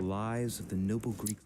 lives of the noble Greek.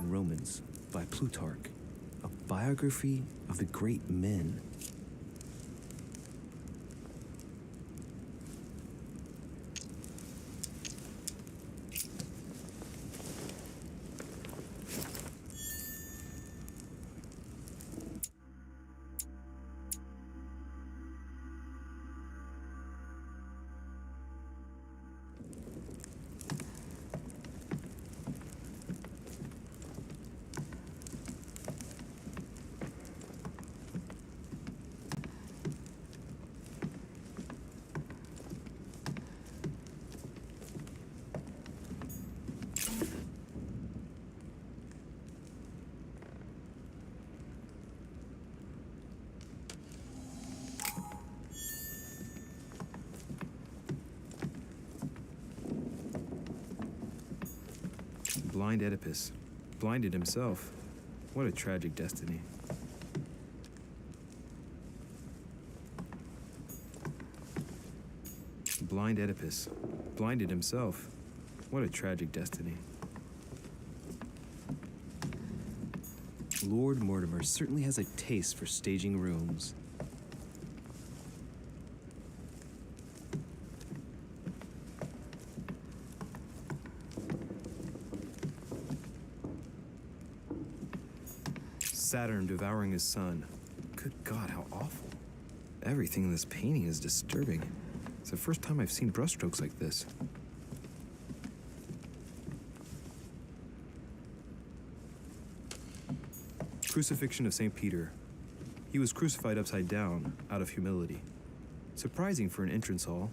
in Romans by Plutarch, a biography of the great men. blind Oedipus, blinded himself. What a tragic destiny. Blind Oedipus, blinded himself. What a tragic destiny. Lord Mortimer certainly has a taste for staging rooms. Saturn devouring his sun. Good God, how awful. Everything in this painting is disturbing. It's the first time I've seen brushstrokes like this. Crucifixion of St. Peter. He was crucified upside down, out of humility. Surprising for an entrance hall.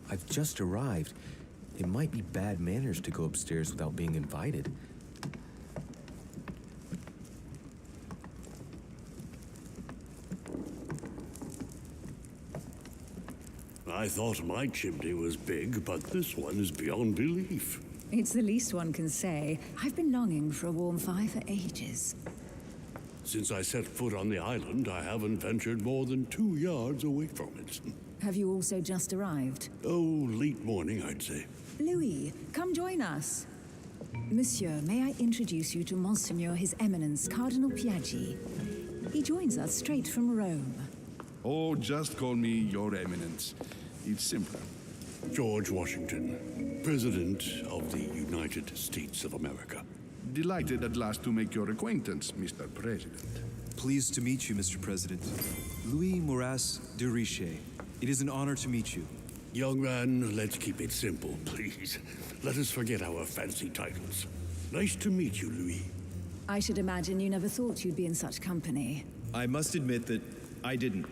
I've just arrived. It might be bad manners to go upstairs without being invited. I thought my chimney was big, but this one is beyond belief. It's the least one can say. I've been longing for a warm fire for ages. Since I set foot on the island, I haven't ventured more than 2 yards away from it. Have you also just arrived? Oh, late morning, I'd say. Louis, come join us. Monsieur, may I introduce you to Monseigneur His Eminence, Cardinal Piaggi. He joins us straight from Rome. Oh, just call me Your Eminence. It's simpler. George Washington, President of the United States of America. Delighted at last to make your acquaintance, Mr. President. Pleased to meet you, Mr. President. Louis Moras de Riche. It is an honor to meet you. Young man, let's keep it simple, please. Let us forget our fancy titles. Nice to meet you, Louis. I should imagine you never thought you'd be in such company. I must admit that I didn't.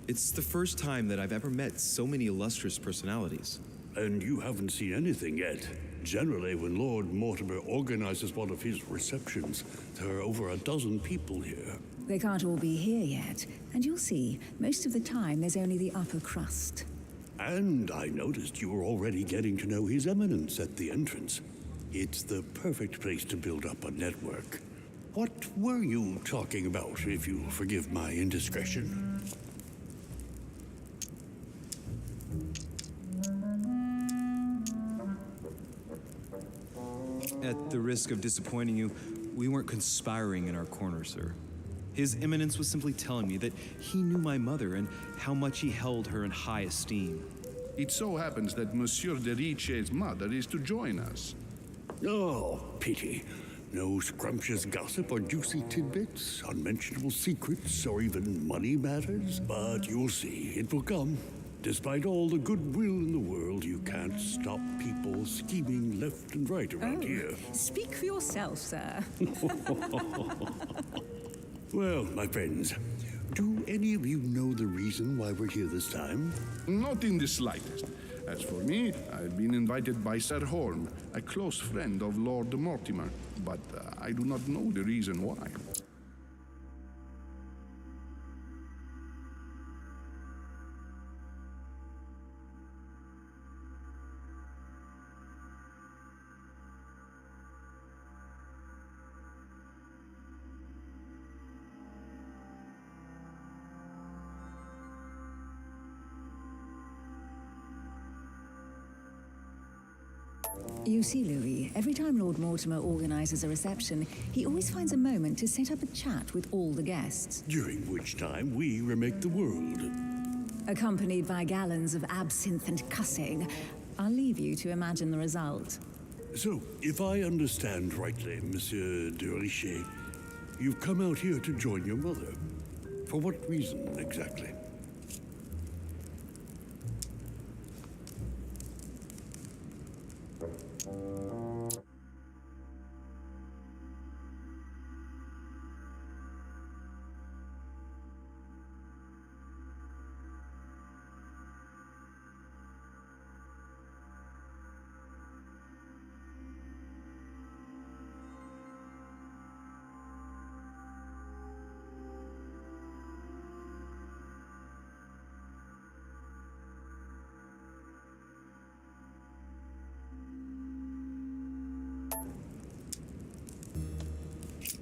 It's the first time that I've ever met so many illustrious personalities. And you haven't seen anything yet. Generally, when Lord Mortimer organizes one of his receptions, there are over a dozen people here. They can't all be here yet, and you'll see, most of the time there's only the upper crust. And I noticed you were already getting to know His Eminence at the entrance. It's the perfect place to build up a network. What were you talking about, if you'll forgive my indiscretion? At the risk of disappointing you, we weren't conspiring in our corner, sir. His Eminence was simply telling me that he knew my mother and how much he held her in high esteem. It so happens that Monsieur de Riche's mother is to join us. Oh, pity. No scrumptious gossip or juicy tidbits, unmentionable secrets, or even money matters. But you'll see, it will come. Despite all the goodwill in the world, you can't stop people scheming left and right around here. Speak for yourself, sir. Well, my friends, do any of you know the reason why we're here this time? Not in the slightest. As for me, I've been invited by Sir Holm, a close friend of Lord Mortimer, but I do not know the reason why. You see, Louis, every time Lord Mortimer organizes a reception, he always finds a moment to set up a chat with all the guests. During which time we remake the world. Accompanied by gallons of absinthe and cussing. I'll leave you to imagine the result. So, if I understand rightly, Monsieur de Riche, you've come out here to join your mother. For what reason, exactly?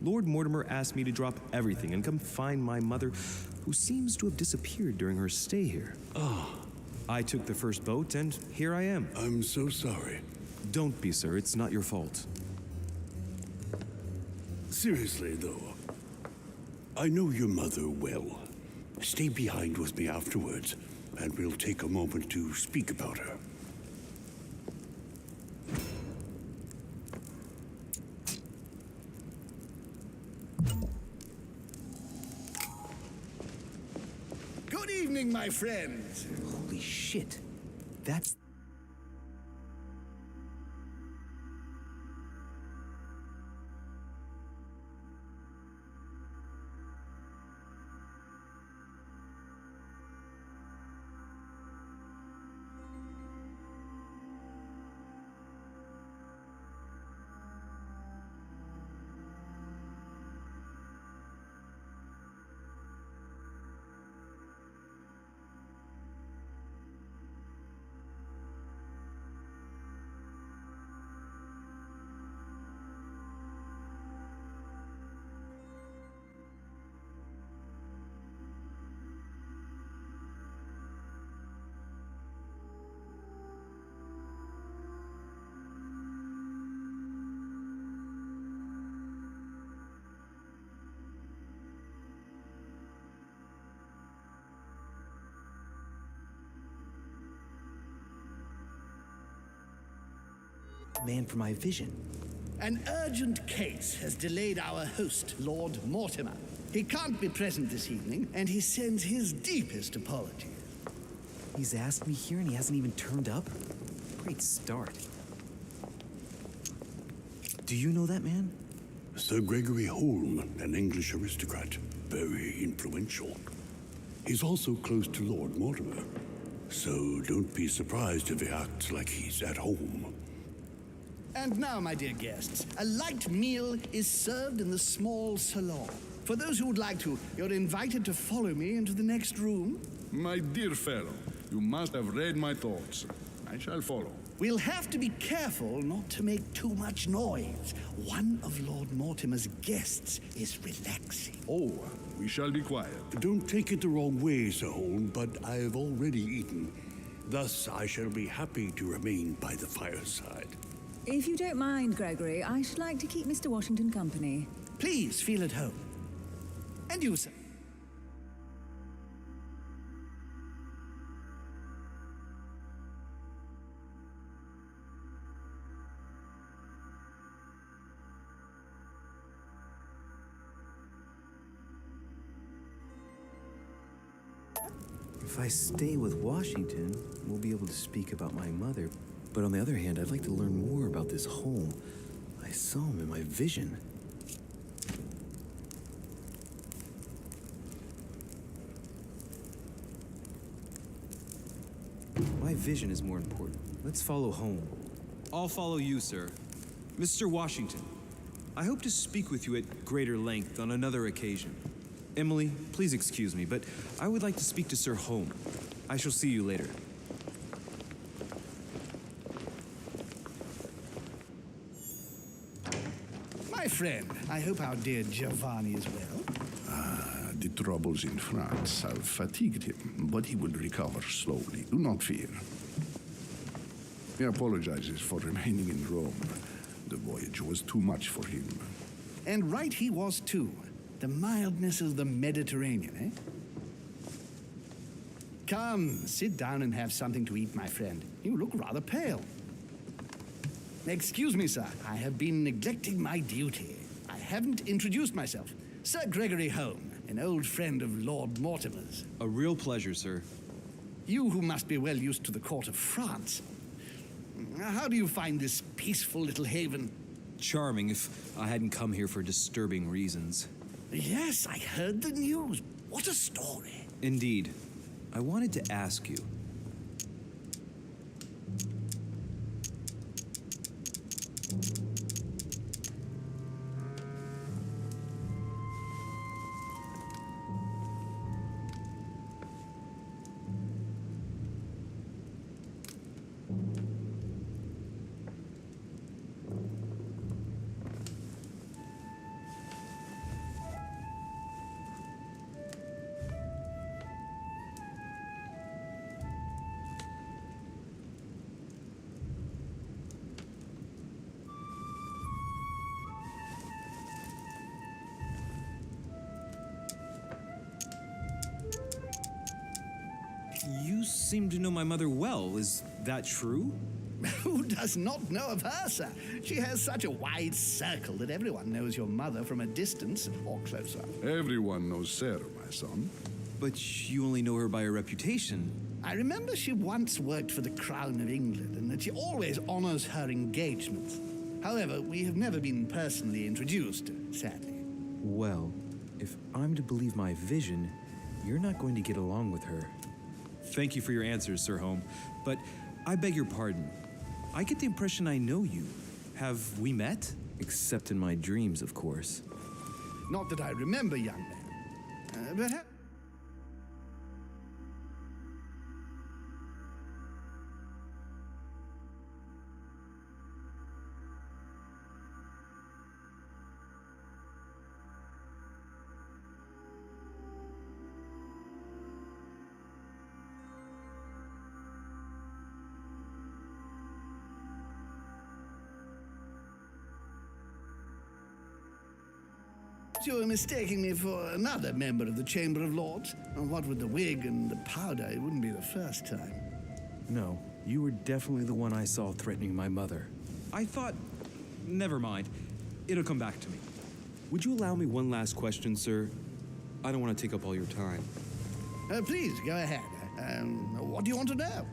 Lord Mortimer asked me to drop everything and come find my mother, who seems to have disappeared during her stay here. I took the first boat, and here I am. I'm so sorry. Don't be, sir. It's not your fault. Seriously, though, I know your mother well. Stay behind with me afterwards, and we'll take a moment to speak about her. Good evening, my friends. Holy shit. That's... Man for my vision. An urgent case has delayed our host, Lord Mortimer. He can't be present this evening, and he sends his deepest apologies. He's asked me here and he hasn't even turned up? Great start. Do you know that man? Sir Gregory Holm, an English aristocrat, very influential. He's also close to Lord Mortimer, so don't be surprised if he acts like he's at home. And now, my dear guests, a light meal is served in the small salon. For those who would like to, you're invited to follow me into the next room. My dear fellow, you must have read my thoughts. I shall follow. We'll have to be careful not to make too much noise. One of Lord Mortimer's guests is relaxing. Oh, we shall be quiet. Don't take it the wrong way, Sir Holm, but I have already eaten. Thus, I shall be happy to remain by the fireside. If you don't mind, Gregory, I should like to keep Mr. Washington company. Please feel at home. And you, sir. If I stay with Washington, we'll be able to speak about my mother. But on the other hand, I'd like to learn more about this home. I saw him in my vision. My vision is more important. Let's follow home. I'll follow you, sir. Mr. Washington, I hope to speak with you at greater length on another occasion. Emily, please excuse me, but I would like to speak to Sir Holm. I shall see you later. My friend, I hope our dear Giovanni is well. The troubles in France have fatigued him, but he will recover slowly. Do not fear. He apologizes for remaining in Rome. The voyage was too much for him. And right he was, too. The mildness of the Mediterranean, eh? Come, sit down and have something to eat, my friend. You look rather pale. Excuse me, sir. I have been neglecting my duty. I haven't introduced myself. Sir Gregory Holm, an old friend of Lord Mortimer's. A real pleasure, sir. You who must be well used to the court of France. How do you find this peaceful little haven? Charming if I hadn't come here for disturbing reasons. Yes, I heard the news. What a story. Indeed. I wanted to ask you. seem to know my mother well. Is that true? Who does not know of her, sir? She has such a wide circle that everyone knows your mother from a distance or closer. Everyone knows Sarah, my son. But you only know her by her reputation. I remember she once worked for the Crown of England and that she always honors her engagements. However, we have never been personally introduced, sadly. Well, if I'm to believe my vision, you're not going to get along with her. Thank you for your answers, Sir Home, but I beg your pardon. I get the impression I know you. Have we met? Except in my dreams, of course. Not that I remember, young man. But you're mistaking me for another member of the Chamber of Lords. And what with the wig and the powder, it wouldn't be the first time. No, you were definitely the one I saw threatening my mother. I thought... Never mind. It'll come back to me. Would you allow me one last question, sir? I don't want to take up all your time. Please, go ahead. What do you want to know?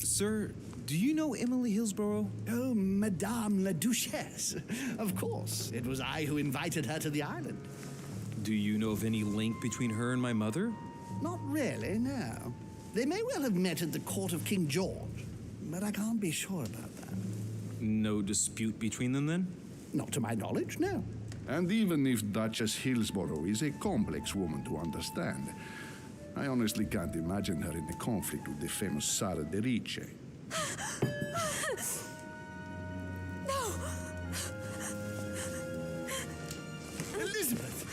Sir, do you know Emily Hillsborough? Oh, Madame la Duchesse. Of course. It was I who invited her to the island. Do you know of any link between her and my mother? Not really, no. They may well have met at the court of King George, but I can't be sure about that. No dispute between them, then? Not to my knowledge, no. And even if Duchess Hillsborough is a complex woman to understand, I honestly can't imagine her in a conflict with the famous Sara de Rice. No! Elizabeth!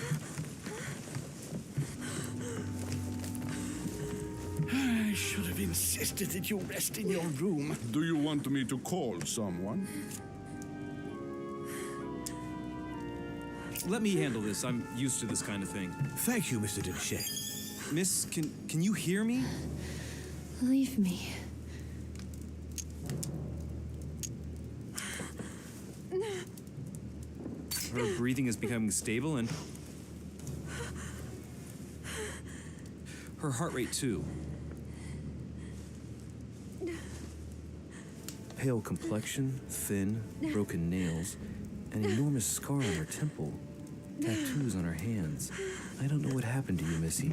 I should have insisted that you rest in your room. Do you want me to call someone? Let me handle this. I'm used to this kind of thing. Thank you, Mr. Duché. Miss, can you hear me? Leave me. Her breathing is becoming stable and... her heart rate, too. Pale complexion, thin, broken nails, an enormous scar on her temple, tattoos on her hands. I don't know what happened to you, Missy,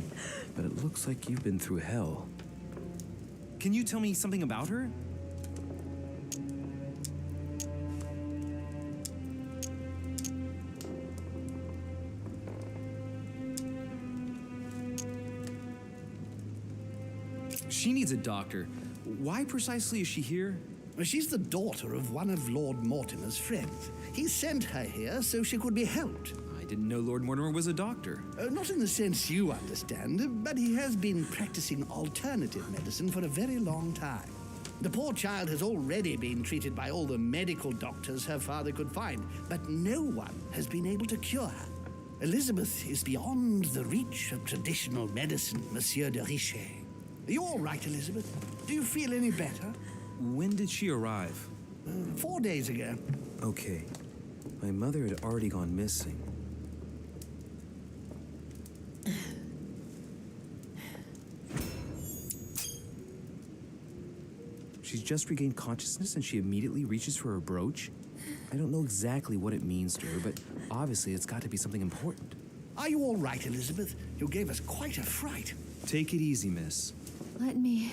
but it looks like you've been through hell. Can you tell me something about her? She needs a doctor. Why precisely is she here? She's the daughter of one of Lord Mortimer's friends. He sent her here so she could be helped. I didn't know Lord Mortimer was a doctor. Not in the sense you understand, but he has been practicing alternative medicine for a very long time. The poor child has already been treated by all the medical doctors her father could find, but no one has been able to cure her. Elizabeth is beyond the reach of traditional medicine, Monsieur de Richet. Are you all right, Elizabeth? Do you feel any better? When did she arrive? 4 days ago. Okay. My mother had already gone missing. She's just regained consciousness and she immediately reaches for her brooch? I don't know exactly what it means to her, but obviously it's got to be something important. Are you all right, Elizabeth? You gave us quite a fright. Take it easy, miss. Let me.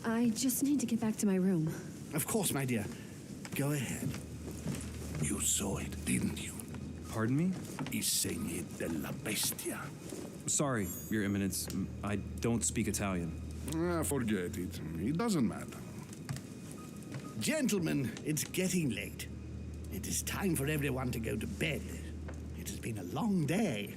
I just need to get back to my room. Of course, my dear. Go ahead. You saw it, didn't you? Pardon me? I segni della bestia. Sorry, Your Eminence. I don't speak Italian. Forget it. It doesn't matter. Gentlemen, it's getting late. It is time for everyone to go to bed. It has been a long day.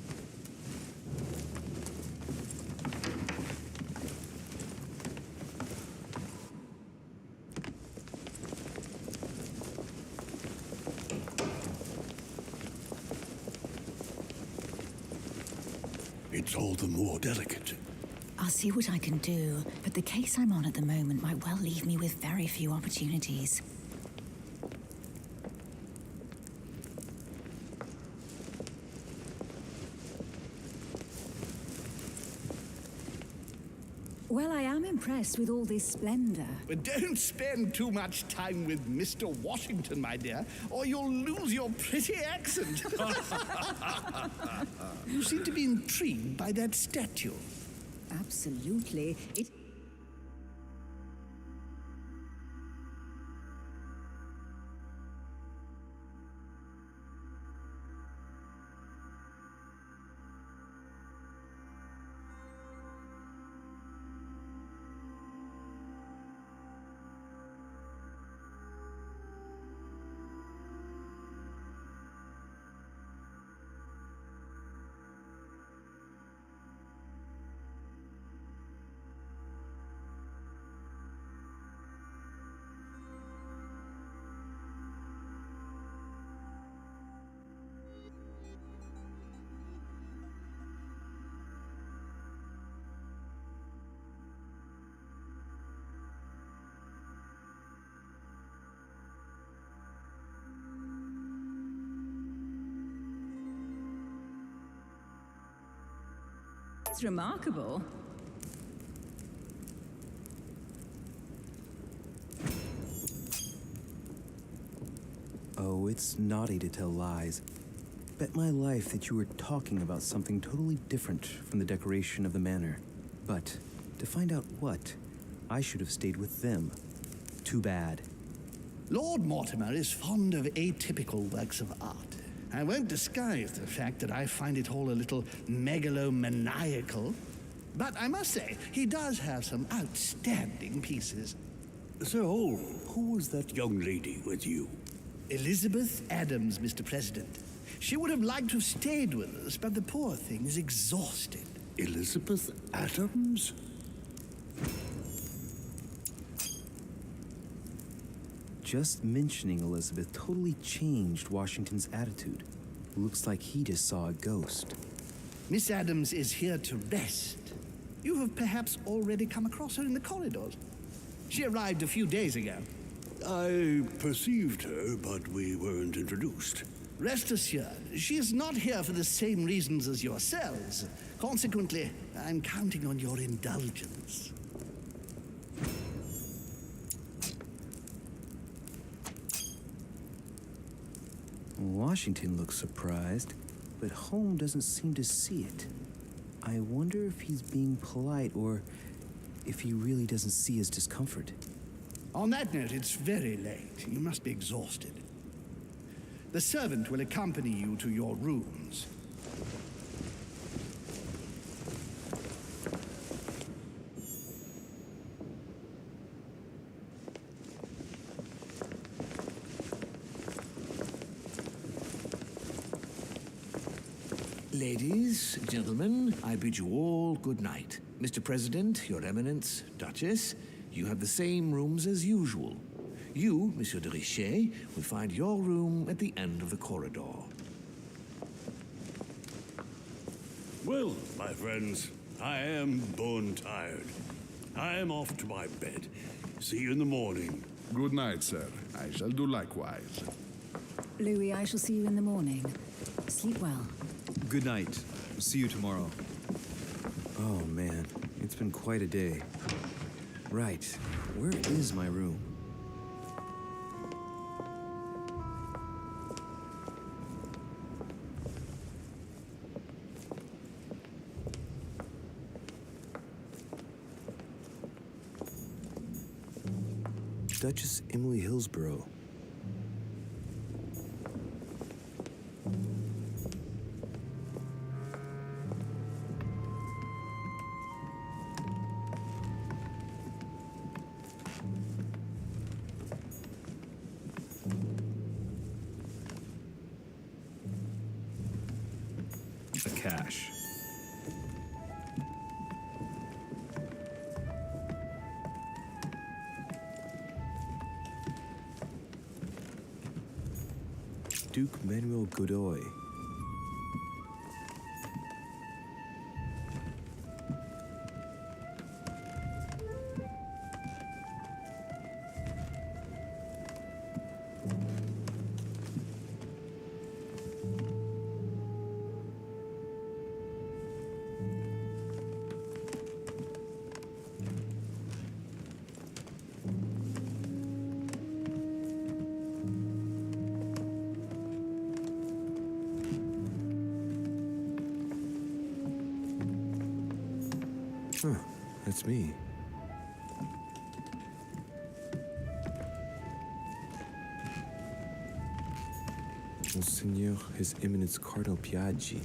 It's all the more delicate. I'll see what I can do, but the case I'm on at the moment might well leave me with very few opportunities. Well, I am impressed with all this splendor. But don't spend too much time with Mr. Washington, my dear, or you'll lose your pretty accent. You seem to be intrigued by that statue. Absolutely. It... It's remarkable. Oh, it's naughty to tell lies. Bet my life that you were talking about something totally different from the decoration of the manor. But to find out what, I should have stayed with them. Too bad. Lord Mortimer is fond of atypical works of art. I won't disguise the fact that I find it all a little megalomaniacal. But I must say, he does have some outstanding pieces. So, who was that young lady with you? Elizabeth Adams, Mr. President. She would have liked to have stayed with us, but the poor thing is exhausted. Elizabeth Adams? Just mentioning Elizabeth totally changed Washington's attitude. Looks like he just saw a ghost. Miss Adams is here to rest. You have perhaps already come across her in the corridors. She arrived a few days ago. I perceived her, but we weren't introduced. Rest assured, she is not here for the same reasons as yourselves. Consequently, I'm counting on your indulgence. Washington looks surprised, but Holmes doesn't seem to see it. I wonder if he's being polite or if he really doesn't see his discomfort. On that note, it's very late. You must be exhausted. The servant will accompany you to your rooms. Ladies, gentlemen, I bid you all good night. Mr. President, Your Eminence, Duchess, you have the same rooms as usual. You, Monsieur de Richet, will find your room at the end of the corridor. Well, my friends, I am bone tired. I am off to my bed. See you in the morning. Good night, sir. I shall do likewise. Louis, I shall see you in the morning. Sleep well. Good night. See you tomorrow. Oh man, it's been quite a day. Right, where is my room? Duchess Emily Hillsborough. A cache. Duke Manuel Godoy. Huh, that's me. Monseigneur, His Eminence Cardinal Piaggi.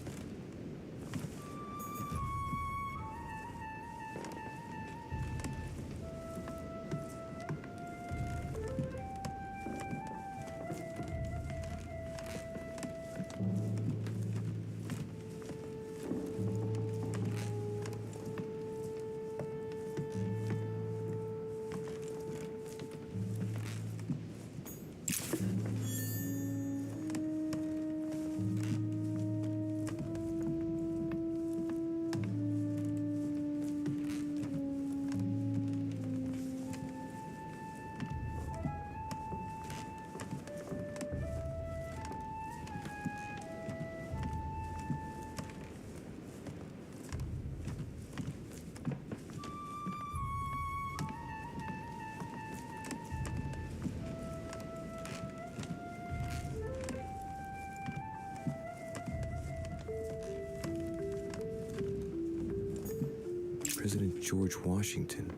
President George Washington.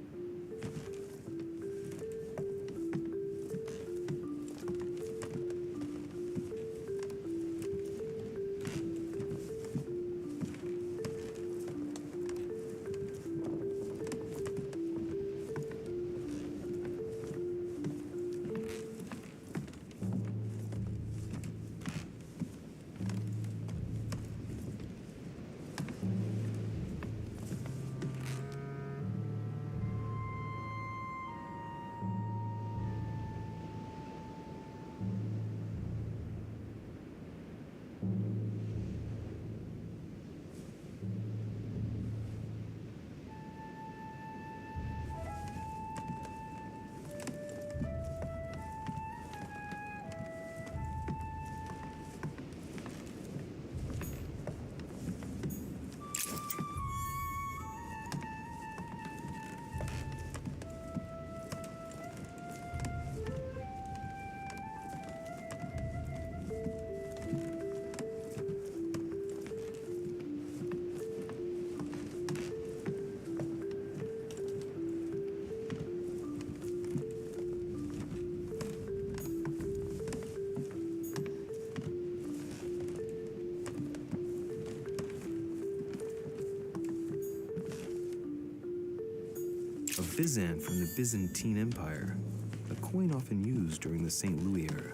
A Byzant from the Byzantine Empire, a coin often used during the St. Louis era.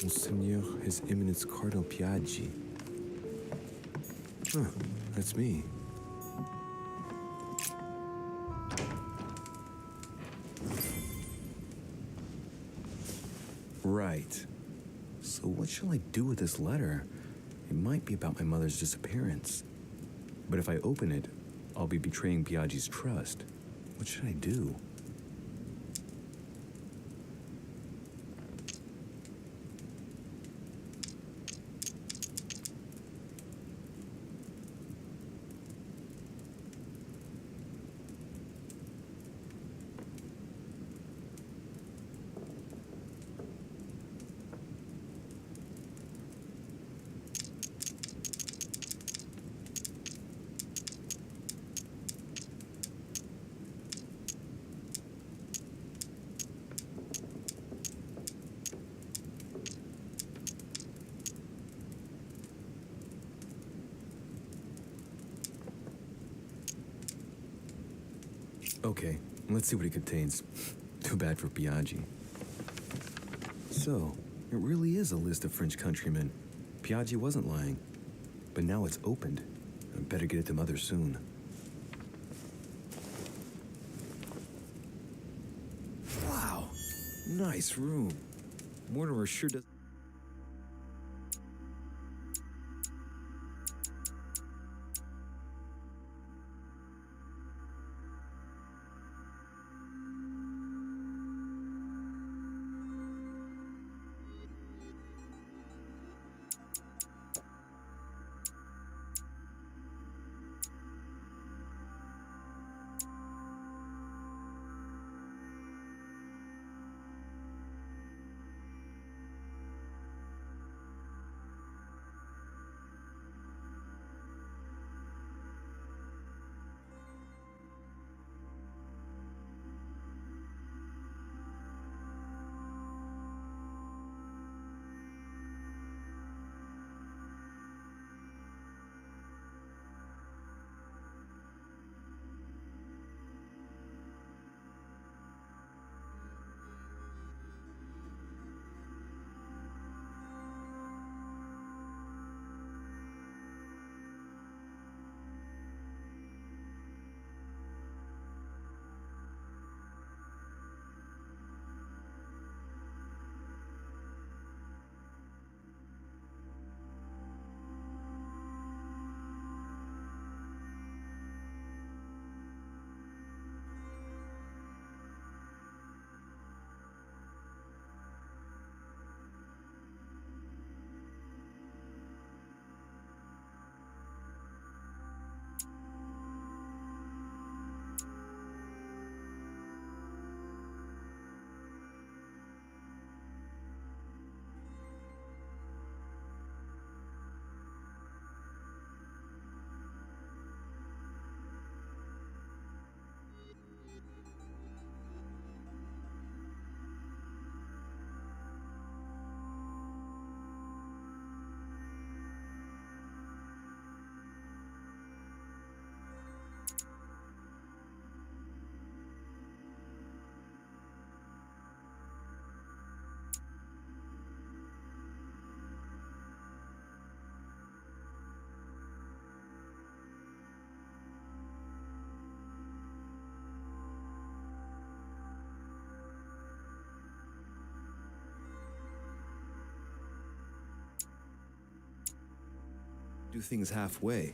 Monseigneur, His Eminence Cardinal Piaggi. Huh, that's me. Right. So what shall I do with this letter? It might be about my mother's disappearance. But if I open it, I'll be betraying Piaggi's trust. What should I do? Okay, let's see what it contains. Too bad for Piaggi. So, it really is a list of French countrymen. Piaggi wasn't lying. But now it's opened. I better get it to Mother soon. Wow, nice room. Mortimer sure does. Do things halfway.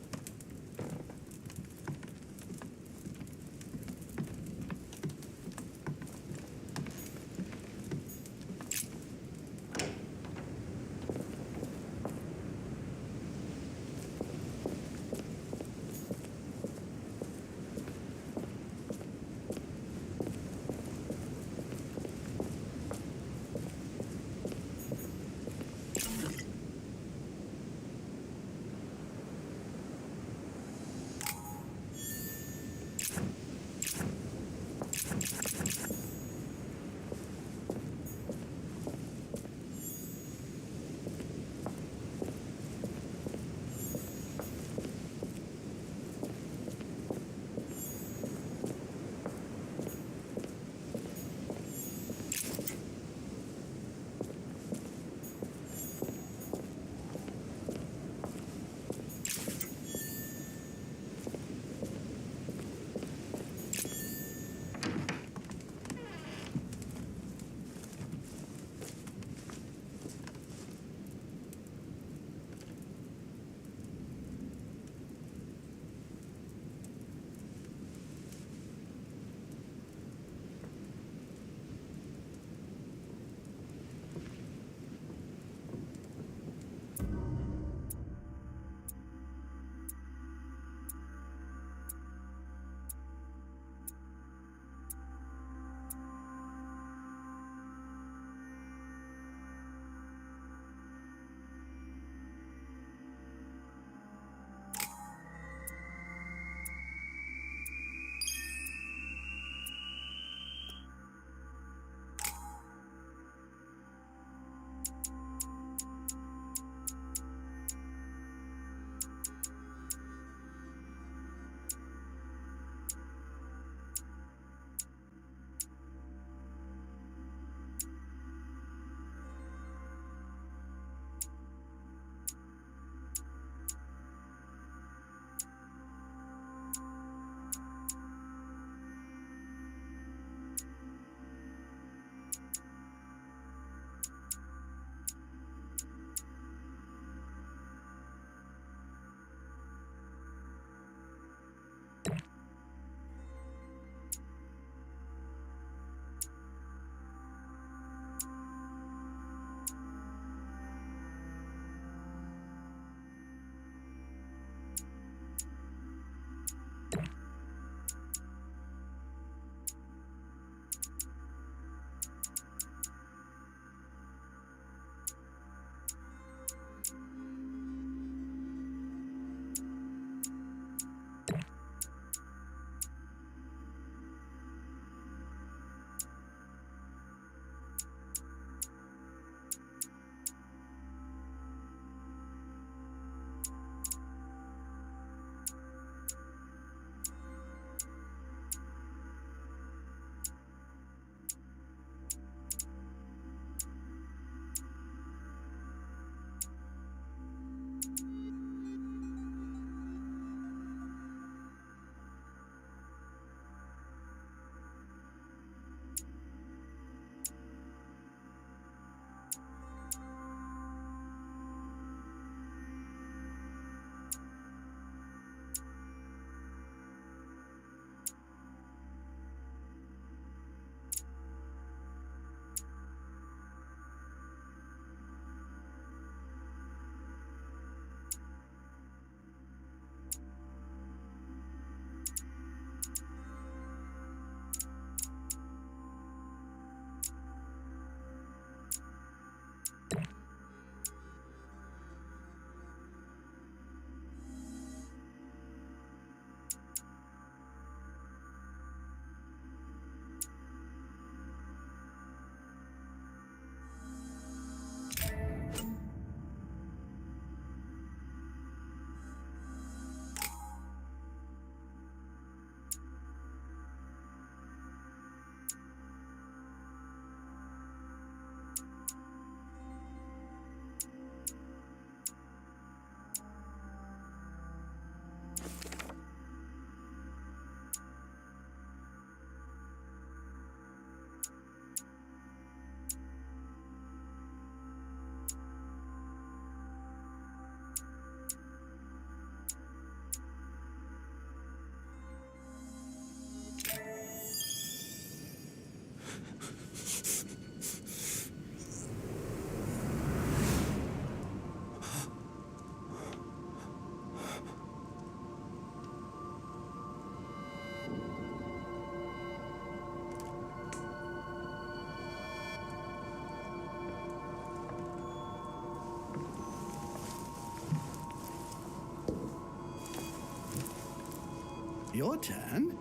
Your turn?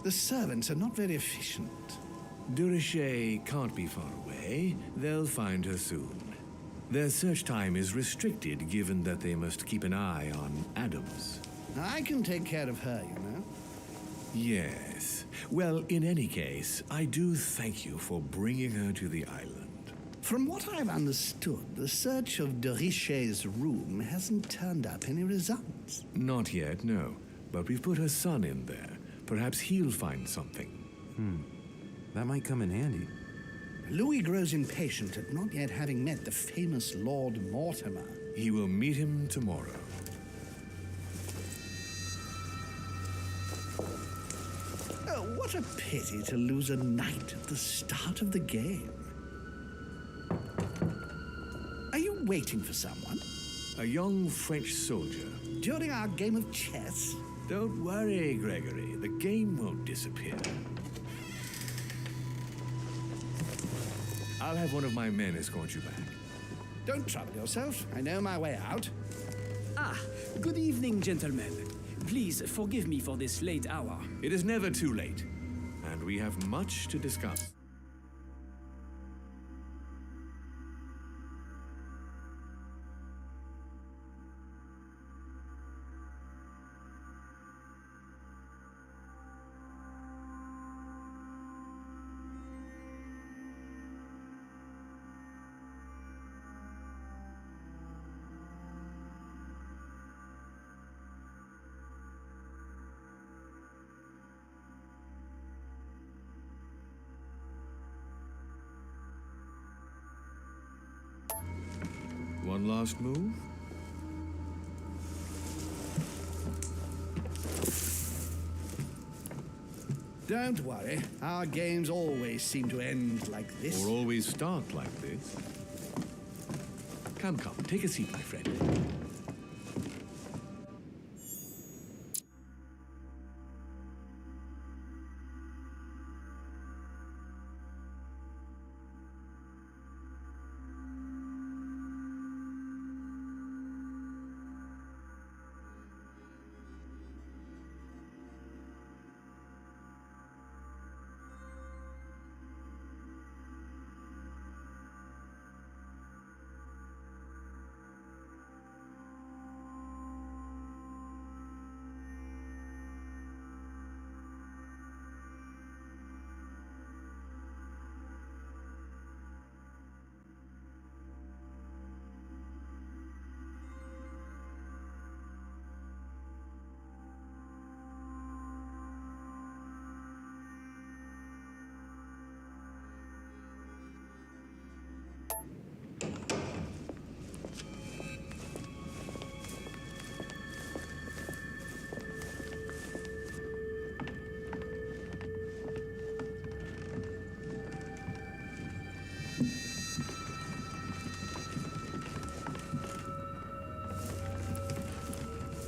The servants are not very efficient. De Richet can't be far away. They'll find her soon. Their search time is restricted, given that they must keep an eye on Adams. I can take care of her, you know. Yes. Well, in any case, I do thank you for bringing her to the island. From what I've understood, the search of de Richet's room hasn't turned up any results. Not yet, no. But we've put her son in there. Perhaps he'll find something. That might come in handy. Louis grows impatient at not yet having met the famous Lord Mortimer. He will meet him tomorrow. Oh, what a pity to lose a knight at the start of the game. Are you waiting for someone? A young French soldier. During our game of chess? Don't worry, Gregory. The game won't disappear. I'll have one of my men escort you back. Don't trouble yourself. I know my way out. Ah, good evening, gentlemen. Please forgive me for this late hour. It is never too late, and we have much to discuss. One last move? Don't worry. Our games always seem to end like this. Or always start like this? Come, take a seat, my friend.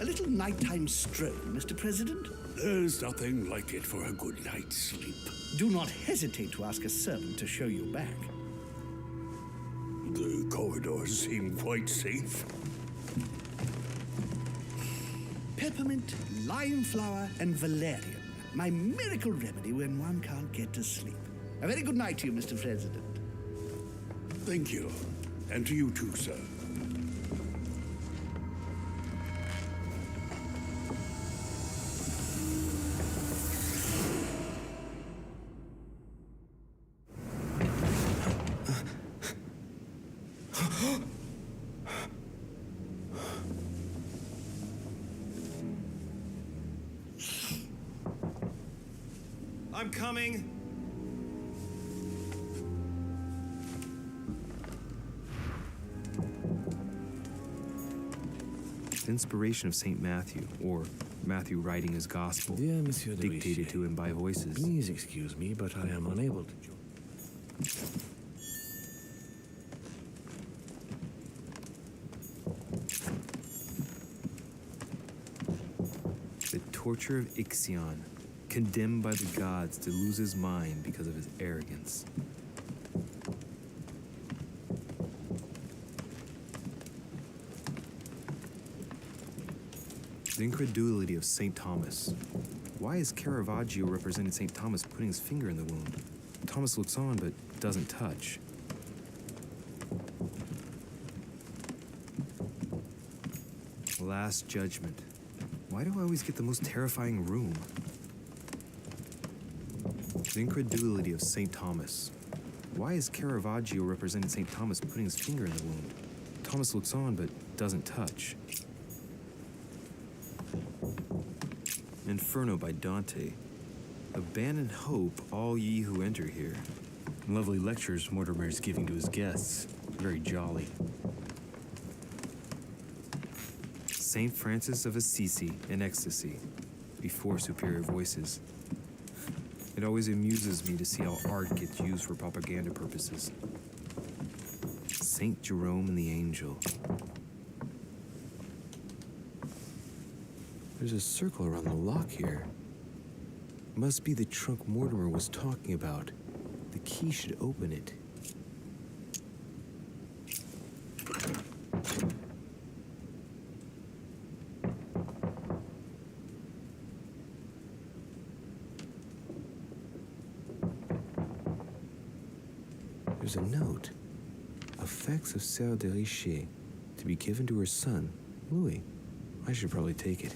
A little nighttime stroll, Mr. President? There's nothing like it for a good night's sleep. Do not hesitate to ask a servant to show you back. The corridors seem quite safe. Peppermint, lime flower, and valerian. My miracle remedy when one can't get to sleep. A very good night to you, Mr. President. Thank you. And to you too, sir. I'm coming. The inspiration of St. Matthew, or Matthew writing his gospel, Dear Monsieur de dictated Richet, to him by voices. Please excuse me, but I am unable to join. The torture of Ixion, condemned by the gods to lose his mind because of his arrogance. The incredulity of St. Thomas. Why is Caravaggio representing St. Thomas putting his finger in the wound? Thomas looks on but doesn't touch. Last Judgment. Why do I always get the most terrifying room? The incredulity of St. Thomas. Why is Caravaggio representing St. Thomas putting his finger in the wound? Thomas looks on but doesn't touch. Inferno by Dante. Abandon hope, all ye who enter here. Lovely lectures Mortimer is giving to his guests. Very jolly. Saint Francis of Assisi in ecstasy, before superior voices. It always amuses me to see how art gets used for propaganda purposes. Saint Jerome and the Angel. There's a circle around the lock here. Must be the trunk Mortimer was talking about. The key should open it. There's a note. Effects of Sœur de Richet, to be given to her son, Louis. I should probably take it.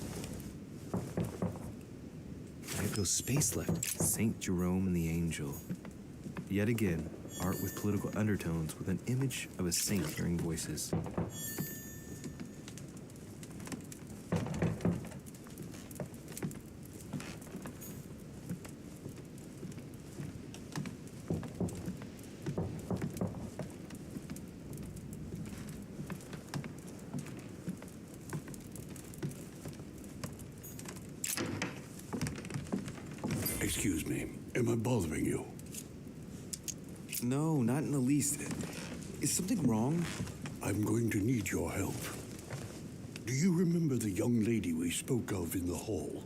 I have no space left. Saint Jerome and the Angel. Yet again, art with political undertones with an image of a saint hearing voices. Excuse me, am I bothering you? No, not in the least. Is something wrong? I'm going to need your help. Do you remember the young lady we spoke of in the hall?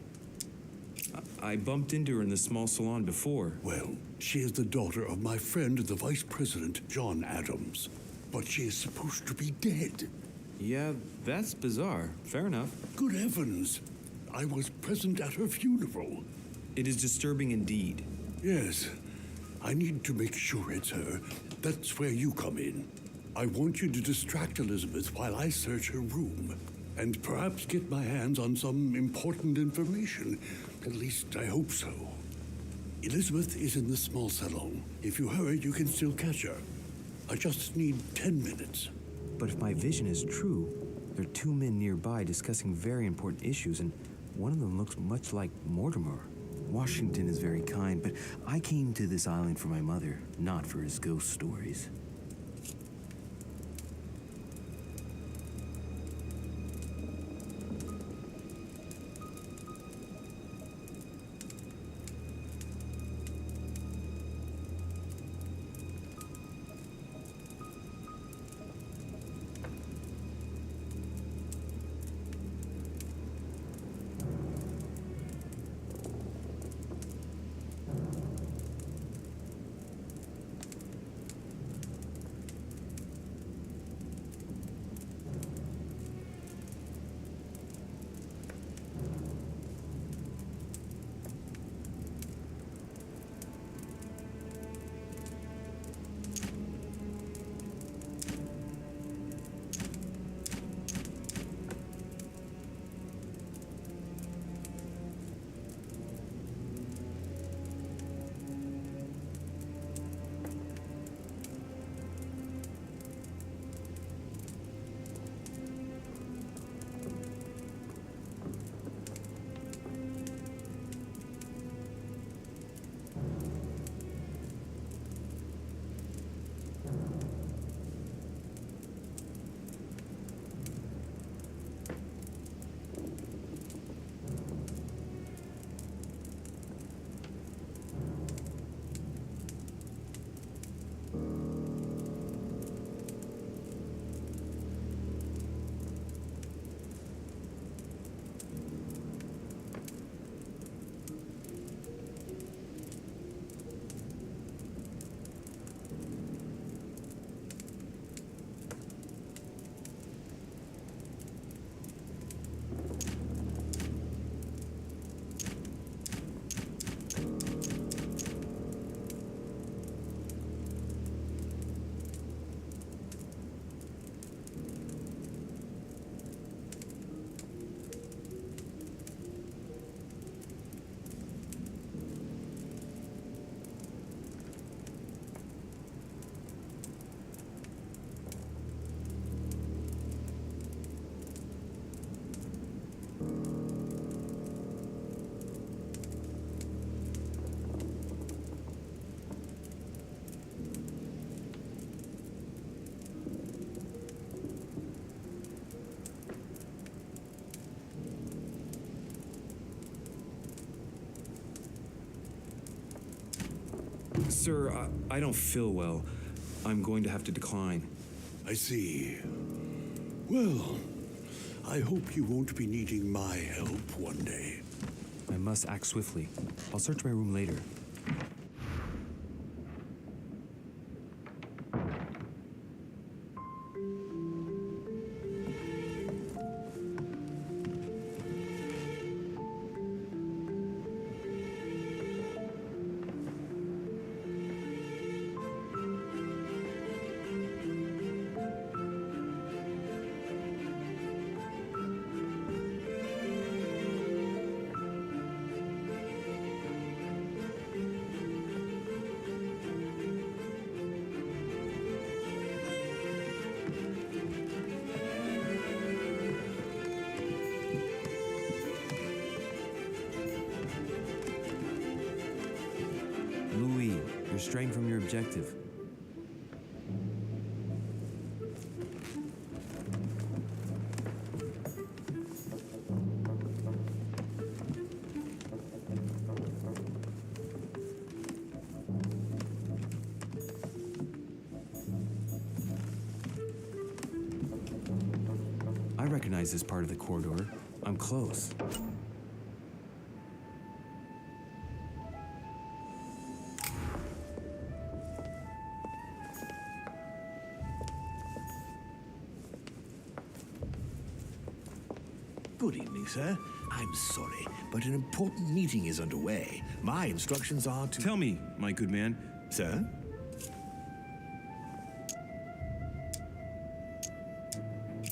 I bumped into her in the small salon before. Well, she is the daughter of my friend, the Vice President, John Adams. But she is supposed to be dead. Yeah, that's bizarre. Fair enough. Good heavens! I was present at her funeral. It is disturbing indeed. Yes, I need to make sure it's her. That's where you come in. I want you to distract Elizabeth while I search her room, and perhaps get my hands on some important information. At least I hope so. Elizabeth is in the small salon. If you hurry, you can still catch her. I just need 10 minutes. But if my vision is true, there are two men nearby discussing very important issues, and one of them looks much like Mortimer. Washington is very kind, but I came to this island for my mother, not for his ghost stories. Sir, I don't feel well. I'm going to have to decline. I see. Well, I hope you won't be needing my help one day. I must act swiftly. I'll search my room later. Louis, you're straying from your objective. I recognize this part of the corridor. I'm close. Good evening, sir. I'm sorry, but an important meeting is underway. My instructions are to... Tell me, my good man. Sir?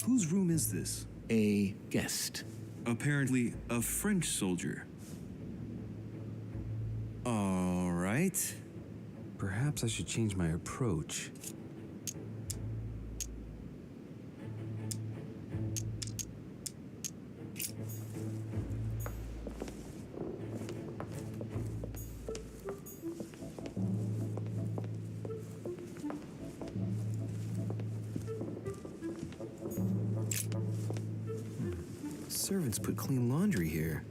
Whose room is this? A guest. Apparently a French soldier. All right. Perhaps I should change my approach. Servants put clean laundry here.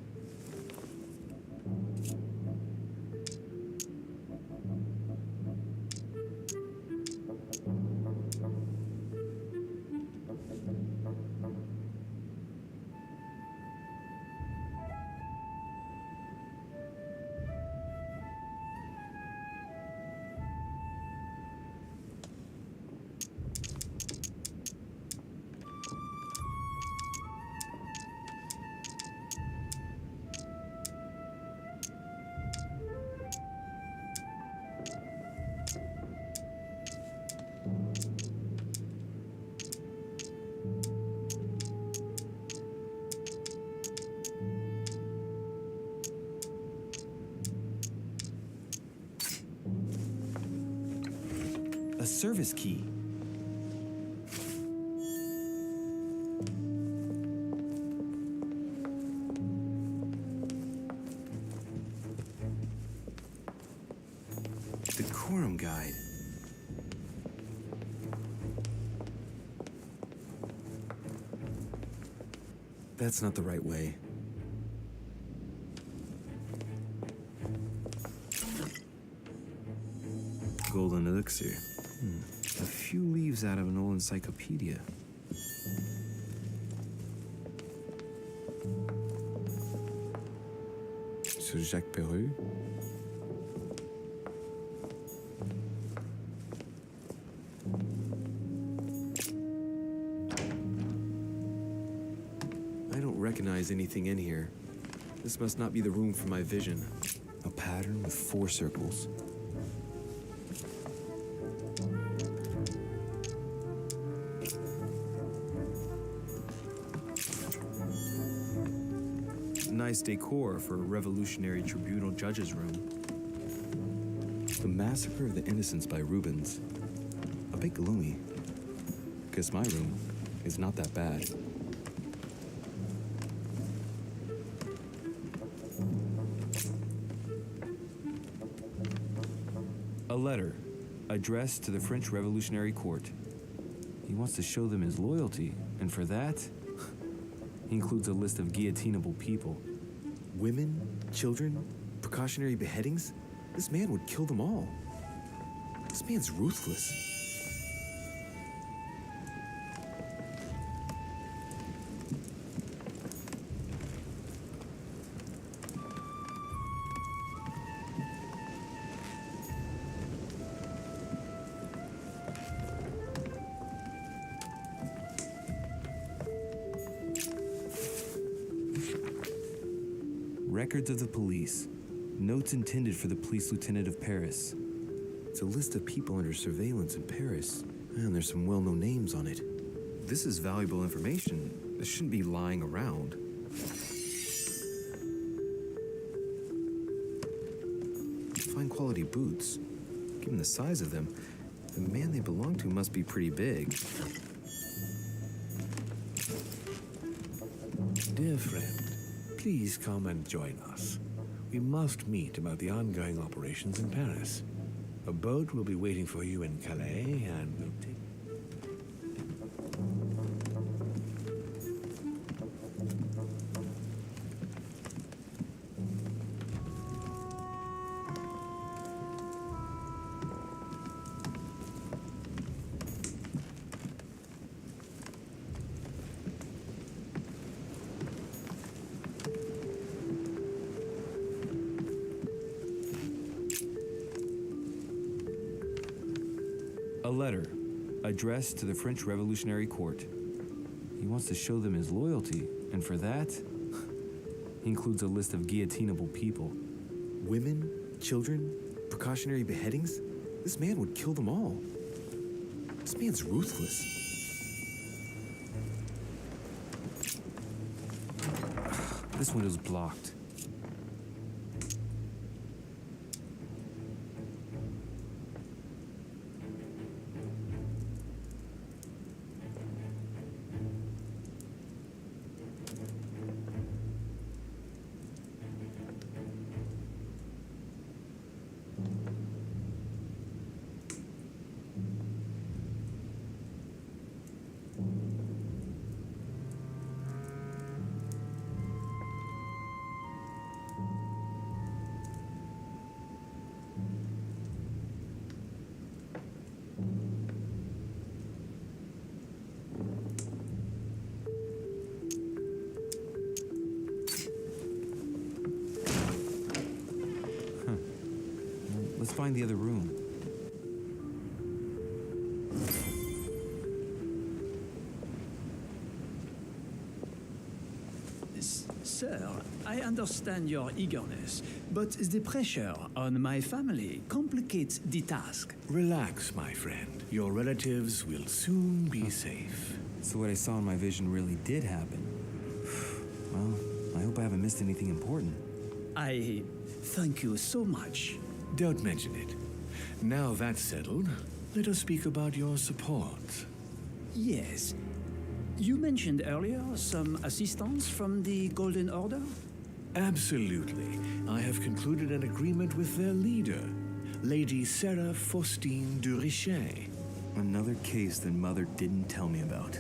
A service key. Decorum guide. That's not the right way. Golden elixir. A few leaves out of an old encyclopedia. Sur Jacques Perreux. I don't recognize anything in here. This must not be the room for my vision. A pattern with 4 circles. Nice decor for a revolutionary tribunal judge's room. The Massacre of the Innocents by Rubens. A bit gloomy. Guess my room is not that bad. A letter addressed to the French Revolutionary Court. He wants to show them his loyalty, and for that, he includes a list of guillotinable people. Women, children, precautionary beheadings? This man would kill them all. This man's ruthless. Records of the police. Notes intended for the police lieutenant of Paris. It's a list of people under surveillance in Paris. And there's some well-known names on it. This is valuable information. This shouldn't be lying around. Fine quality boots. Given the size of them, the man they belong to must be pretty big. Dear friend, please come and join us. We must meet about the ongoing operations in Paris. A boat will be waiting for you in Calais and will take... A letter addressed to the French Revolutionary Court. He wants to show them his loyalty, and for that, he includes a list of guillotinable people. Women, children, precautionary beheadings? This man would kill them all. This man's ruthless. This window's blocked. Let's find the other room. Sir, I understand your eagerness, but the pressure on my family complicates the task. Relax, my friend. Your relatives will soon be safe. So what I saw in my vision really did happen. Well, I hope I haven't missed anything important. I thank you so much. Don't mention it. Now that's settled, let us speak about your support. Yes. You mentioned earlier some assistance from the Golden Order? Absolutely. I have concluded an agreement with their leader, Lady Sarah Faustine de Richet. Another case that Mother didn't tell me about.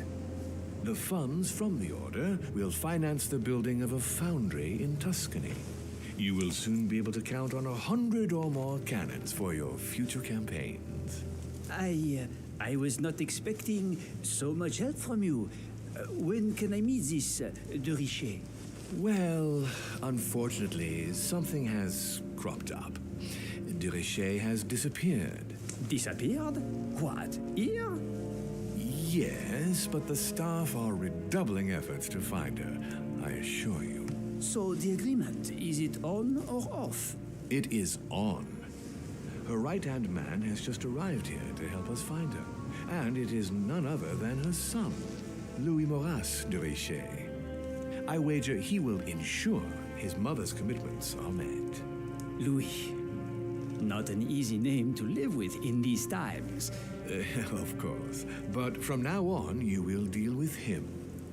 The funds from the order will finance the building of a foundry in Tuscany. You will soon be able to count on 100 or more cannons for your future campaigns. I was not expecting so much help from you. When can I meet this de Richet? Well, unfortunately, something has cropped up. De Richet has disappeared. Disappeared? What, here? Yes, but the staff are redoubling efforts to find her, I assure you. So the agreement, is it on or off? It is on. Her right-hand man has just arrived here to help us find her. And it is none other than her son, Louis Maurice de Richet. I wager he will ensure his mother's commitments are met. Louis. Not an easy name to live with in these times. Of course. But from now on, you will deal with him.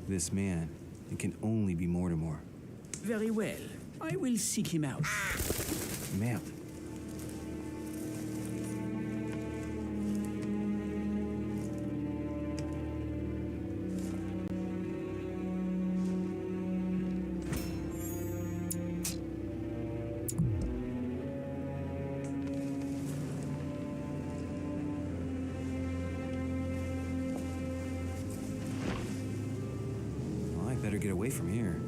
This man, it can only be Mortimer. Very well. I will seek him out. Map. get away from here.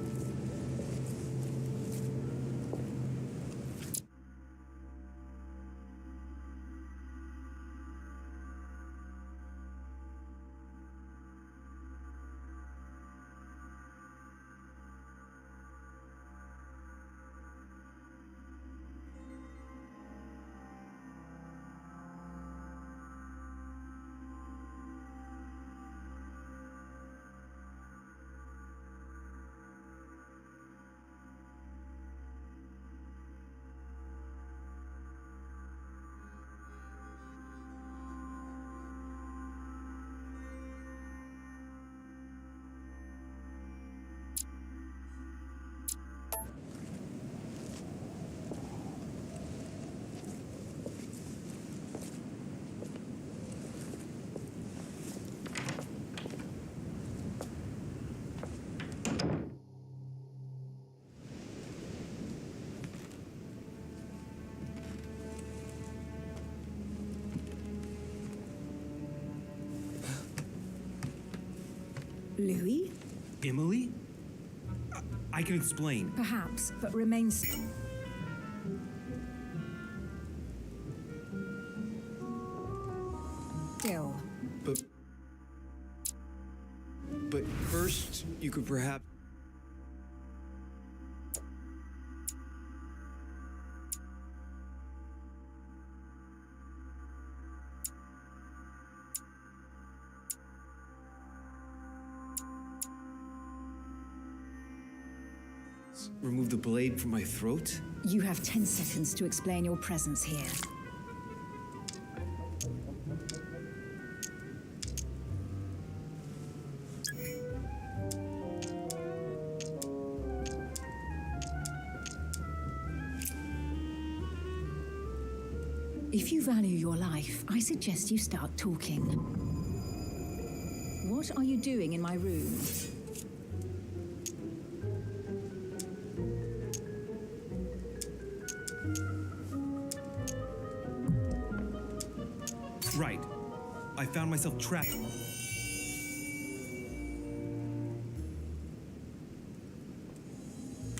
Louis? Emily? I can explain. Perhaps, but remain still. But first, you could perhaps... remove the blade from my throat? You have 10 seconds to explain your presence here. If you value your life, I suggest you start talking. What are you doing in my room? Right. I found myself trapped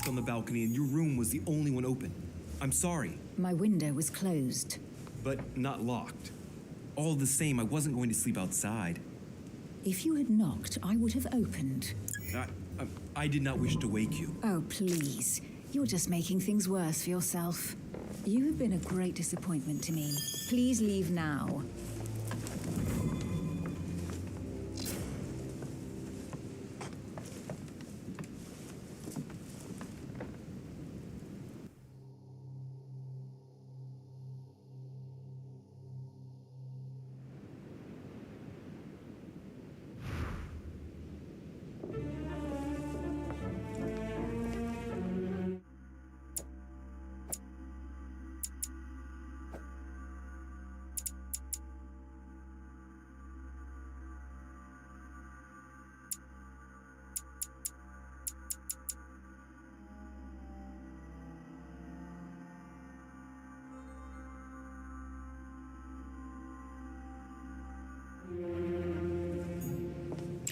on the balcony, and your room was the only one open. I'm sorry, My window was closed. but not locked. All the same, I wasn't going to sleep outside. If you had knocked, I would have opened. I did not wish to wake you. Oh, please. You're just making things worse for yourself. You have been a great disappointment to me. Please leave now.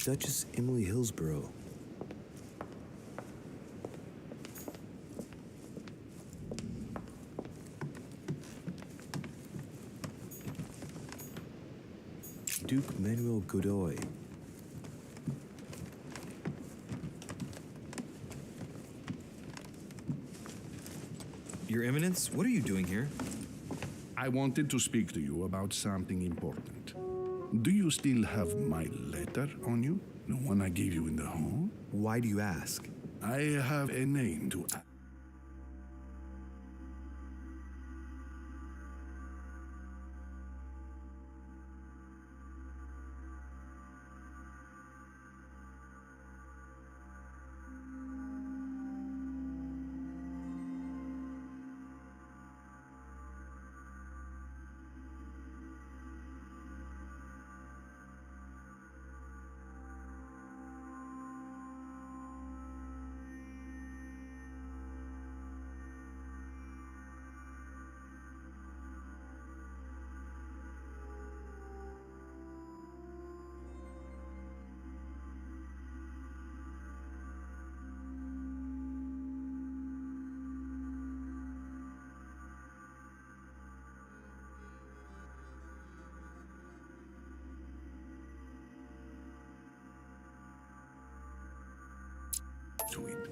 Duchess Emily Hillsborough. Duke Manuel Godoy. Your Eminence, what are you doing here? I wanted to speak to you about something important. Do you still have my letter on you? The one I gave you in the hall? Why do you ask? I have a name to add. to it.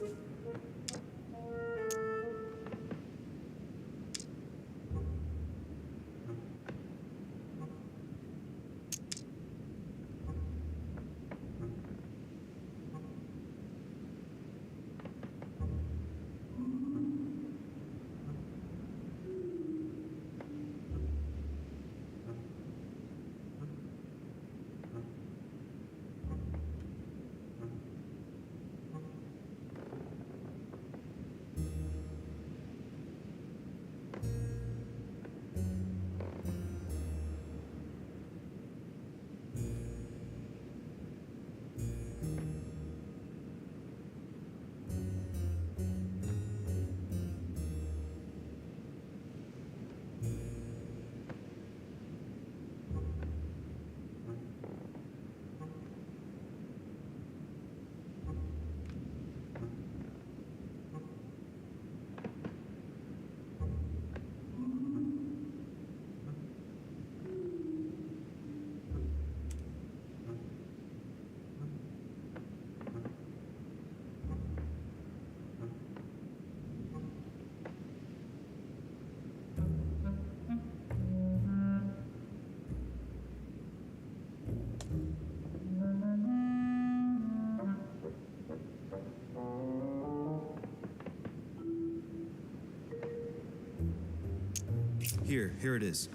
Here it is.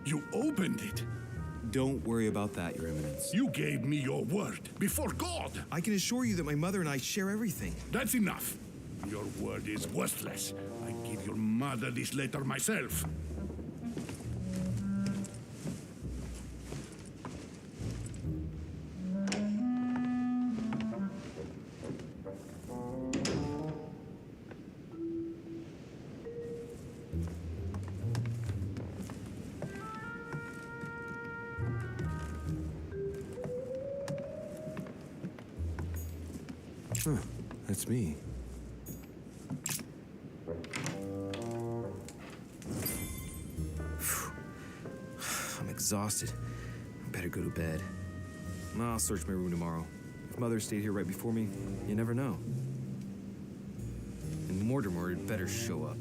You opened it. Don't worry about that, Your Eminence. You gave me your word before God. I can assure you that my mother and I share everything. That's enough. Your word is worthless. I give your mother this letter myself. Huh, that's me. I'm exhausted. I better go to bed. I'll search my room tomorrow. If Mother stayed here right before me, you never know. And Mortimer had better show up.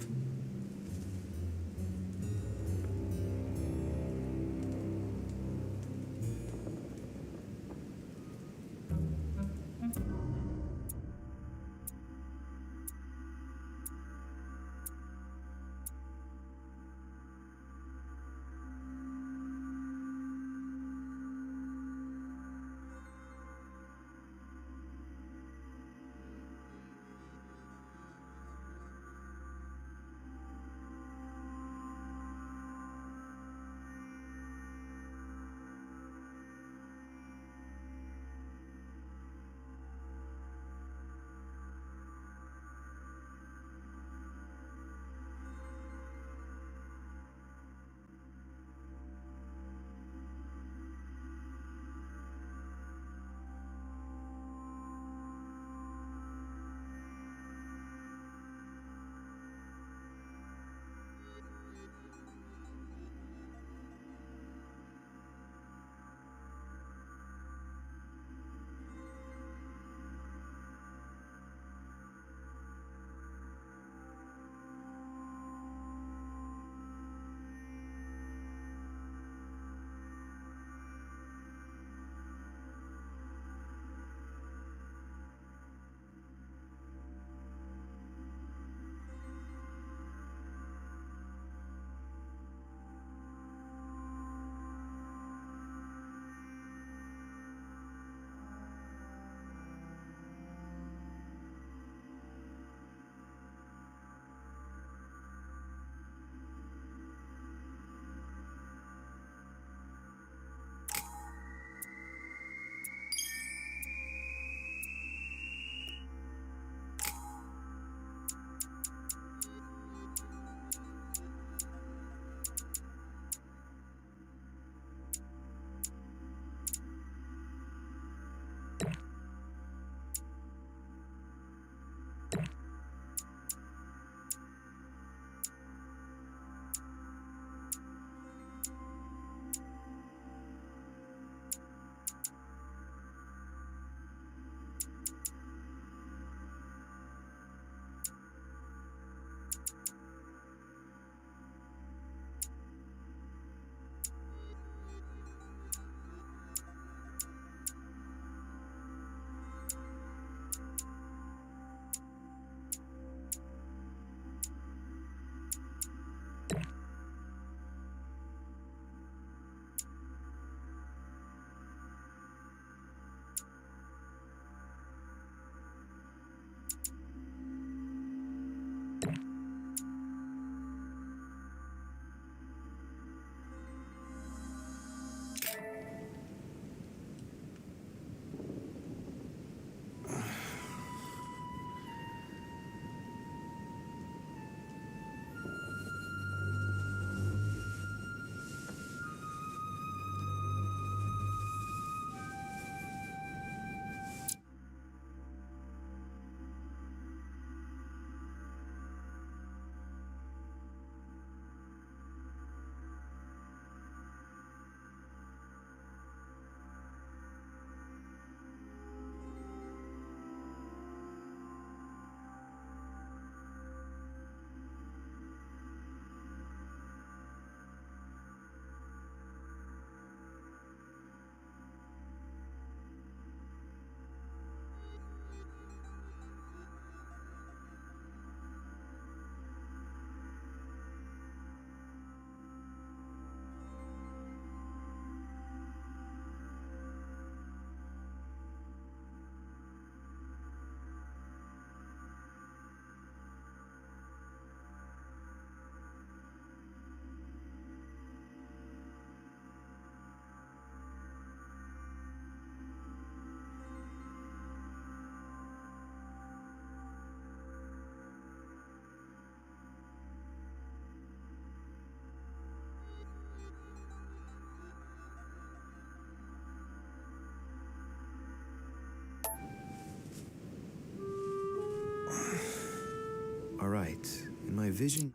right. In my vision...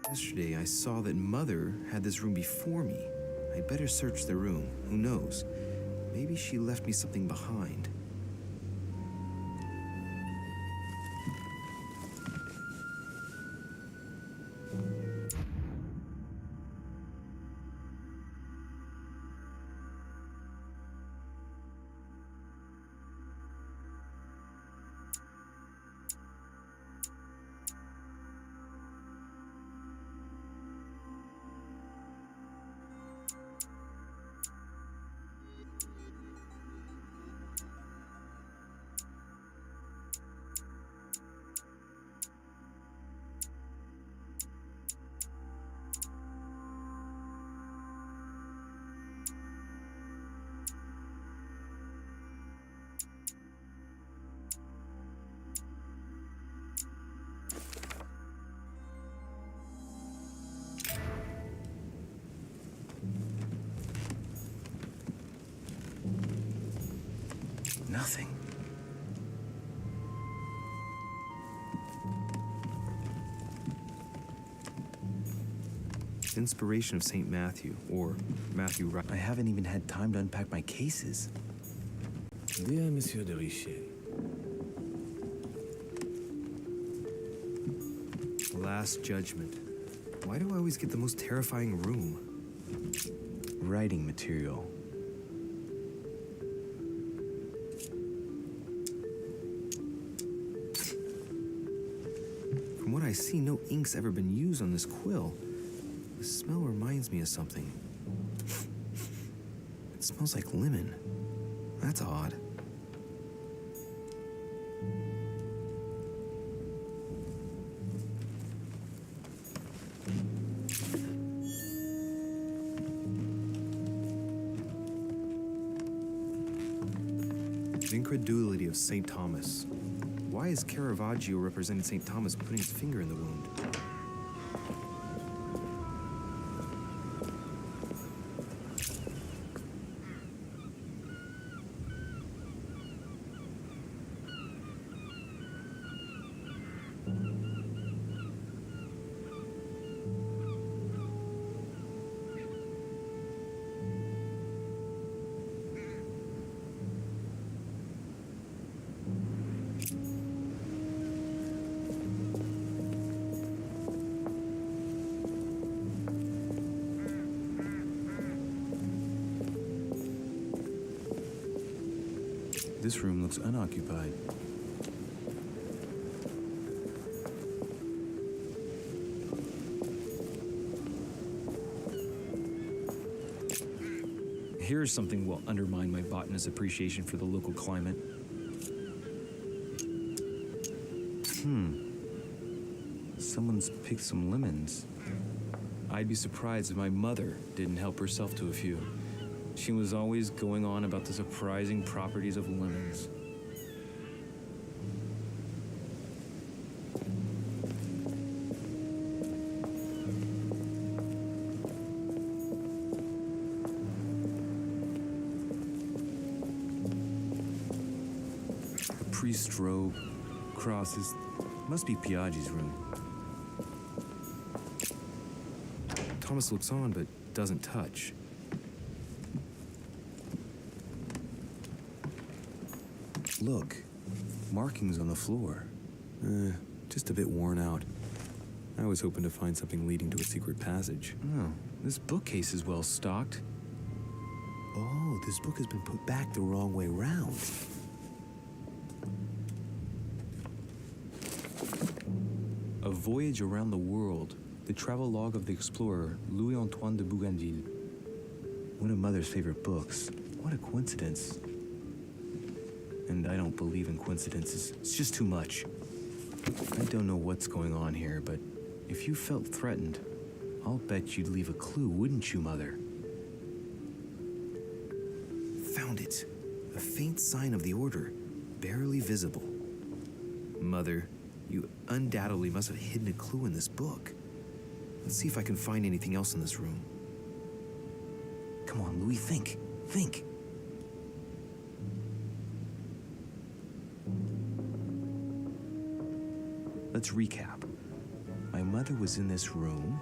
Yesterday, I saw that Mother had this room before me. I'd better search the room. Who knows? Maybe she left me something behind. Nothing. Inspiration of St. Matthew, or Matthew Wright. I haven't even had time to unpack my cases. Dear Monsieur de Richet, Last Judgment. Why do I always get the most terrifying room? Writing material. From what I see, no ink's ever been used on this quill. The smell reminds me of something. It smells like lemon. That's odd. The incredulity of St. Thomas. Why is Caravaggio representing St. Thomas putting his finger in the wound? This room looks unoccupied. Here's something will undermine my botanist's appreciation for the local climate. Someone's picked some lemons. I'd be surprised if my mother didn't help herself to a few. She was always going on about the surprising properties of lemons. A priest's robe, crosses. Must be Piaggi's room. Thomas looks on, but doesn't touch. Look, markings on the floor. Just a bit worn out. I was hoping to find something leading to a secret passage. Oh, this bookcase is well stocked. Oh, this book has been put back the wrong way round. A Voyage Around the World, the travelogue of the explorer Louis-Antoine de Bougainville. One of Mother's favorite books. What a coincidence. And I don't believe in coincidences. It's just too much. I don't know what's going on here, but if you felt threatened, I'll bet you'd leave a clue, wouldn't you, Mother? Found it. A faint sign of the order, barely visible. Mother, you undoubtedly must have hidden a clue in this book. Let's see if I can find anything else in this room. Come on, Louis, think. Think. Let's recap. My mother was in this room.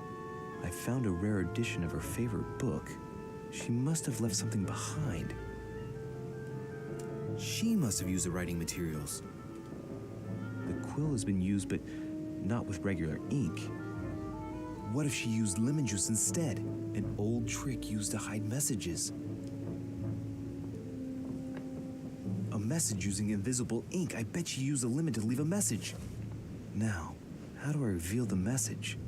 I found a rare edition of her favorite book. She must have left something behind. She must have used the writing materials. The quill has been used, but not with regular ink. What if she used lemon juice instead? An old trick used to hide messages. A message using invisible ink. I bet she used a lemon to leave a message. Now, how do I reveal the message?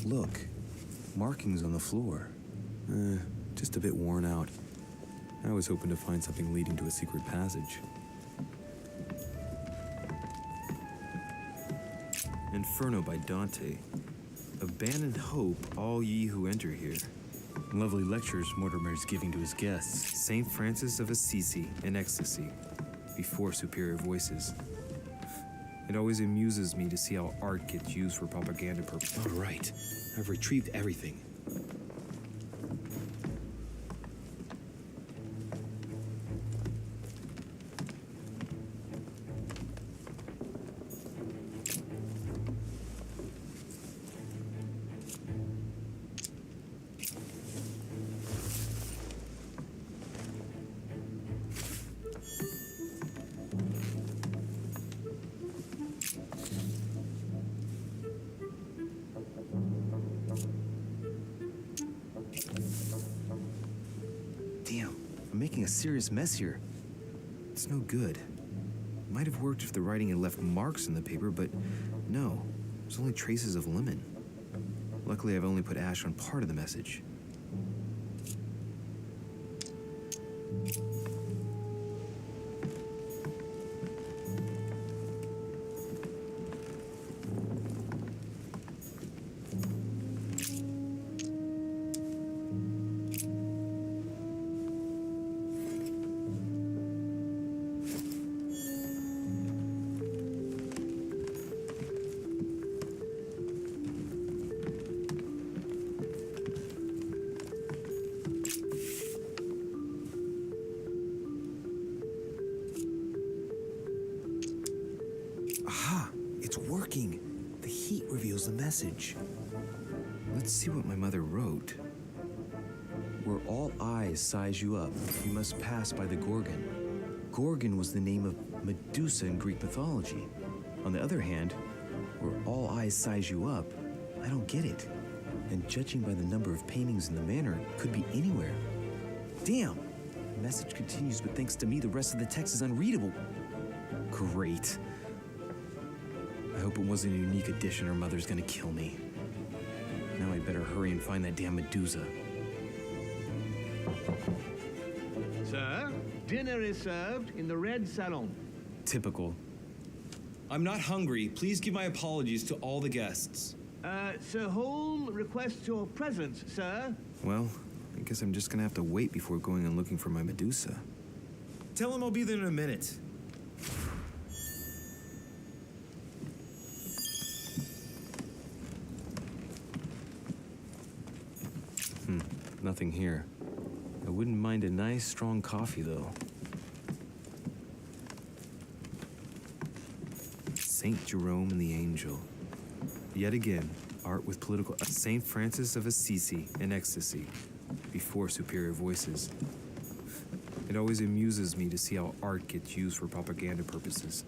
Look, markings on the floor. Just a bit worn out. I was hoping to find something leading to a secret passage. Inferno by Dante. Abandon hope, all ye who enter here. Lovely lectures Mortimer's giving to his guests. St. Francis of Assisi in ecstasy, before superior voices. It always amuses me to see how art gets used for propaganda purposes. All right, I've retrieved everything. Damn, I'm making a serious mess here. It's no good. Might have worked if the writing had left marks in the paper, but no, there's only traces of lemon. Luckily, I've only put ash on part of the message. Aha! It's working! The heat reveals the message. Let's see what my mother wrote. Where all eyes size you up, you must pass by the Gorgon. Gorgon was the name of Medusa in Greek mythology. On the other hand, where all eyes size you up, I don't get it. And judging by the number of paintings in the manor, it could be anywhere. Damn! The message continues, but thanks to me, the rest of the text is unreadable. Great. I hope it wasn't a unique edition or Mother's gonna kill me. Now I better hurry and find that damn Medusa. Sir, dinner is served in the Red Salon. Typical. I'm not hungry. Please give my apologies to all the guests. Sir Holm requests your presence, sir. Well, I guess I'm just gonna have to wait before going and looking for my Medusa. Tell him I'll be there in a minute. Nothing here. I wouldn't mind a nice, strong coffee, though. Saint Jerome and the Angel. Yet again, art with political... Saint Francis of Assisi and ecstasy. Before superior voices. It always amuses me to see how art gets used for propaganda purposes.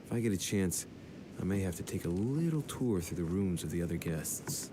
If I get a chance, I may have to take a little tour through the rooms of the other guests.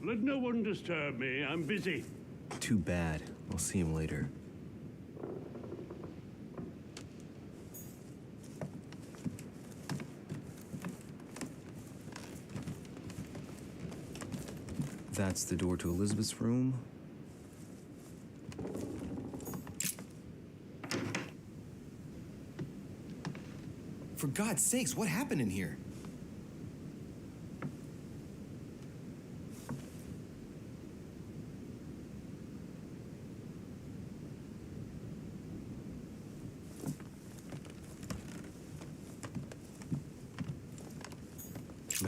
Let no one disturb me. I'm busy. Too bad. I'll see him later. That's the door to Elizabeth's room. For God's sakes, what happened in here?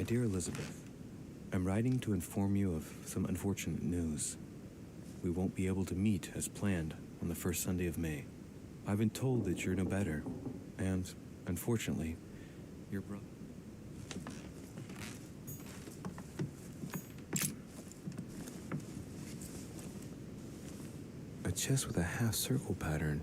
My dear Elizabeth, I'm writing to inform you of some unfortunate news. We won't be able to meet as planned on the first Sunday of May. I've been told that you're no better, and, unfortunately, your brother... A chest with a half-circle pattern.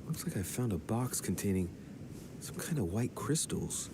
Looks like I found a box containing some kind of white crystals.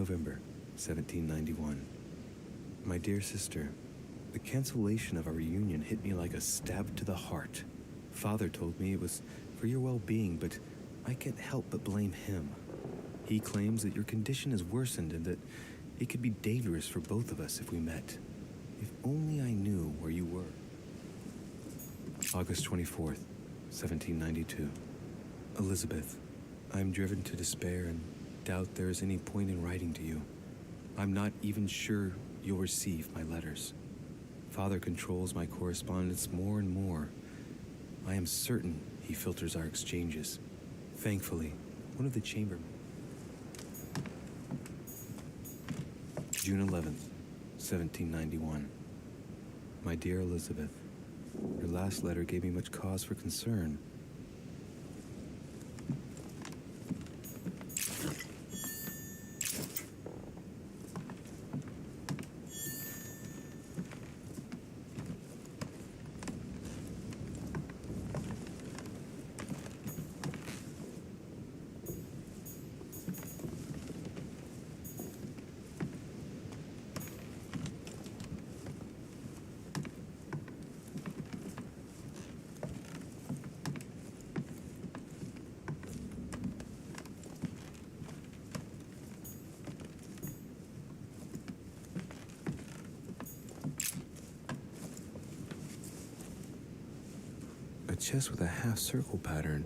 November 1791. My dear sister, the cancellation of our reunion hit me like a stab to the heart. Father told me it was for your well-being, but I can't help but blame him. He claims that your condition has worsened and that it could be dangerous for both of us if we met. If only I knew where you were. August 24th, 1792. Elizabeth, I'm driven to despair and doubt there is any point in writing to you. I'm not even sure you'll receive my letters. Father controls my correspondence more and more. I am certain he filters our exchanges. Thankfully, one of the chambermen. June 11th, 1791. My dear Elizabeth, your last letter gave me much cause for concern. A chest with a half-circle pattern.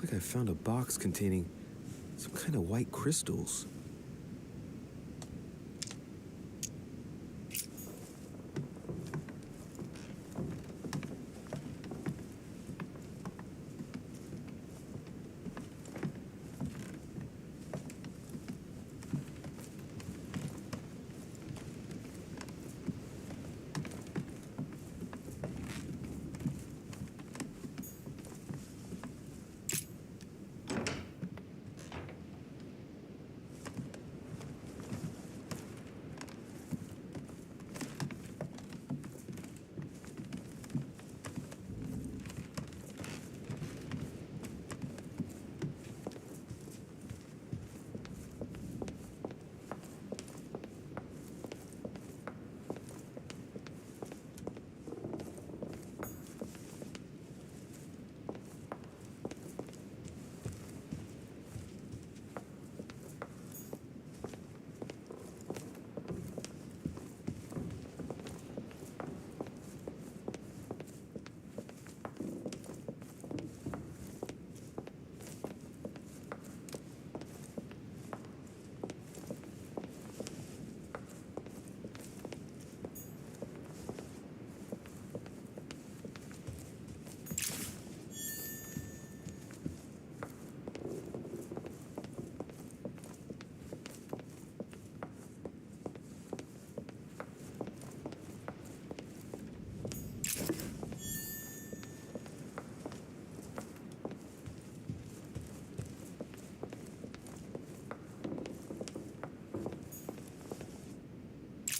Looks like I found a box containing some kind of white crystals.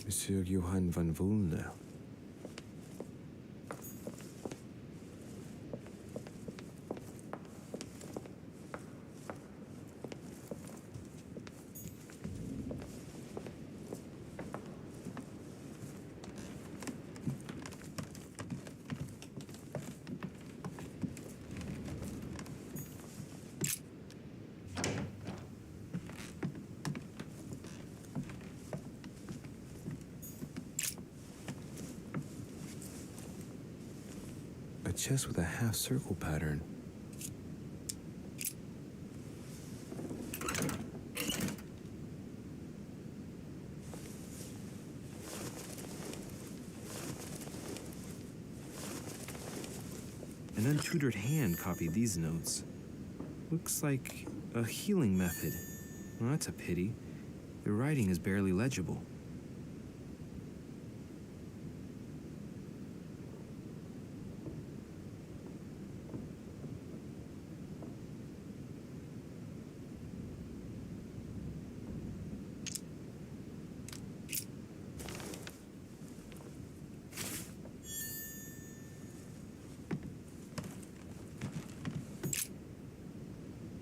Monsieur Johann van Vulner. A chest with a half-circle pattern. An untutored hand copied these notes. Looks like a healing method. Well, that's a pity. The writing is barely legible.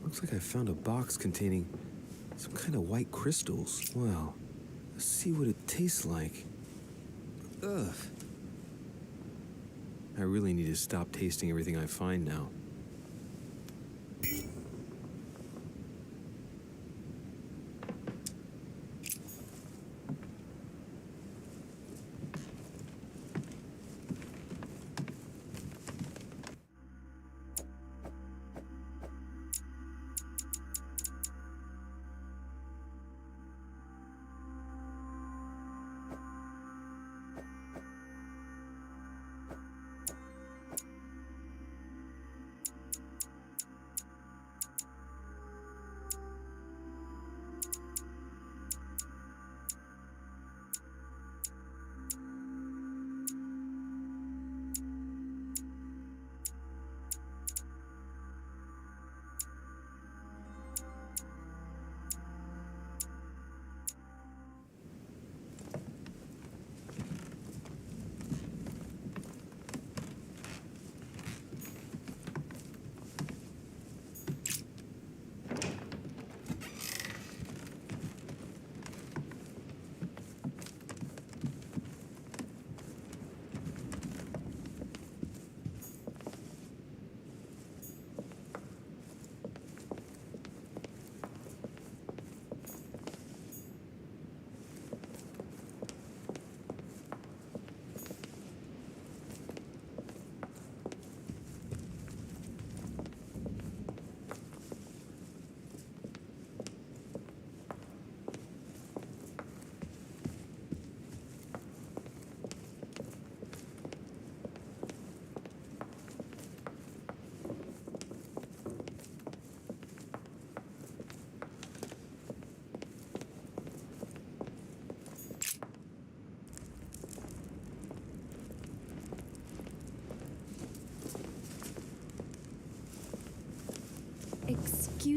Looks like I found a box containing some kind of white crystals. Well, let's see what it tastes like. Ugh. I really need to stop tasting everything I find now.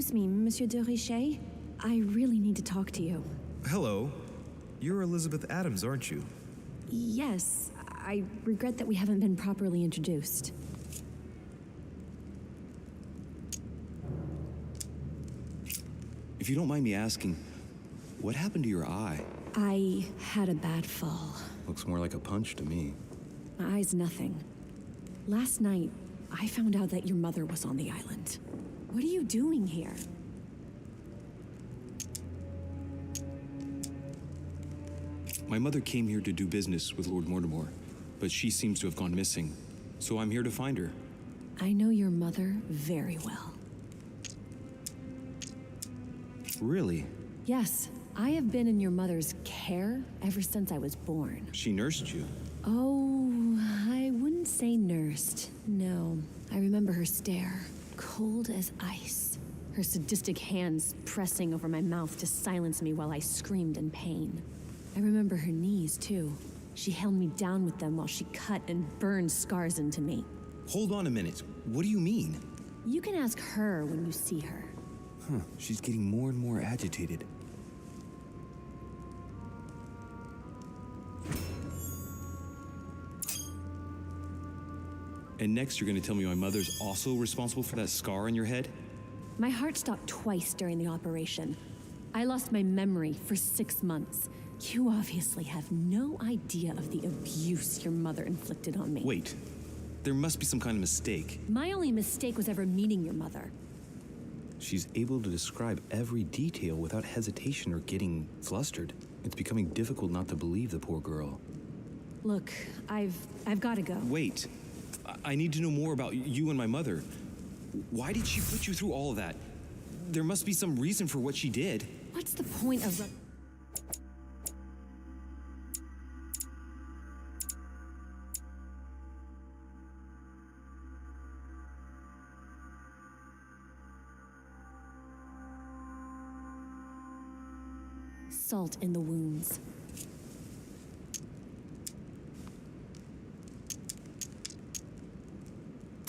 Excuse me, Monsieur de Richet? I really need to talk to you. Hello. You're Elizabeth Adams, aren't you? Yes, I regret that we haven't been properly introduced. If you don't mind me asking, what happened to your eye? I had a bad fall. Looks more like a punch to me. My eye's nothing. Last night, I found out that your mother was on the island. What are you doing here? My mother came here to do business with Lord Mortimer, but she seems to have gone missing. So I'm here to find her. I know your mother very well. Really? Yes, I have been in your mother's care ever since I was born. She nursed you. Oh, I wouldn't say nursed. No, I remember her stare, cold as ice. Her sadistic hands pressing over my mouth to silence me while I screamed in pain. I remember her knees, too. She held me down with them while she cut and burned scars into me. Hold on a minute. What do you mean? You can ask her when you see her. Huh, she's getting more and more agitated. And next you're gonna tell me my mother's also responsible for that scar on your head? My heart stopped twice during the operation. I lost my memory for 6 months. You obviously have no idea of the abuse your mother inflicted on me. Wait, there must be some kind of mistake. My only mistake was ever meeting your mother. She's able to describe every detail without hesitation or getting flustered. It's becoming difficult not to believe the poor girl. Look, I've got to go. Wait, I need to know more about you and my mother. Why did she put you through all of that? There must be some reason for what she did. What's the point of... Salt in the wounds.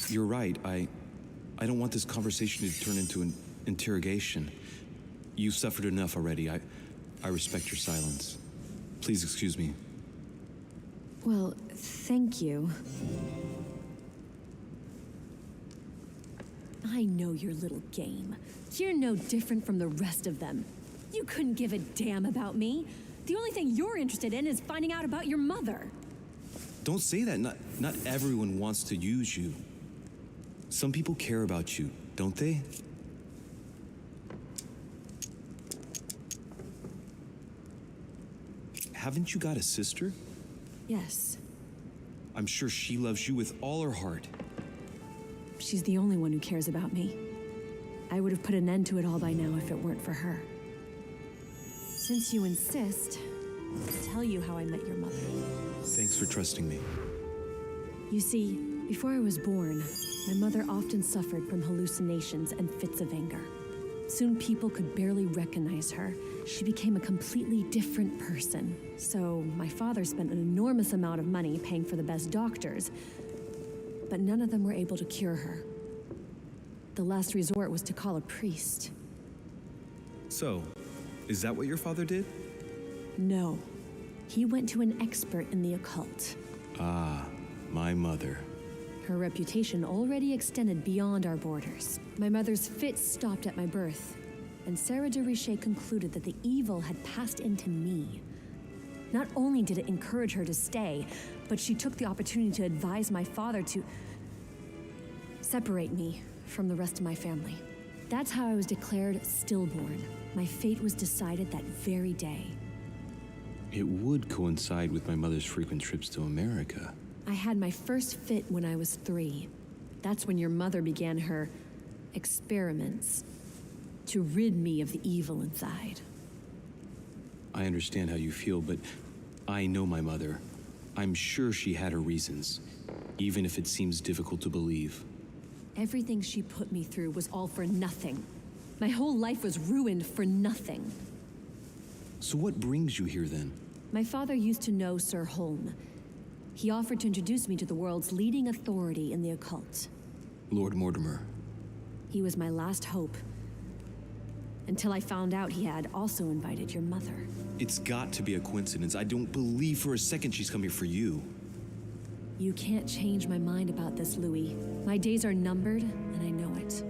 You're right. I don't want this conversation to turn into an interrogation. You've suffered enough already. I respect your silence. Please excuse me. Well, thank you. I know your little game. You're no different from the rest of them. You couldn't give a damn about me. The only thing you're interested in is finding out about your mother. Don't say that. Not everyone wants to use you. Some people care about you, don't they? Haven't you got a sister? Yes. I'm sure she loves you with all her heart. She's the only one who cares about me. I would have put an end to it all by now if it weren't for her. Since you insist, I'll tell you how I met your mother. Thanks for trusting me. You see, before I was born, my mother often suffered from hallucinations and fits of anger. Soon people could barely recognize her. She became a completely different person. So my father spent an enormous amount of money paying for the best doctors, but none of them were able to cure her. The last resort was to call a priest. So, is that what your father did? No. He went to an expert in the occult. Ah, my mother. Her reputation already extended beyond our borders. My mother's fits stopped at my birth, and Sarah de Richet concluded that the evil had passed into me. Not only did it encourage her to stay, but she took the opportunity to advise my father to separate me from the rest of my family. That's how I was declared stillborn. My fate was decided that very day. It would coincide with my mother's frequent trips to America. I had my first fit when I was 3. That's when your mother began her experiments to rid me of the evil inside. I understand how you feel, but I know my mother. I'm sure she had her reasons, even if it seems difficult to believe. Everything she put me through was all for nothing. My whole life was ruined for nothing. So what brings you here then? My father used to know Sir Holm. He offered to introduce me to the world's leading authority in the occult. Lord Mortimer. He was my last hope, until I found out he had also invited your mother. It's got to be a coincidence. I don't believe for a second she's come here for you. You can't change my mind about this, Louis. My days are numbered, and I know it.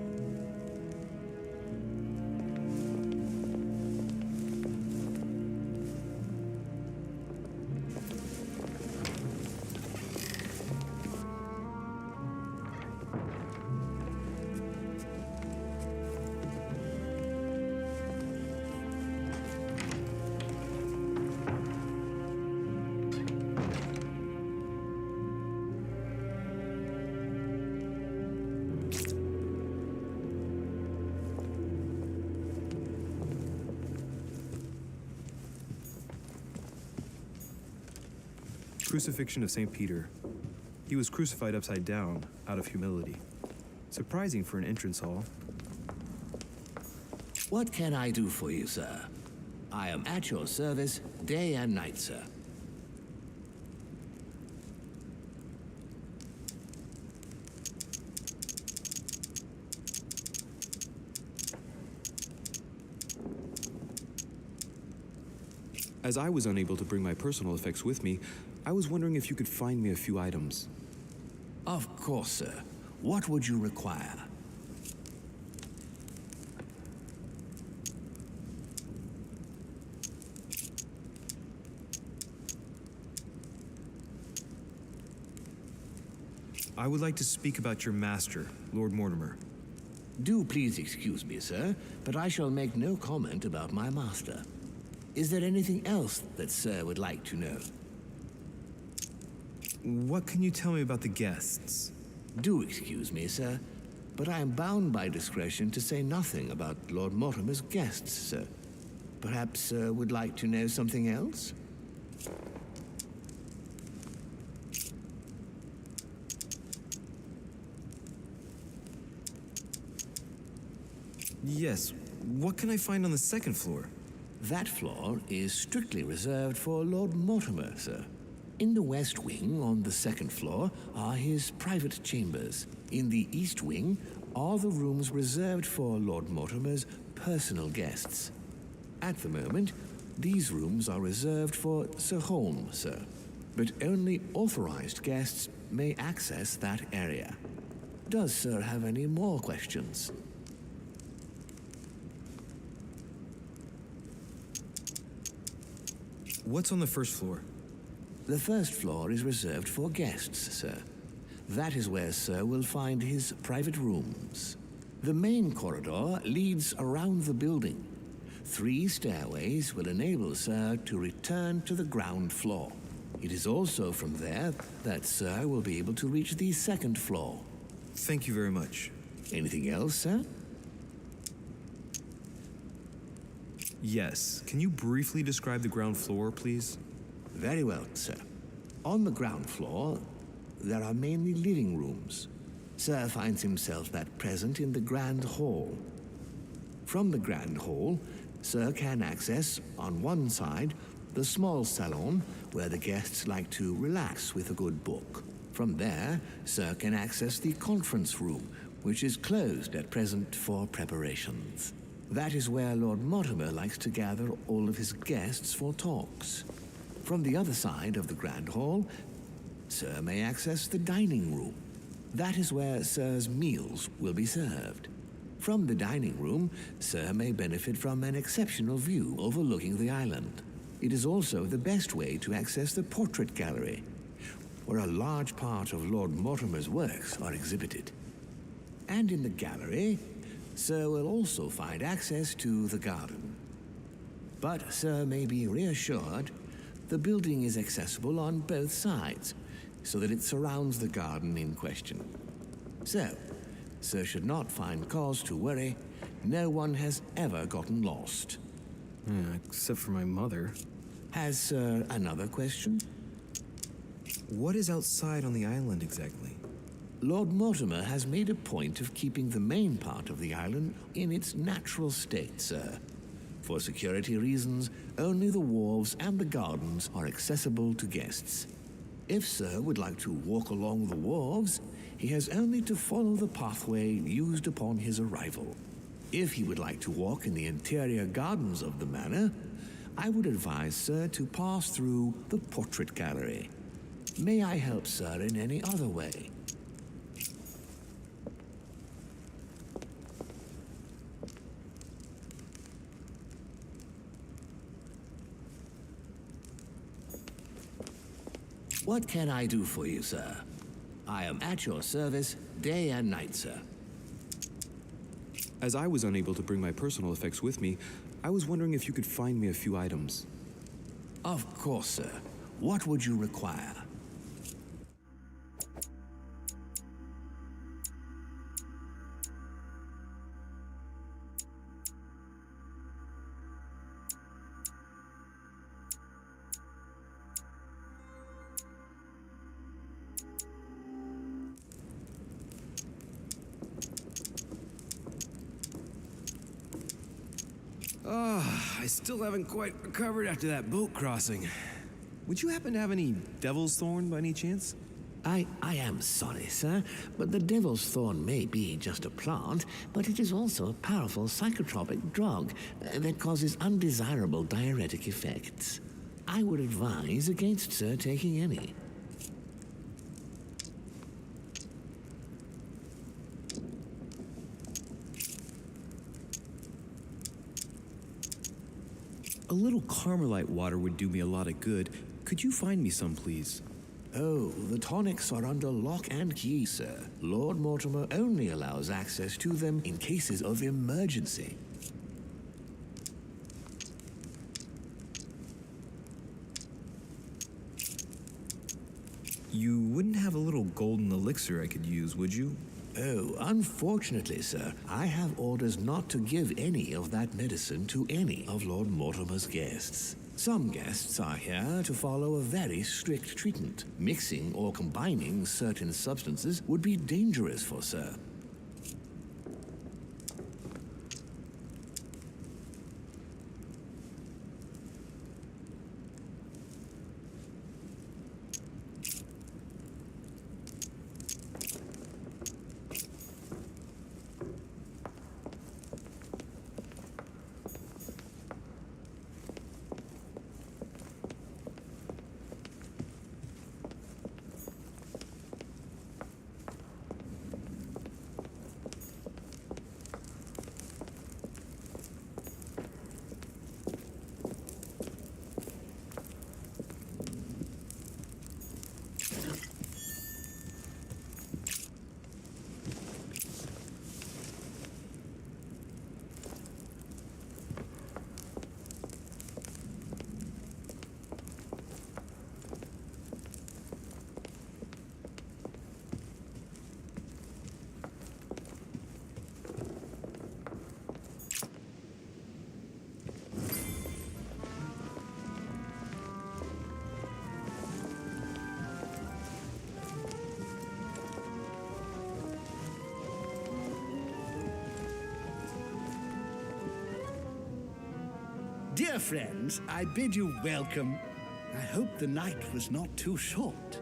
Crucifixion of St. Peter. He was crucified upside down, out of humility. Surprising for an entrance hall. What can I do for you, sir? I am at your service day and night, sir. As I was unable to bring my personal effects with me, I was wondering if you could find me a few items. Of course, sir. What would you require? I would like to speak about your master, Lord Mortimer. Do please excuse me, sir, but I shall make no comment about my master. Is there anything else that sir would like to know? What can you tell me about the guests? Do excuse me, sir, but I am bound by discretion to say nothing about Lord Mortimer's guests, sir. Perhaps sir would like to know something else? Yes. What can I find on the second floor? That floor is strictly reserved for Lord Mortimer, sir. In the west wing, on the second floor, are his private chambers. In the east wing are the rooms reserved for Lord Mortimer's personal guests. At the moment, these rooms are reserved for Sir Holmes, sir. But only authorized guests may access that area. Does sir have any more questions? What's on the first floor? The first floor is reserved for guests, sir. That is where sir will find his private rooms. The main corridor leads around the building. 3 stairways will enable sir to return to the ground floor. It is also from there that sir will be able to reach the second floor. Thank you very much. Anything else, sir? Yes. Can you briefly describe the ground floor, please? Very well, sir. On the ground floor, there are mainly living rooms. Sir finds himself at present in the Grand Hall. From the Grand Hall, sir can access, on one side, the small salon where the guests like to relax with a good book. From there, sir can access the conference room, which is closed at present for preparations. That is where Lord Mortimer likes to gather all of his guests for talks. From the other side of the Grand Hall, sir may access the dining room. That is where sir's meals will be served. From the dining room, sir may benefit from an exceptional view overlooking the island. It is also the best way to access the portrait gallery, where a large part of Lord Mortimer's works are exhibited. And in the gallery, sir will also find access to the garden. But sir may be reassured the building is accessible on both sides, so that it surrounds the garden in question. So, sir should not find cause to worry. No one has ever gotten lost. Except for my mother. Has sir another question? What is outside on the island exactly? Lord Mortimer has made a point of keeping the main part of the island in its natural state, sir. For security reasons, only the wharves and the gardens are accessible to guests. If sir would like to walk along the wharves, he has only to follow the pathway used upon his arrival. If he would like to walk in the interior gardens of the manor, I would advise, sir, to pass through the portrait gallery. May I help, sir, in any other way? What can I do for you, sir? I am at your service day and night, sir. As I was unable to bring my personal effects with me, I was wondering if you could find me a few items. Of course, sir. What would you require? I still haven't quite recovered after that boat crossing. Would you happen to have any devil's thorn by any chance? I am sorry, sir, but the devil's thorn may be just a plant, but it is also a powerful psychotropic drug that causes undesirable diuretic effects. I would advise against, sir, taking any. A little Carmelite water would do me a lot of good. Could you find me some, please? Oh, the tonics are under lock and key, sir. Lord Mortimer only allows access to them in cases of emergency. You wouldn't have a little golden elixir I could use, would you? Oh, unfortunately, sir, I have orders not to give any of that medicine to any of Lord Mortimer's guests. Some guests are here to follow a very strict treatment. Mixing or combining certain substances would be dangerous for sir. Dear friends, I bid you welcome. I hope the night was not too short.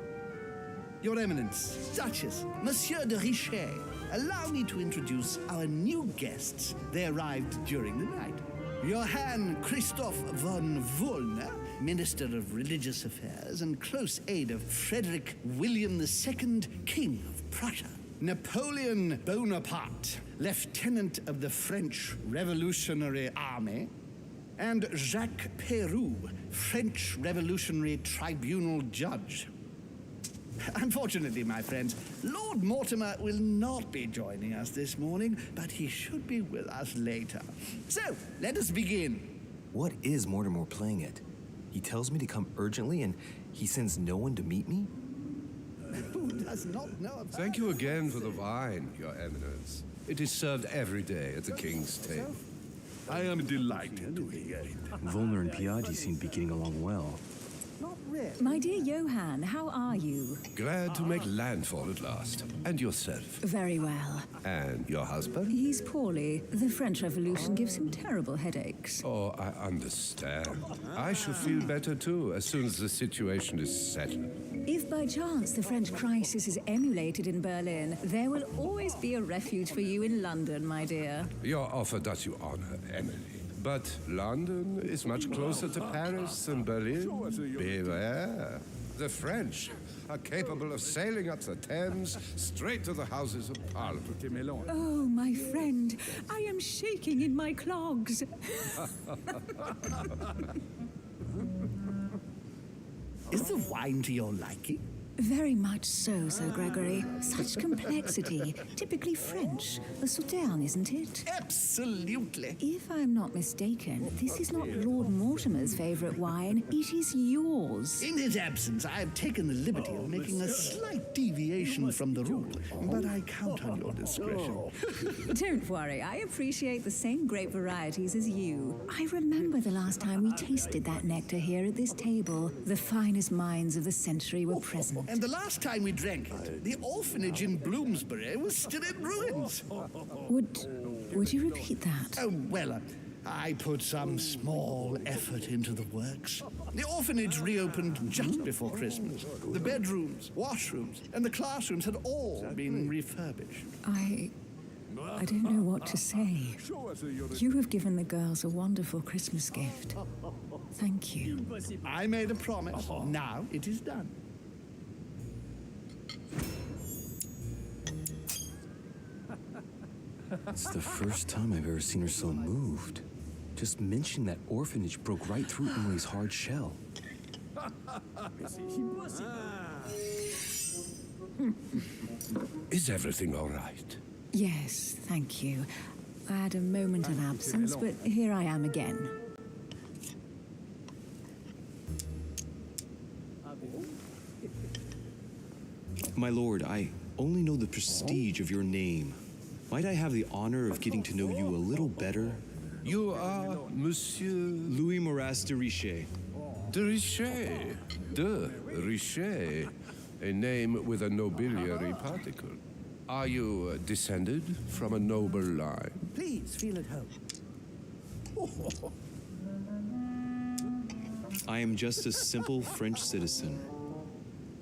Your Eminence, Duchess, Monsieur de Richet, allow me to introduce our new guests. They arrived during the night. Johann Christoph von Wollner, Minister of Religious Affairs and close aide of Frederick William II, King of Prussia. Napoleon Bonaparte, Lieutenant of the French Revolutionary Army. And Jacques Peroux, French Revolutionary Tribunal Judge. Unfortunately, my friends, Lord Mortimer will not be joining us this morning, but he should be with us later. So, let us begin. What is Mortimer playing at? He tells me to come urgently and he sends no one to meet me? Who does not know about Thank you again for the wine, Your Eminence. It is served every day at the King's table. I am delighted to hear it. Volner and Piaggi seem to be getting along well. Not really. My dear Johann, how are you? Glad to make landfall at last. And yourself? Very well. And your husband? He's poorly. The French Revolution gives him terrible headaches. Oh, I understand. I shall feel better too as soon as the situation is settled. If by chance the French crisis is emulated in Berlin, there will always be a refuge for you in London, my dear. Your offer does you honor, Emily. But London is much closer to Paris than Berlin. Beware. The French are capable of sailing up the Thames straight to the Houses of Parliament. Oh, my friend, I am shaking in my clogs. Is the wine to your liking? Very much so, Sir Gregory. Such complexity. Typically French. A Sauterne, isn't it? Absolutely. If I'm not mistaken, this is not Lord Mortimer's favourite wine. It is yours. In his absence, I have taken the liberty of making a slight deviation from the rule, but I count on your discretion. Don't worry, I appreciate the same grape varieties as you. I remember the last time we tasted that nectar here at this table. The finest minds of the century were present. And the last time we drank it, the orphanage in Bloomsbury was still in ruins. Would you repeat that? Oh, well, I put some small effort into the works. The orphanage reopened just before Christmas. The bedrooms, washrooms, and the classrooms had all been refurbished. I don't know what to say. You have given the girls a wonderful Christmas gift. Thank you. I made a promise. Now it is done. It's the first time I've ever seen her so moved. Just mentioning that orphanage broke right through Emily's hard shell. Is everything all right? Yes, thank you. I had a moment of absence, but here I am again. My lord, I only know the prestige of your name. Might I have the honor of getting to know you a little better? You are Monsieur Louis Moras de Richet. de Richet. De Richet. A name with a nobiliary particle. Are you descended from a noble line? Please feel at home. I am just a simple French citizen.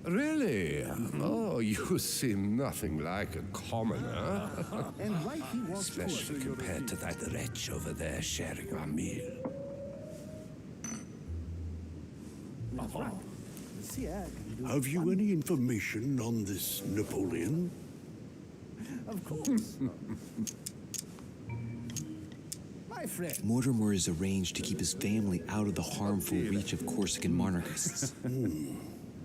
Really? Oh, you seem nothing like a commoner. And right he was. Especially compared to that wretch over there sharing our meal. Have you any information on this Napoleon? Of course. My friend. Mortimer is arranged to keep his family out of the harmful reach of Corsican monarchists.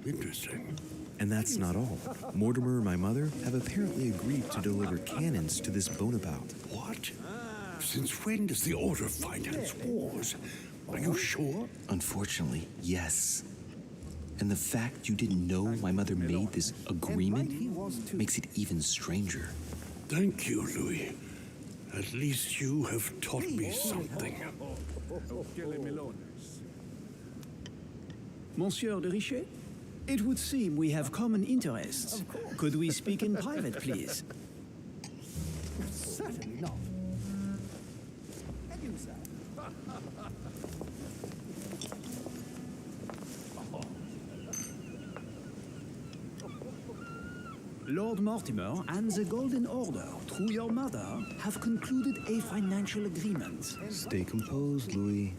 Interesting. And that's not all. Mortimer and my mother have apparently agreed to deliver cannons to this Bonaparte. What? Since when does the Order finance wars? Are you sure? Unfortunately, yes. And the fact you didn't know my mother made this agreement makes it even stranger. Thank you, Louis. At least you have taught me something. Monsieur de Richet? It would seem we have common interests. Could we speak in private, please? Certainly not. And you, sir? Lord Mortimer and the Golden Order, through your mother, have concluded a financial agreement. Stay composed, Louis.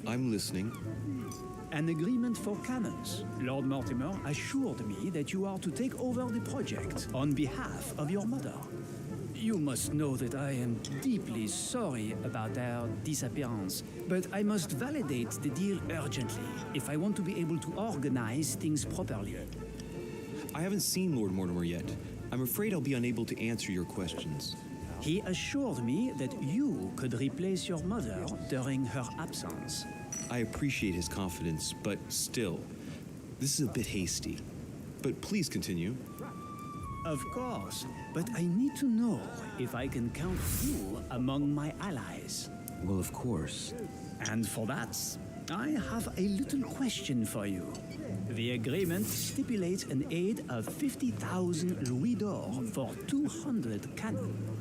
I'm listening. An agreement for cannons. Lord Mortimer assured me that you are to take over the project on behalf of your mother. You must know that I am deeply sorry about their disappearance, but I must validate the deal urgently if I want to be able to organize things properly. I haven't seen Lord Mortimer yet. I'm afraid I'll be unable to answer your questions. He assured me that you could replace your mother during her absence. I appreciate his confidence, but still, this is a bit hasty. But please continue. Of course, but I need to know if I can count you among my allies. Well, of course. And for that, I have a little question for you. The agreement stipulates an aid of 50,000 louis d'or for 200 cannon.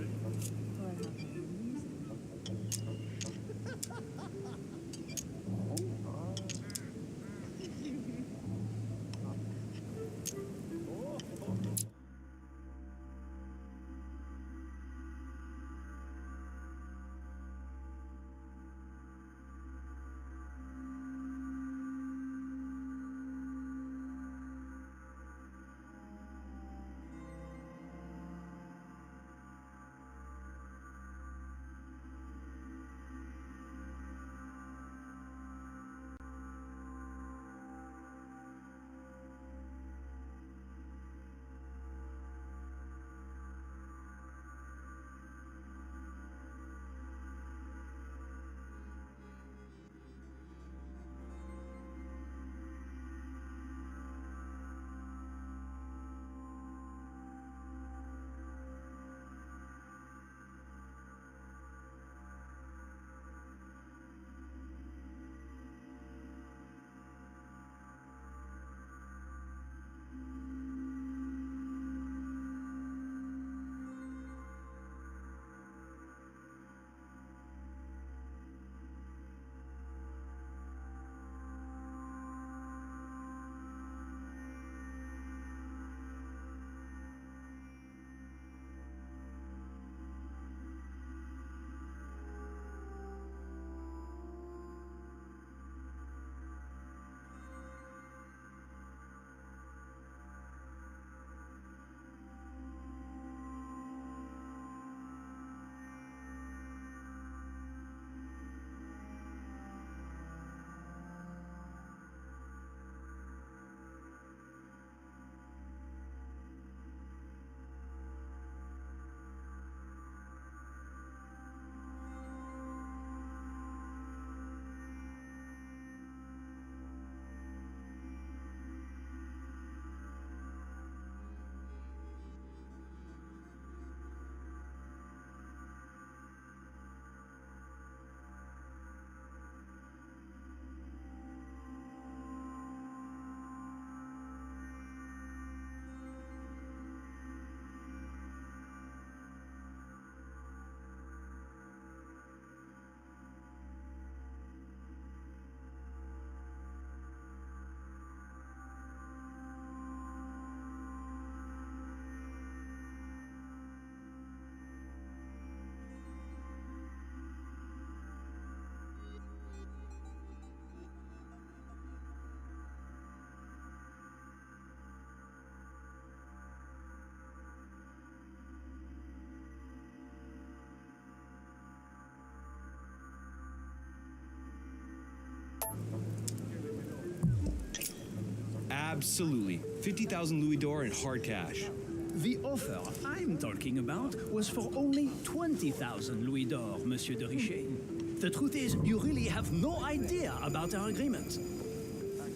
Absolutely. 50,000 louis d'or in hard cash. The offer I'm talking about was for only 20,000 louis d'or, Monsieur de Richet. The truth is, you really have no idea about our agreement.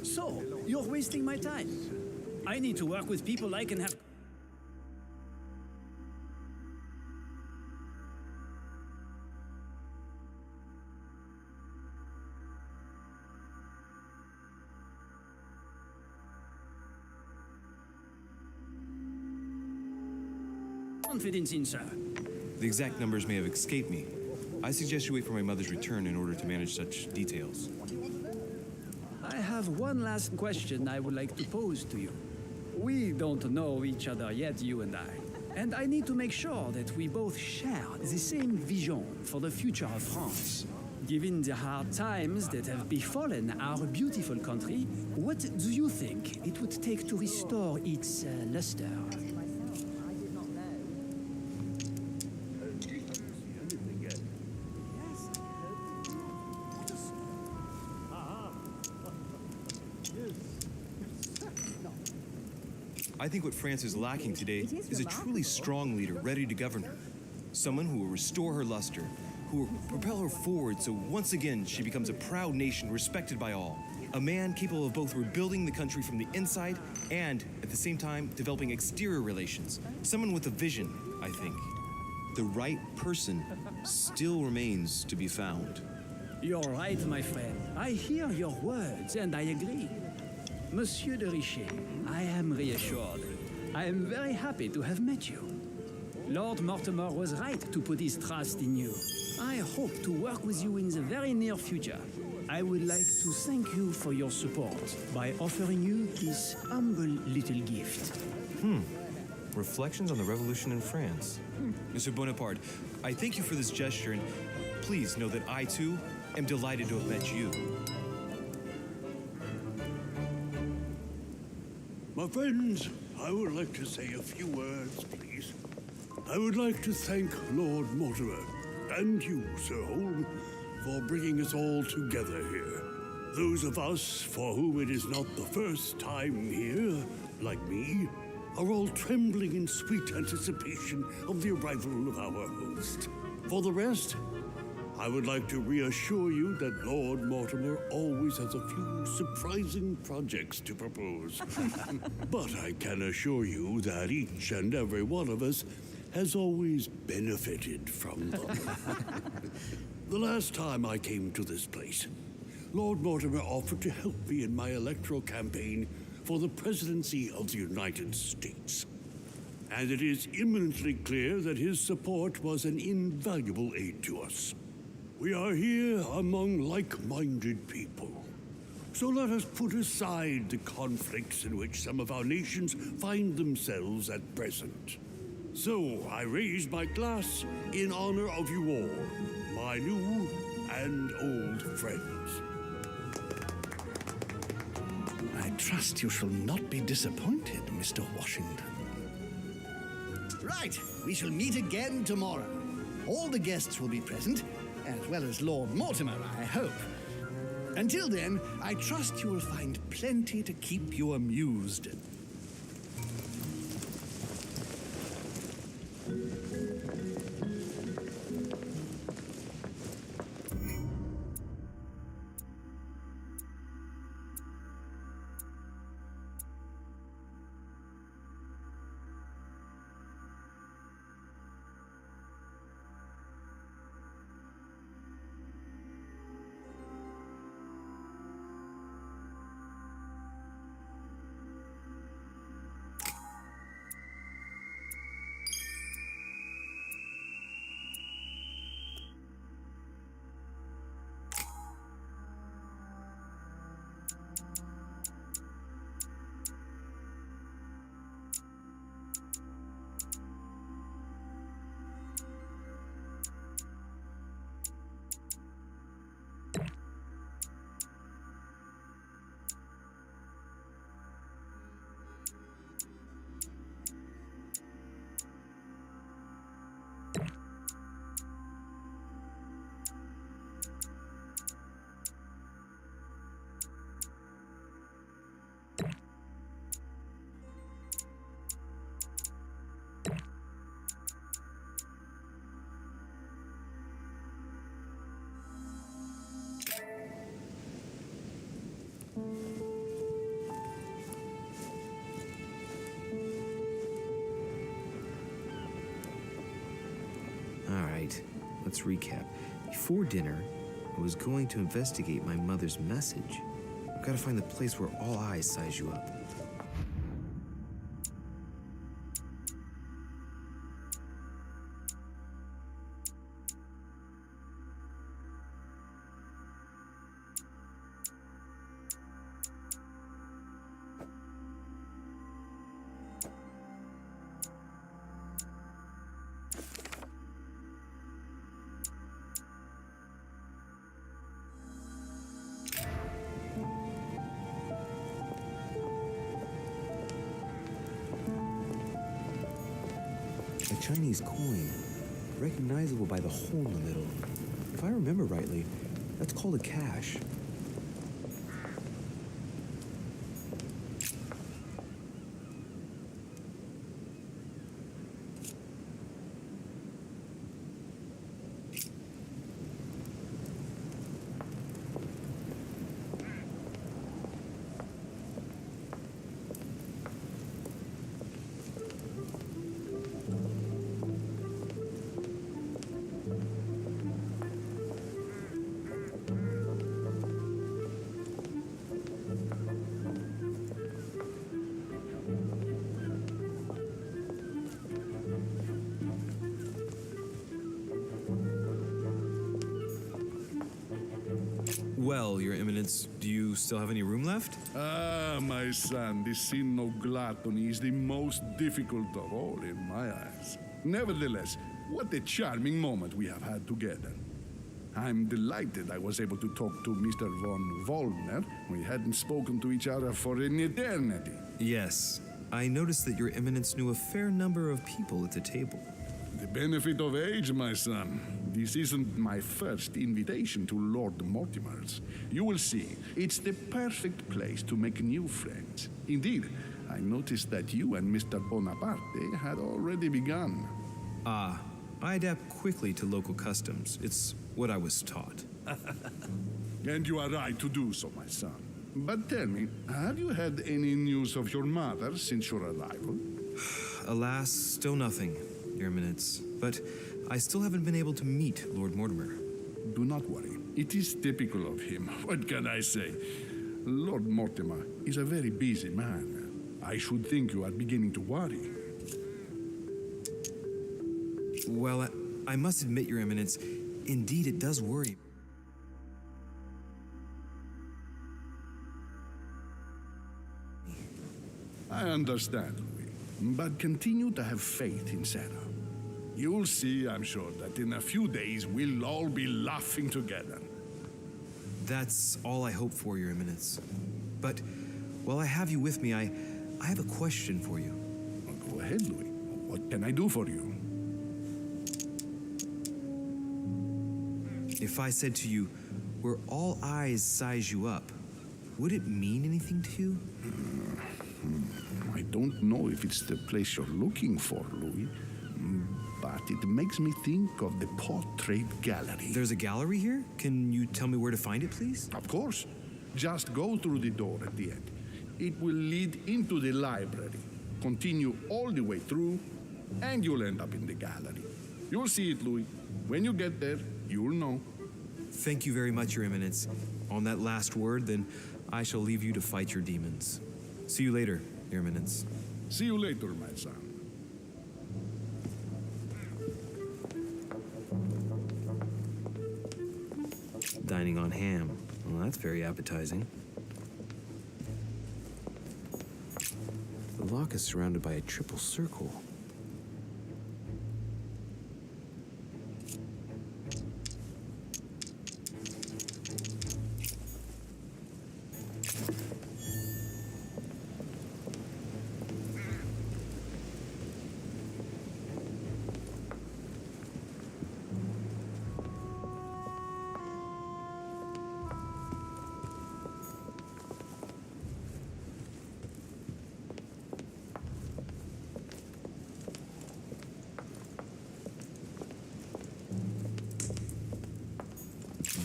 So, you're wasting my time. I need to work with people I can have... confidence in, sir. The exact numbers may have escaped me. I suggest you wait for my mother's return in order to manage such details. I have one last question I would like to pose to you. We don't know each other yet, you and I. And I need to make sure that we both share the same vision for the future of France. Given the hard times that have befallen our beautiful country, what do you think it would take to restore its luster? I think what France is lacking today is a truly strong leader ready to govern her. Someone who will restore her luster, who will propel her forward so once again she becomes a proud nation respected by all. A man capable of both rebuilding the country from the inside and, at the same time, developing exterior relations. Someone with a vision, I think. The right person still remains to be found. You're right, my friend. I hear your words and I agree. Monsieur de Richet, I am reassured. I am very happy to have met you. Lord Mortimer was right to put his trust in you. I hope to work with you in the very near future. I would like to thank you for your support by offering you this humble little gift. Reflections on the Revolution in France. Mr. Bonaparte, I thank you for this gesture, and please know that I, too, am delighted to have met you. My friends, I would like to say a few words, please. I would like to thank Lord Mortimer and you, Sir Holm, for bringing us all together here. Those of us for whom it is not the first time here, like me, are all trembling in sweet anticipation of the arrival of our host. For the rest, I would like to reassure you that Lord Mortimer always has a few surprising projects to propose. But I can assure you that each and every one of us has always benefited from them. The last time I came to this place, Lord Mortimer offered to help me in my electoral campaign for the presidency of the United States. And it is eminently clear that his support was an invaluable aid to us. We are here among like-minded people. So let us put aside the conflicts in which some of our nations find themselves at present. So I raise my glass in honor of you all, my new and old friends. I trust you shall not be disappointed, Mr. Washington. Right, we shall meet again tomorrow. All the guests will be present, as well as Lord Mortimer, I hope. Until then, I trust you will find plenty to keep you amused. Alright, let's recap. Before dinner, I was going to investigate my mother's message. I've got to find the place where all eyes size you up. A Chinese coin, recognizable by the hole in the middle. If I remember rightly, that's called a cash. Well, Your Eminence, do you still have any room left? Ah, my son, this sin of gluttony is the most difficult of all in my eyes. Nevertheless, what a charming moment we have had together. I'm delighted I was able to talk to Mr. von Waldner. We hadn't spoken to each other for an eternity. Yes. I noticed that Your Eminence knew a fair number of people at the table. The benefit of age, my son. This isn't my first invitation to Lord Mortimer's. You will see, it's the perfect place to make new friends. Indeed, I noticed that you and Mr. Bonaparte had already begun. Ah, I adapt quickly to local customs. It's what I was taught. And you are right to do so, my son. But tell me, have you had any news of your mother since your arrival? Alas, still nothing, Your Eminence. But I still haven't been able to meet Lord Mortimer. Do not worry. It is typical of him. What can I say? Lord Mortimer is a very busy man. I should think you are beginning to worry. Well, I must admit, Your Eminence, indeed it does worry me. I understand, Louis. But continue to have faith in Sarah. You'll see, I'm sure, that in a few days we'll all be laughing together. That's all I hope for, Your Eminence. But while I have you with me, I have a question for you. Well, go ahead, Louis. What can I do for you? If I said to you, where all eyes size you up, would it mean anything to you? I don't know if it's the place you're looking for, Louis, but it makes me think of the portrait gallery. There's a gallery here? Can you tell me where to find it, please? Of course. Just go through the door at the end. It will lead into the library. Continue all the way through, and you'll end up in the gallery. You'll see it, Louis. When you get there, you'll know. Thank you very much, Your Eminence. On that last word, then, I shall leave you to fight your demons. See you later, Your Eminence. See you later, my son. Dining on ham. Well, that's very appetizing. The lock is surrounded by a triple circle.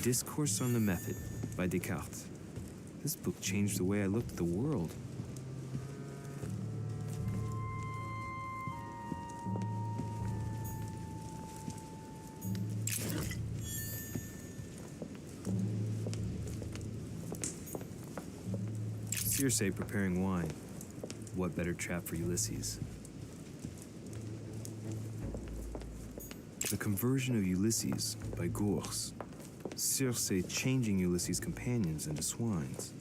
Discourse on the Method by Descartes. This book changed the way I looked at the world. Circe preparing wine. What better trap for Ulysses? The Conversion of Ulysses by Gurs. Circe changing Ulysses' companions into swines.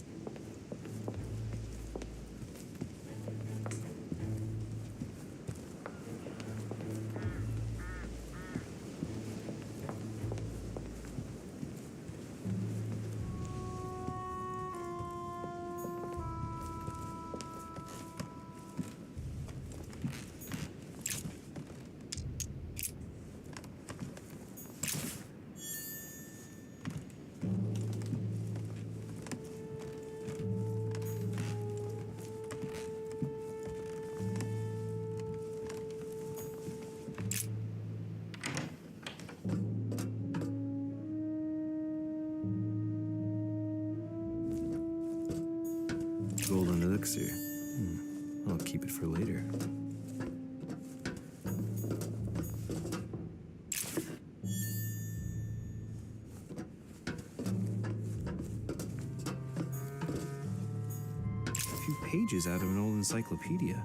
Golden elixir. I'll keep it for later. A few pages out of an old encyclopedia.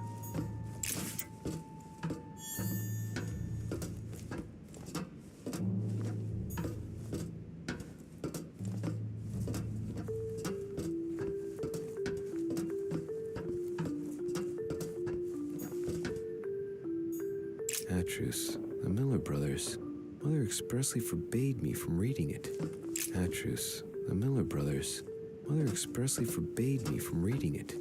Atrus, the Miller brothers. Mother expressly forbade me from reading it. Atrus, the Miller brothers. Mother expressly forbade me from reading it.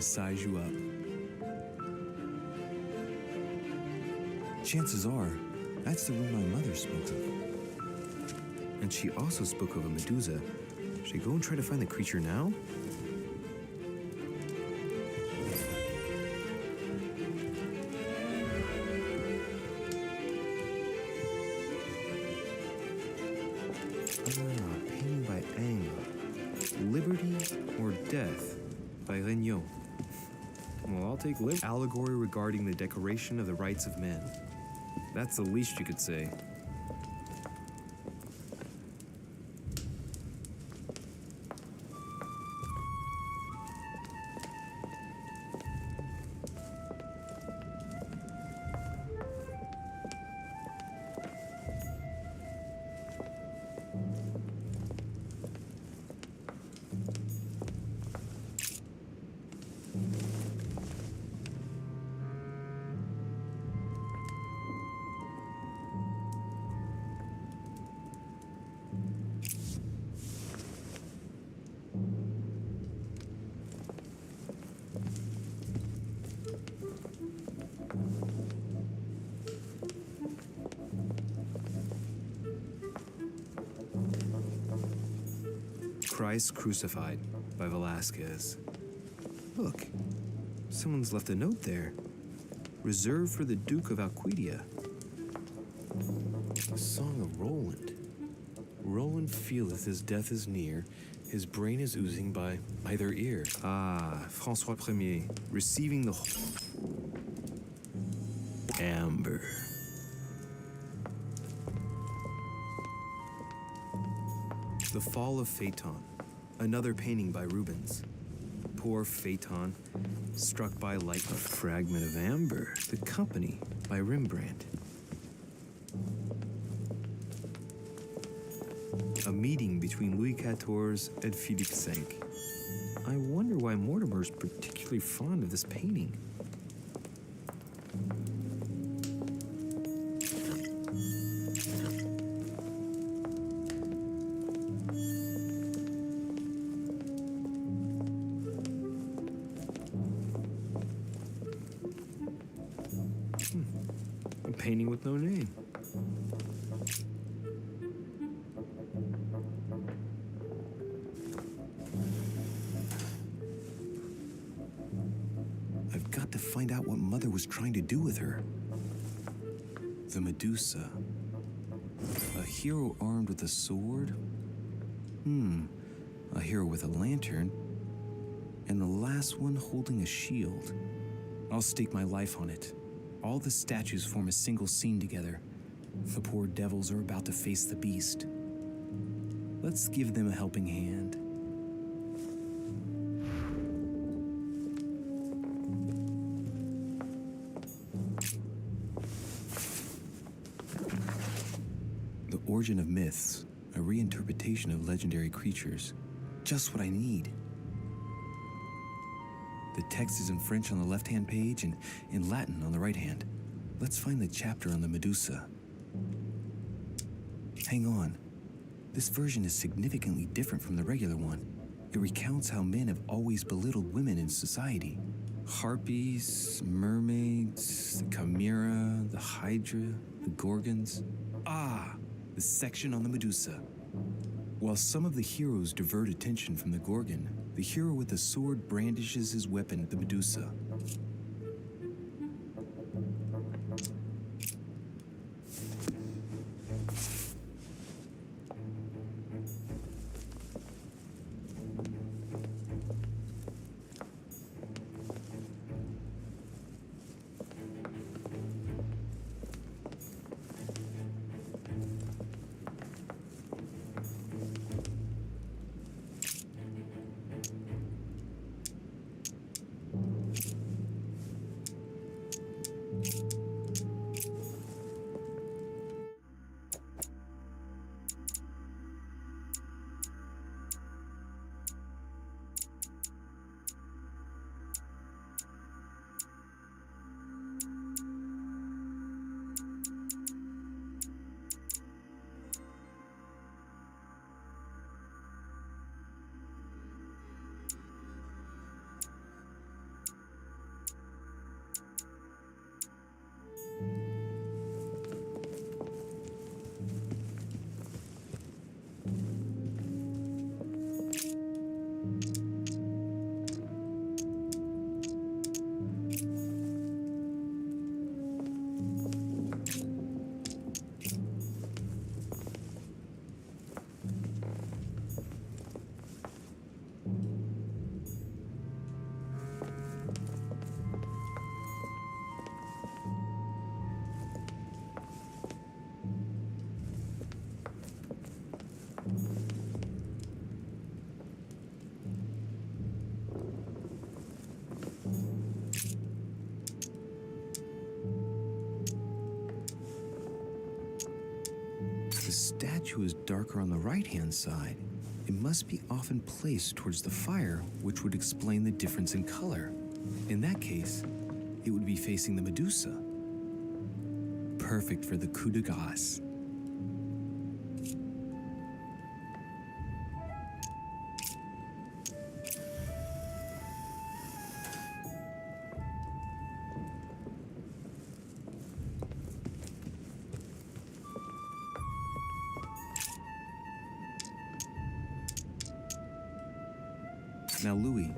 Size you up. Chances are, that's the room my mother spoke of. And she also spoke of a Medusa. Should I go and try to find the creature now? Painting by Ang. Liberty or Death by Regnault. Well, I'll take allegory regarding the decoration of the rights of men. That's the least you could say. Christ Crucified by Velázquez. Look, someone's left a note there. Reserved for the Duke of Alcudia. A song of Roland. Roland feeleth his death is near, his brain is oozing by either ear. Ah, François Ier, receiving the amber. The Fall of Phaeton, another painting by Rubens. Poor Phaeton, struck by lightning. A fragment of amber. The Company by Rembrandt. A meeting between Louis XIV and Philippe V. I wonder why Mortimer's particularly fond of this painting. A painting with no name. I've got to find out what Mother was trying to do with her. The Medusa. A hero armed with a sword? A hero with a lantern. And the last one holding a shield. I'll stake my life on it. All the statues form a single scene together. The poor devils are about to face the beast. Let's give them a helping hand. The Origin of Myths, a reinterpretation of legendary creatures. Just what I need. The text is in French on the left-hand page and in Latin on the right hand. Let's find the chapter on the Medusa. Hang on. This version is significantly different from the regular one. It recounts how men have always belittled women in society. Harpies, mermaids, the chimera, the hydra, the gorgons. Ah, the section on the Medusa. While some of the heroes divert attention from the gorgon, the hero with the sword brandishes his weapon at the Medusa. statue is darker on the right-hand side, it must be often placed towards the fire, which would explain the difference in color. In that case, it would be facing the Medusa. Perfect for the coup de grace. Now, Louis,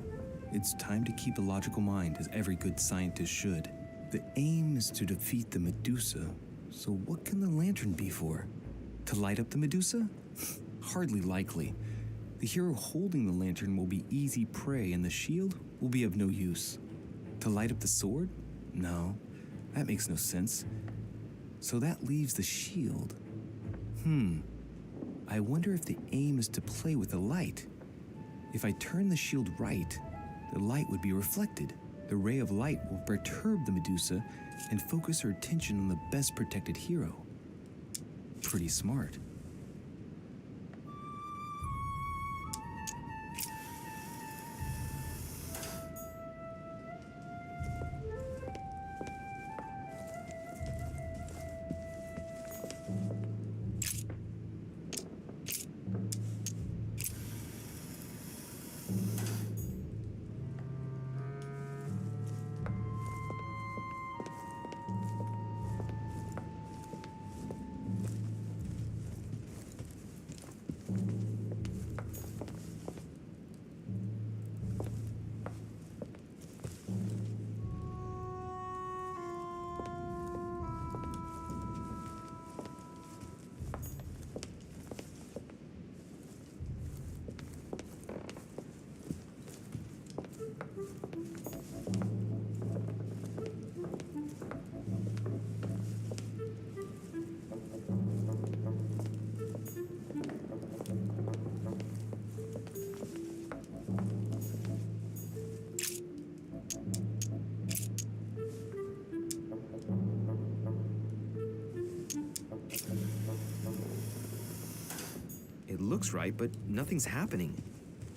it's time to keep a logical mind, as every good scientist should. The aim is to defeat the Medusa, so what can the lantern be for? To light up the Medusa? Hardly likely. The hero holding the lantern will be easy prey, and the shield will be of no use. To light up the sword? No, that makes no sense. So that leaves the shield. I wonder if the aim is to play with the light. If I turn the shield right, the light would be reflected. The ray of light will perturb the Medusa and focus her attention on the best protected hero. Pretty smart. It looks right, but nothing's happening.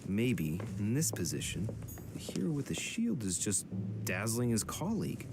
Maybe, in this position, the hero with the shield is just dazzling his colleague.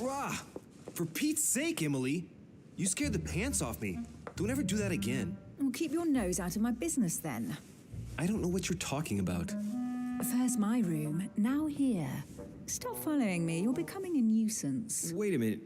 Rah! For Pete's sake, Emily! You scared the pants off me. Don't ever do that again. Well, keep your nose out of my business then. I don't know what you're talking about. First my room, now here. Stop following me, you're becoming a nuisance. Wait a minute.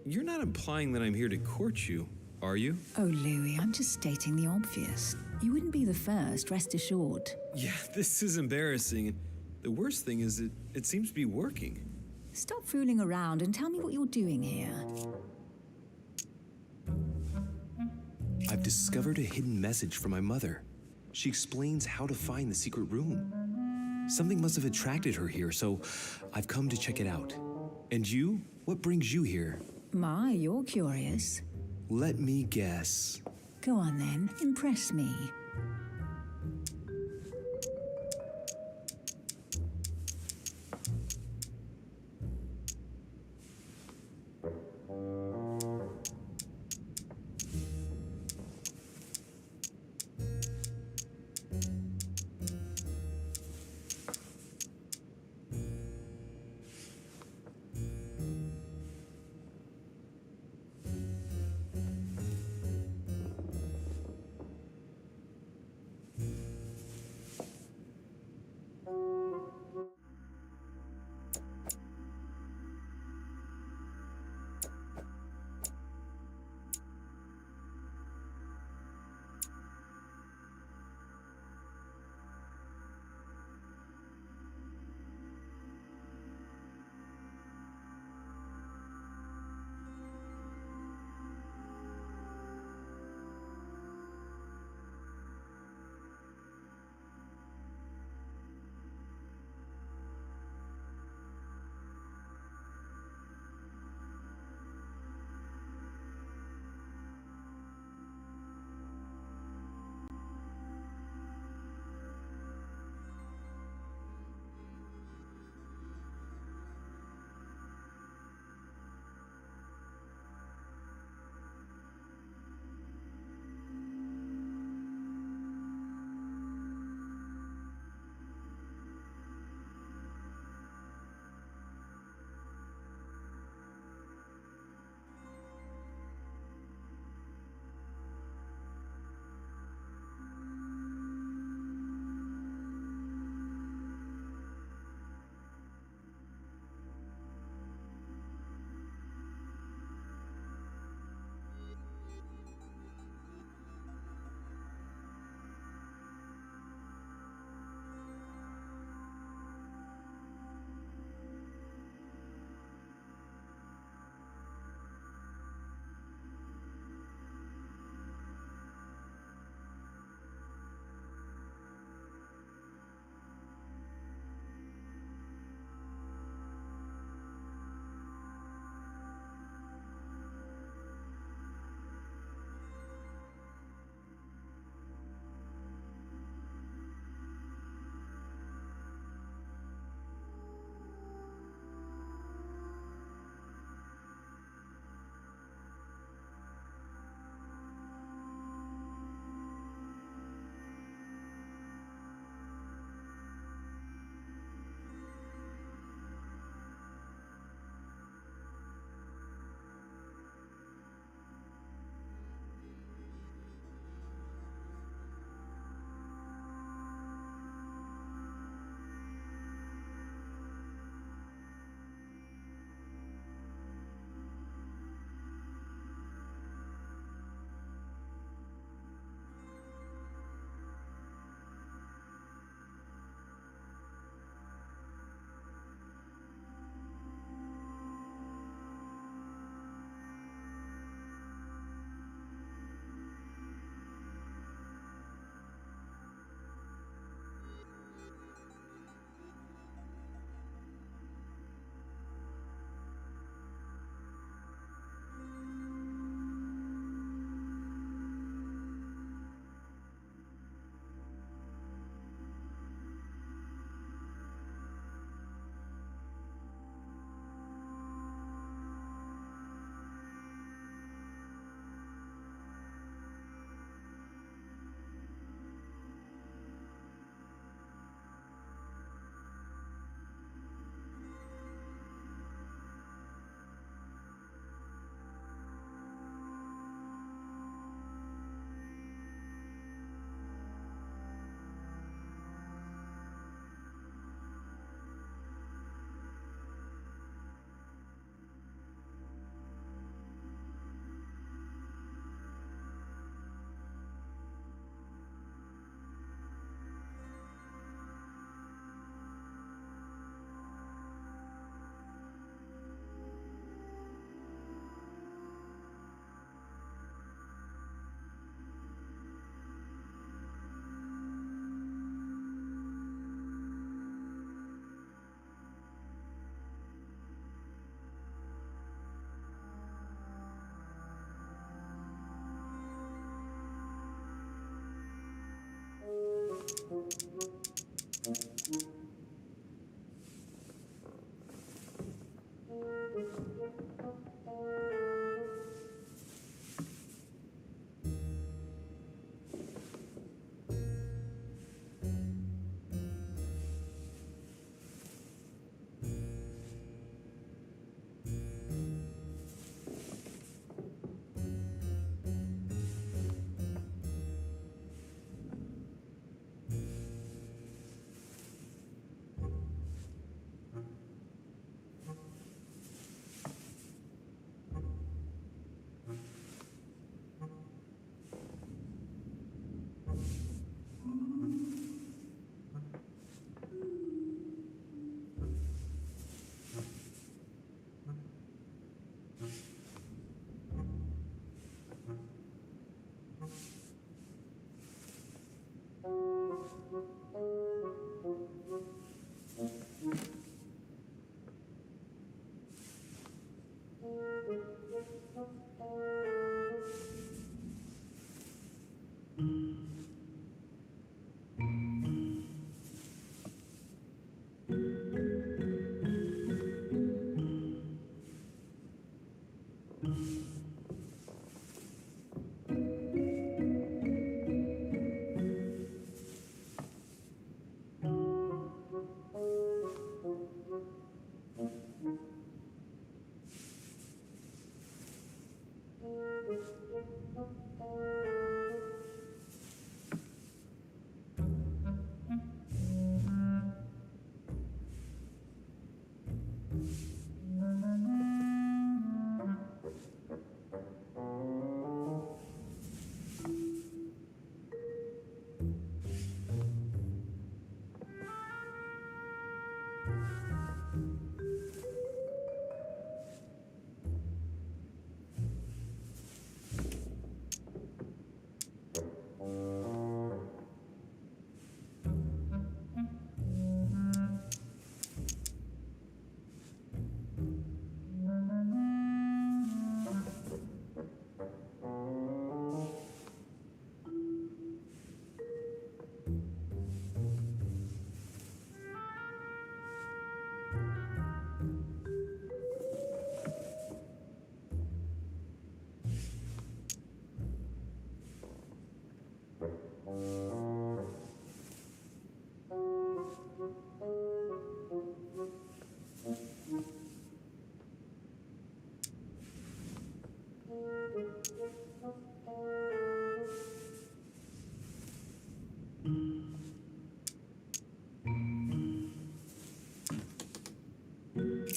You're not implying that I'm here to court you, are you? Oh, Louis, I'm just stating the obvious. You wouldn't be the first, rest assured. Yeah, this is embarrassing. The worst thing is it seems to be working. Stop fooling around and tell me what you're doing here. I've discovered a hidden message from my mother. She explains how to find the secret room. Something must have attracted her here, so I've come to check it out. And you? What brings you here? My, you're curious. Let me guess. Go on then, impress me.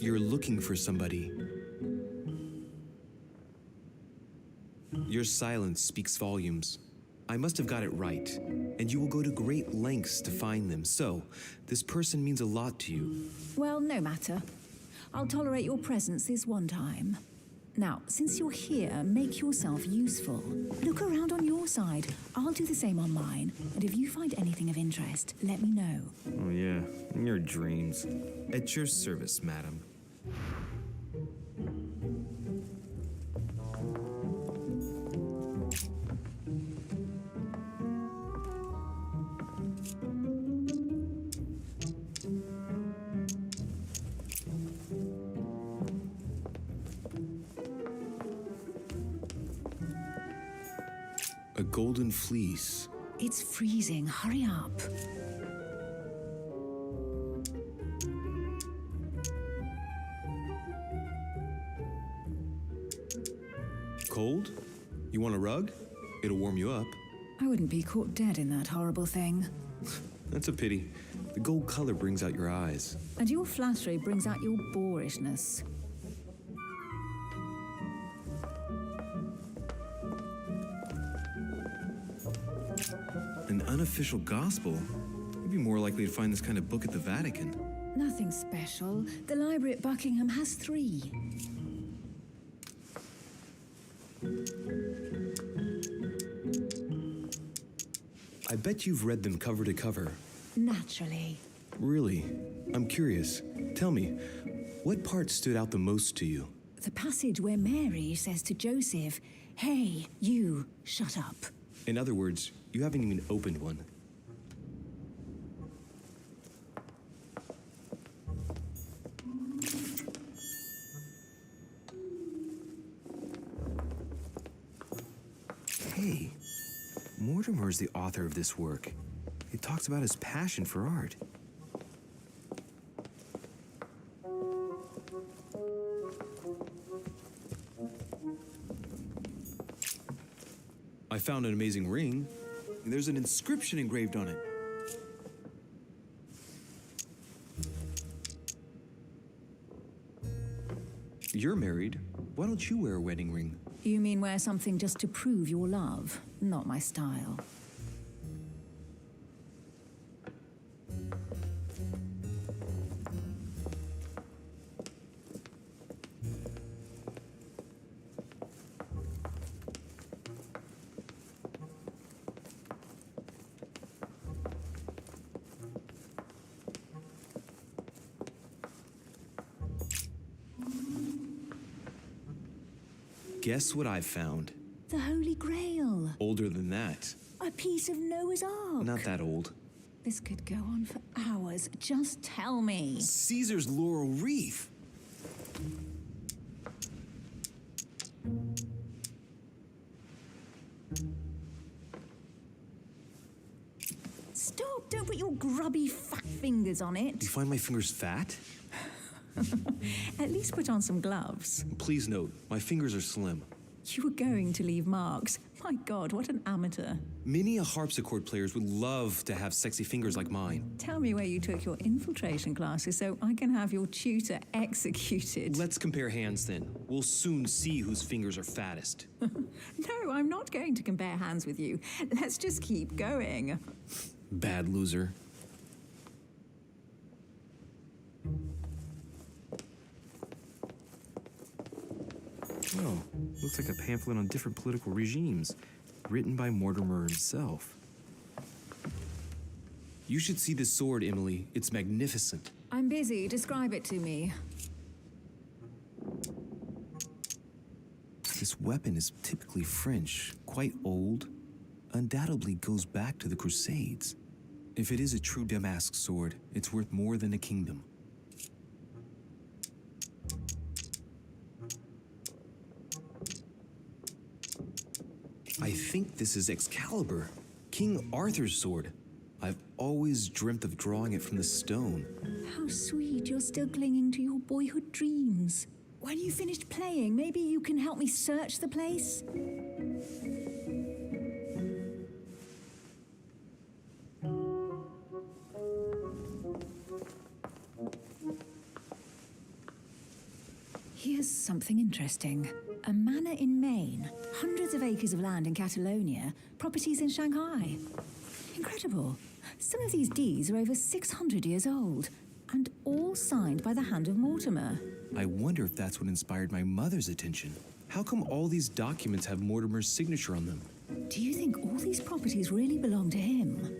You're looking for somebody. Your silence speaks volumes. I must have got it right, and you will go to great lengths to find them. So, this person means a lot to you. Well, no matter. I'll tolerate your presence this one time. Now, since you're here, make yourself useful. Look around on your side. I'll do the same on mine. And if you find anything of interest, let me know. Oh, yeah, in your dreams. At your service, madam. A golden fleece. It's freezing. Hurry up. Cold? You want a rug? It'll warm you up. I wouldn't be caught dead in that horrible thing. That's a pity. The gold color brings out your eyes. And your flattery brings out your boorishness. An unofficial gospel? You'd be more likely to find this kind of book at the Vatican. Nothing special. The library at Buckingham has 3. I bet you've read them cover to cover. Naturally. Really? I'm curious. Tell me, what part stood out the most to you? The passage where Mary says to Joseph, "Hey, you, shut up." In other words, you haven't even opened one. Hey, Mortimer is the author of this work. It talks about his passion for art. I found an amazing ring. There's an inscription engraved on it. You're married. Why don't you wear a wedding ring? You mean wear something just to prove your love? Not my style. Guess what I've found? The Holy Grail. Older than that. A piece of Noah's Ark. Not that old. This could go on for hours. Just tell me. Caesar's laurel wreath. Stop! Don't put your grubby fat fingers on it. You find my fingers fat? At least put on some gloves. Please note, my fingers are slim. You were going to leave marks. My God, what an amateur. Many a harpsichord players would love to have sexy fingers like mine. Tell me where you took your infiltration classes so I can have your tutor executed. Let's compare hands then. We'll soon see whose fingers are fattest. No, I'm not going to compare hands with you. Let's just keep going. Bad loser. Oh, looks like a pamphlet on different political regimes, written by Mortimer himself. You should see this sword, Emily. It's magnificent. I'm busy. Describe it to me. This weapon is typically French, quite old, undoubtedly goes back to the Crusades. If it is a true Damask sword, it's worth more than a kingdom. I think this is Excalibur, King Arthur's sword. I've always dreamt of drawing it from the stone. How sweet, you're still clinging to your boyhood dreams. When you finished playing, maybe you can help me search the place? something interesting. A manor in Maine, hundreds of acres of land in Catalonia, properties in Shanghai. Incredible. Some of these deeds are over 600 years old, and all signed by the hand of Mortimer. I wonder if that's what inspired my mother's attention. How come all these documents have Mortimer's signature on them? Do you think all these properties really belong to him?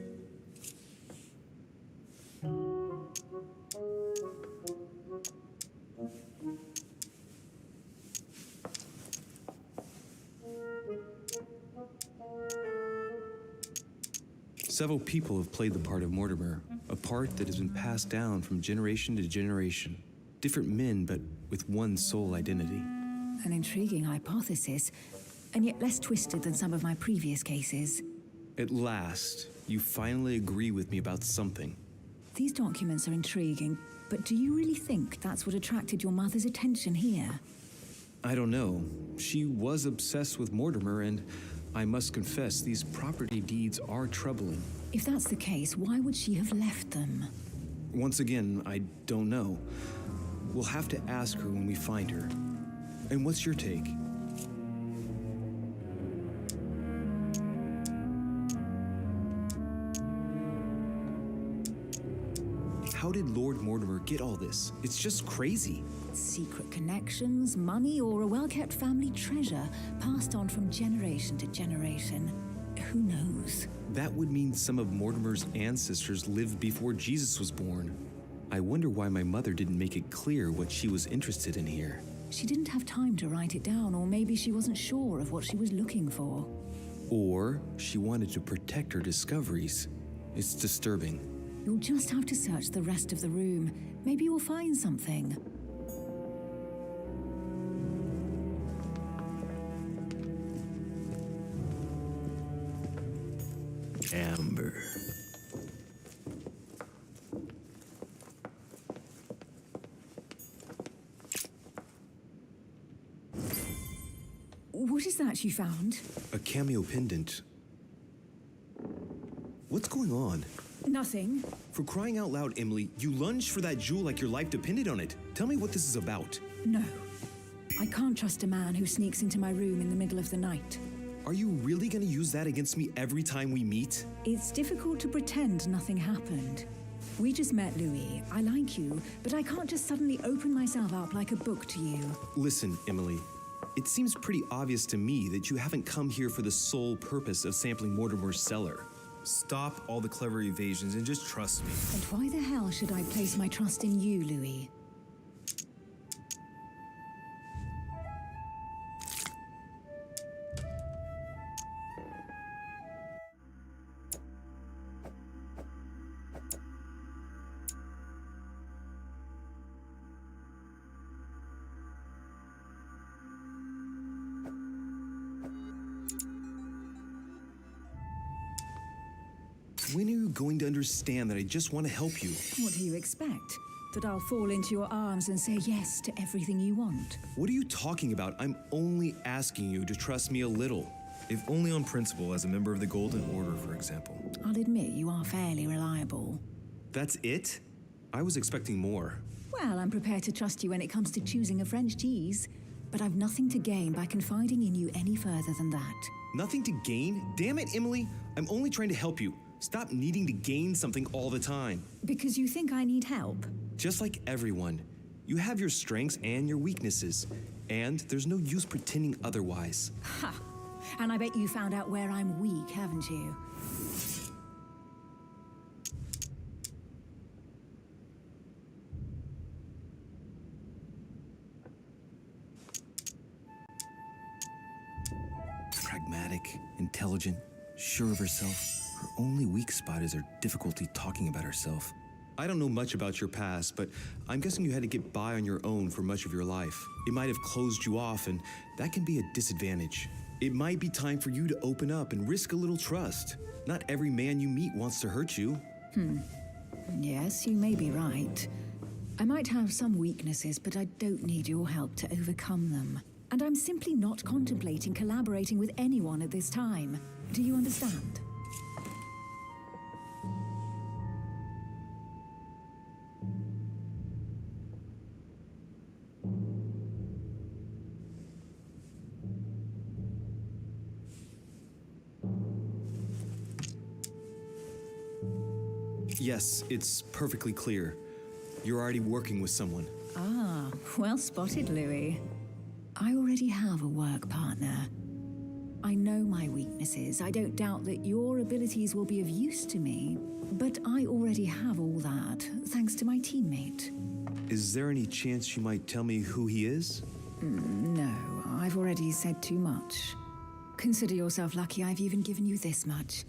Several people have played the part of Mortimer, a part that has been passed down from generation to generation. Different men, but with one sole identity. An intriguing hypothesis, and yet less twisted than some of my previous cases. At last, you finally agree with me about something. These documents are intriguing, but do you really think that's what attracted your mother's attention here? I don't know. She was obsessed with Mortimer, and I must confess, these property deeds are troubling. If that's the case, why would she have left them? Once again, I don't know. We'll have to ask her when we find her. And what's your take? How did Lord Mortimer get all this? It's just crazy. Secret connections, money, or a well-kept family treasure passed on from generation to generation. Who knows? That would mean some of Mortimer's ancestors lived before Jesus was born. I wonder why my mother didn't make it clear what she was interested in here. She didn't have time to write it down, or maybe she wasn't sure of what she was looking for. Or she wanted to protect her discoveries. It's disturbing. You'll just have to search the rest of the room. Maybe you'll find something. Amber. What is that you found? A cameo pendant. What's going on? Nothing. For crying out loud, Emily, you lunged for that jewel like your life depended on it. Tell me what this is about. No. I can't trust a man who sneaks into my room in the middle of the night. Are you really going to use that against me every time we meet? It's difficult to pretend nothing happened. We just met, Louis. I like you, but I can't just suddenly open myself up like a book to you. Listen, Emily. It seems pretty obvious to me that you haven't come here for the sole purpose of sampling Mortimer's cellar. Stop all the clever evasions and just trust me. And why the hell should I place my trust in you, Louis? When are you going to understand that I just want to help you? What do you expect? That I'll fall into your arms and say yes to everything you want? What are you talking about? I'm only asking you to trust me a little. If only on principle, as a member of the Golden Order, for example. I'll admit you are fairly reliable. That's it? I was expecting more. Well, I'm prepared to trust you when it comes to choosing a French cheese. But I've nothing to gain by confiding in you any further than that. Nothing to gain? Damn it, Emily. I'm only trying to help you. Stop needing to gain something all the time. Because you think I need help? Just like everyone. You have your strengths and your weaknesses. And there's no use pretending otherwise. Ha! And I bet you found out where I'm weak, haven't you? Pragmatic, intelligent, sure of herself. Her only weak spot is her difficulty talking about herself. I don't know much about your past, but I'm guessing you had to get by on your own for much of your life. It might have closed you off, and that can be a disadvantage. It might be time for you to open up and risk a little trust. Not every man you meet wants to hurt you. Yes, you may be right. I might have some weaknesses, but I don't need your help to overcome them. And I'm simply not contemplating collaborating with anyone at this time. Do you understand? Yes, it's perfectly clear. You're already working with someone. Ah, well spotted, Louis. I already have a work partner. I know my weaknesses. I don't doubt that your abilities will be of use to me, but I already have all that, thanks to my teammate. Is there any chance you might tell me who he is? No, I've already said too much. Consider yourself lucky I've even given you this much.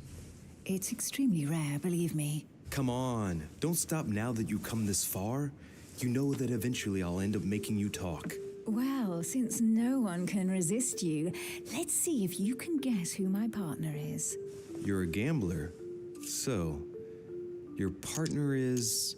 It's extremely rare, believe me. Come on, don't stop now that you've come this far. You know that eventually I'll end up making you talk. Well, since no one can resist you, let's see if you can guess who my partner is. You're a gambler. So, your partner is...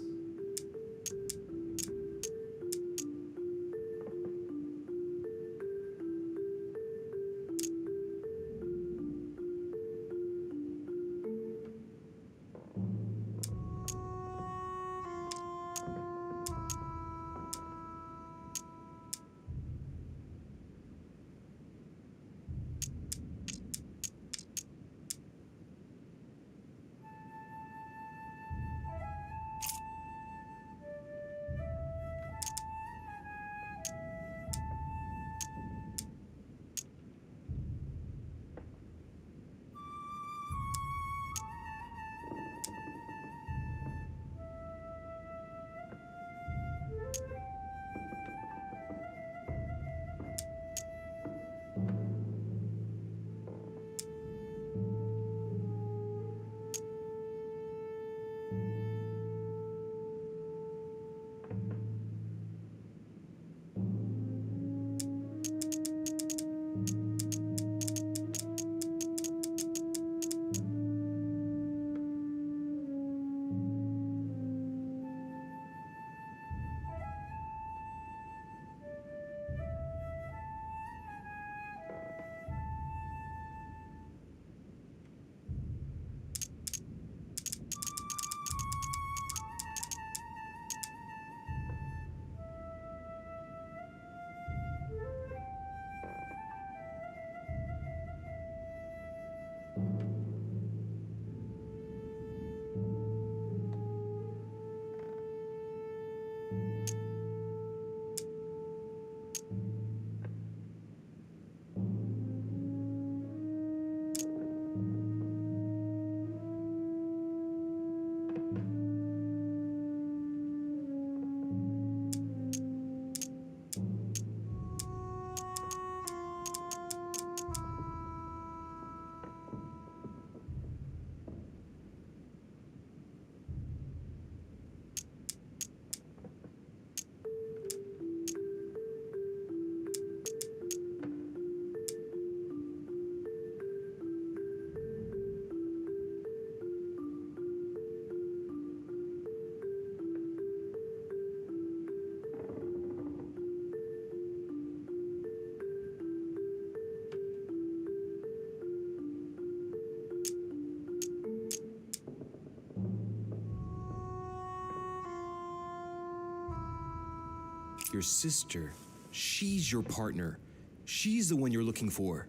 Your sister. She's your partner. She's the one you're looking for.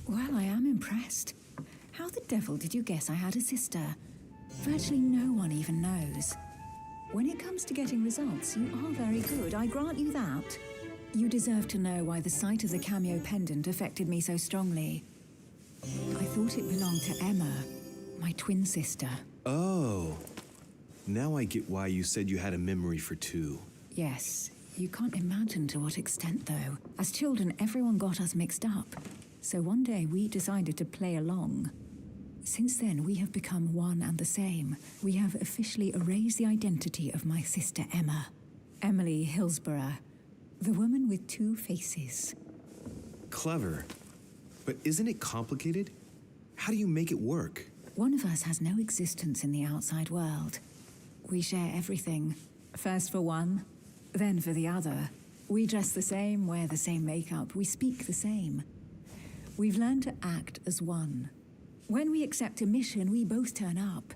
Well, I am impressed. How the devil did you guess I had a sister? Virtually no one even knows. When it comes to getting results, you are very good, I grant you that. You deserve to know why the sight of the cameo pendant affected me so strongly. I thought it belonged to Emma, my twin sister. Oh. Now I get why you said you had a memory for two. Yes, you can't imagine to what extent, though. As children, everyone got us mixed up. So one day we decided to play along. Since then, we have become one and the same. We have officially erased the identity of my sister Emma. Emily Hillsborough, the woman with two faces. Clever. But isn't it complicated? How do you make it work? One of us has no existence in the outside world. We share everything. First for one, then for the other. We dress the same, wear the same makeup, we speak the same. We've learned to act as one. When we accept a mission, we both turn up.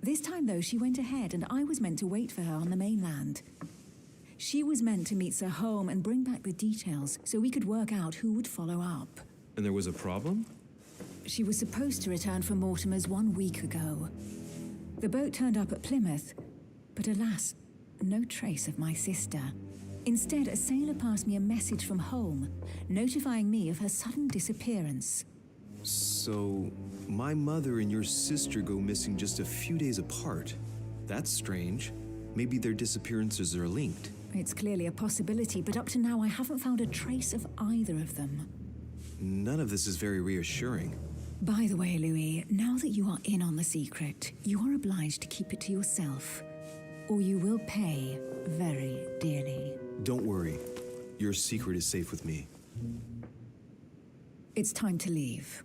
This time, though, she went ahead and I was meant to wait for her on the mainland. She was meant to meet Sir Home and bring back the details so we could work out who would follow up. And there was a problem? She was supposed to return from Mortimer's 1 week ago. The boat turned up at Plymouth, but alas, no trace of my sister. Instead, a sailor passed me a message from home, notifying me of her sudden disappearance. So, my mother and your sister go missing just a few days apart. That's strange. Maybe their disappearances are linked. It's clearly a possibility, but up to now I haven't found a trace of either of them. None of this is very reassuring. By the way, Louis, now that you are in on the secret, you are obliged to keep it to yourself, or you will pay very dearly. Don't worry. Your secret is safe with me. It's time to leave.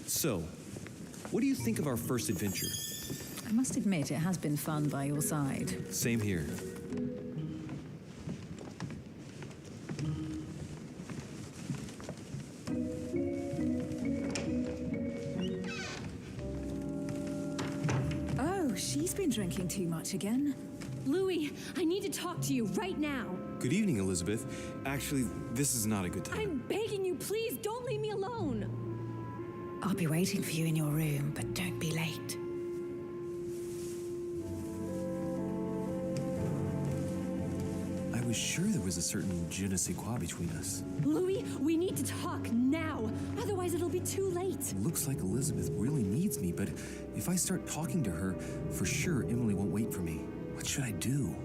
So, what do you think of our first adventure? I must admit, it has been fun by your side. Same here. Oh, she's been drinking too much again. Louis, I need to talk to you right now. Good evening, Elizabeth. Actually, this is not a good time. I'm begging you, please don't leave me alone. I'll be waiting for you in your room, but don't be late. I was sure there was a certain je ne sais quoi between us. Louis, we need to talk now. Otherwise, it'll be too late. Looks like Elizabeth really needs me, but if I start talking to her, for sure Emily won't wait for me. What should I do?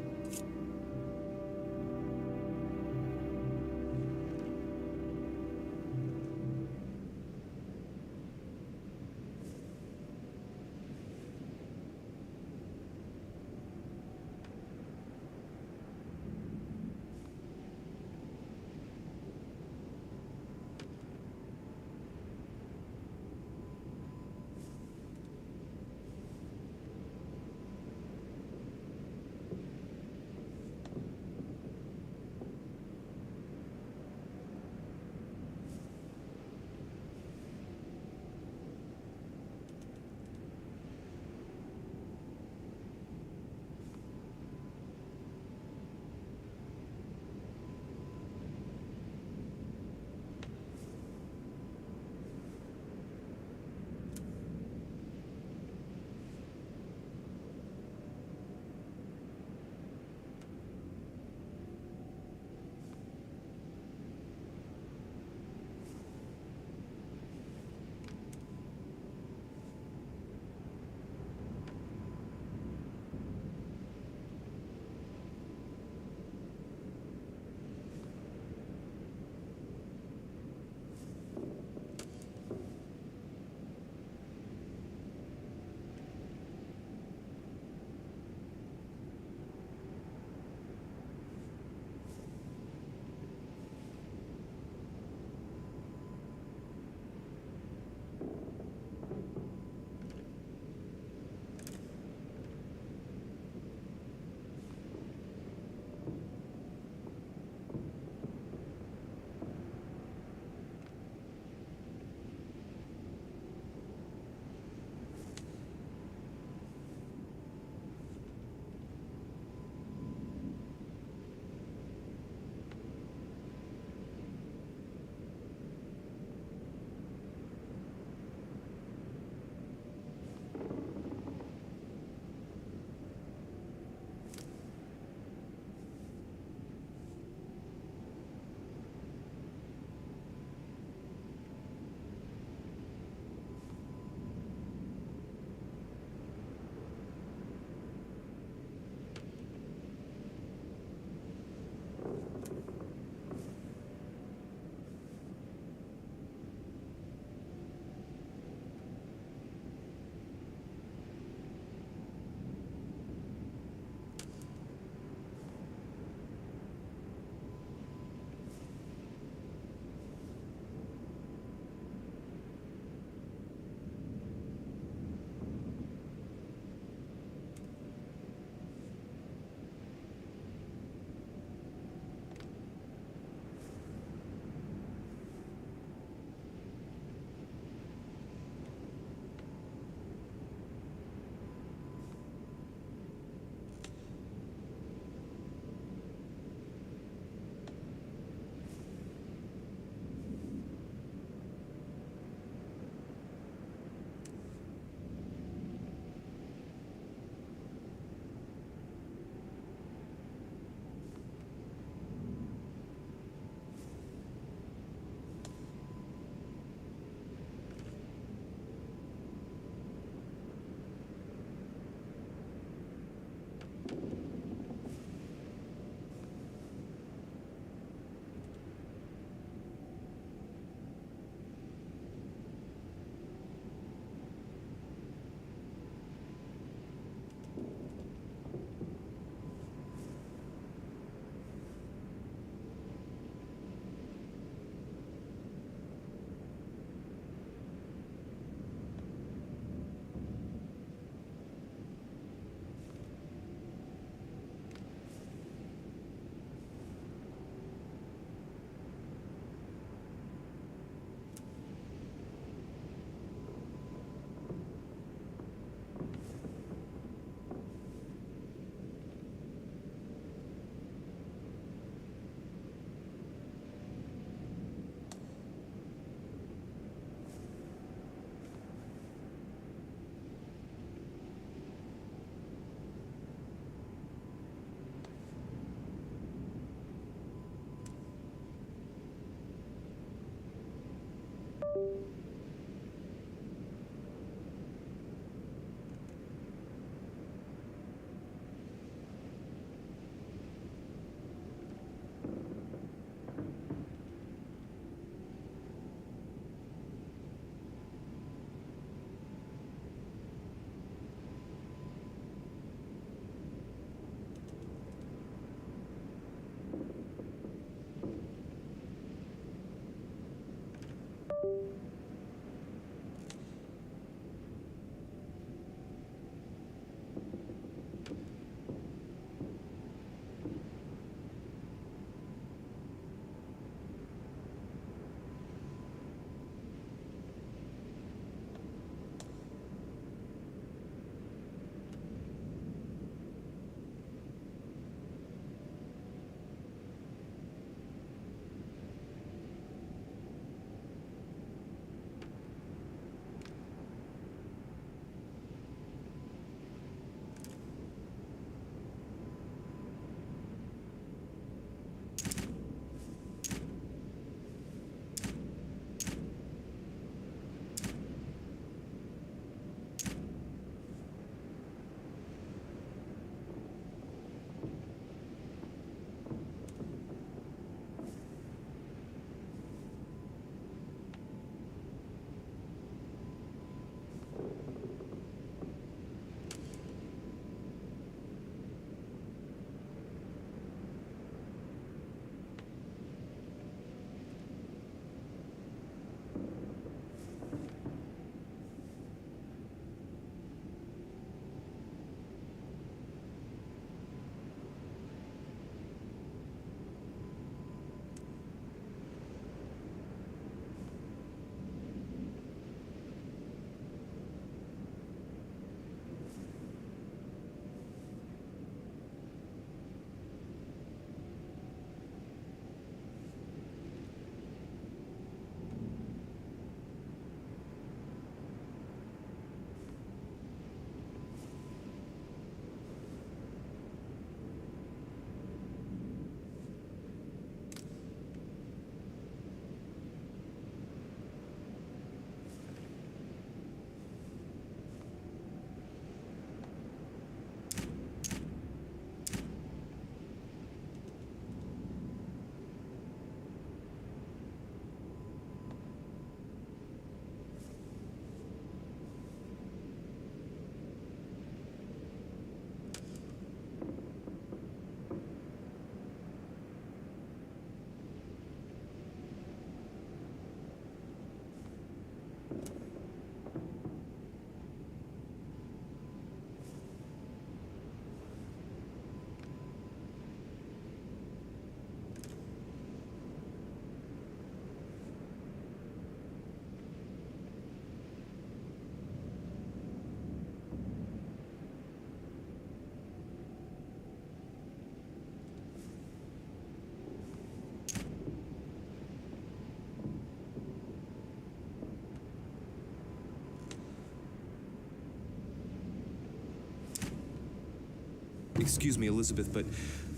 Excuse me, Elizabeth, but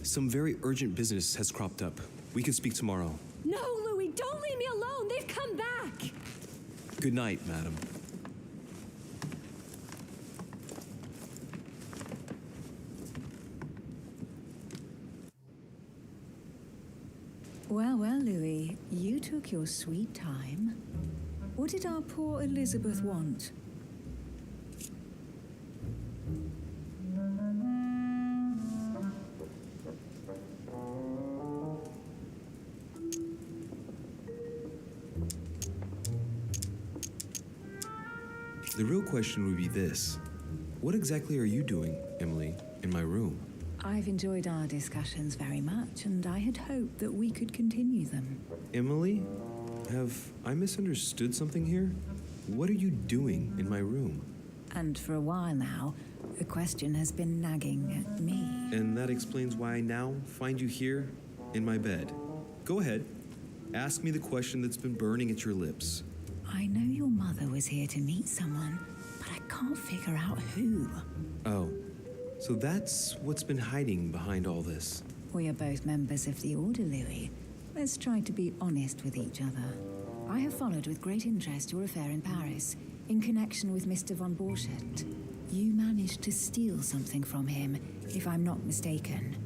some very urgent business has cropped up. We can speak tomorrow. No, Louis, don't leave me alone. They've come back. Good night, madam. Well, well, Louis, you took your sweet time. What did our poor Elizabeth want? The real question would be this. What exactly are you doing, Emily, in my room? I've enjoyed our discussions very much, and I had hoped that we could continue them. Emily? Have I misunderstood something here? What are you doing in my room? And for a while now, the question has been nagging at me. And that explains why I now find you here in my bed. Go ahead. Ask me the question that's been burning at your lips. I know your mother was here to meet someone, but I can't figure out who. Oh, so that's what's been hiding behind all this. We are both members of the Order, Louis. Let's try to be honest with each other. I have followed with great interest your affair in Paris, in connection with Mr. von Borchardt. You managed to steal something from him, if I'm not mistaken.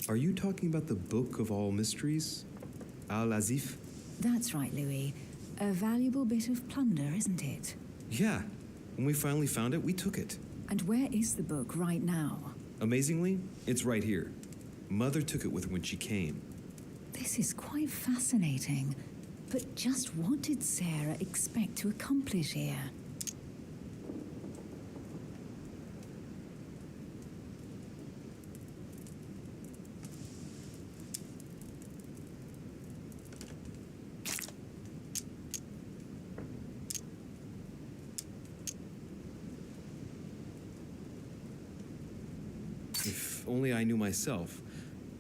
Are you talking about the Book of All Mysteries? Al-Azif? That's right, Louis. A valuable bit of plunder, isn't it? Yeah. When we finally found it, we took it. And where is the book right now? Amazingly, it's right here. Mother took it with her when she came. This is quite fascinating. But just what did Sarah expect to accomplish here? If only I knew myself.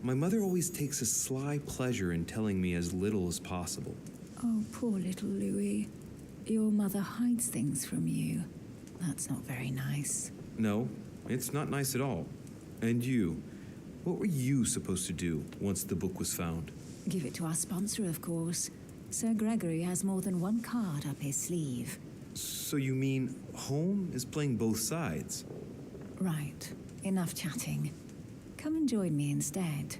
My mother always takes a sly pleasure in telling me as little as possible. Oh, poor little Louis. Your mother hides things from you. That's not very nice. No, it's not nice at all. And you, what were you supposed to do once the book was found? Give it to our sponsor, of course. Sir Gregory has more than one card up his sleeve. So you mean home is playing both sides? Right. Enough chatting. Come and join me instead.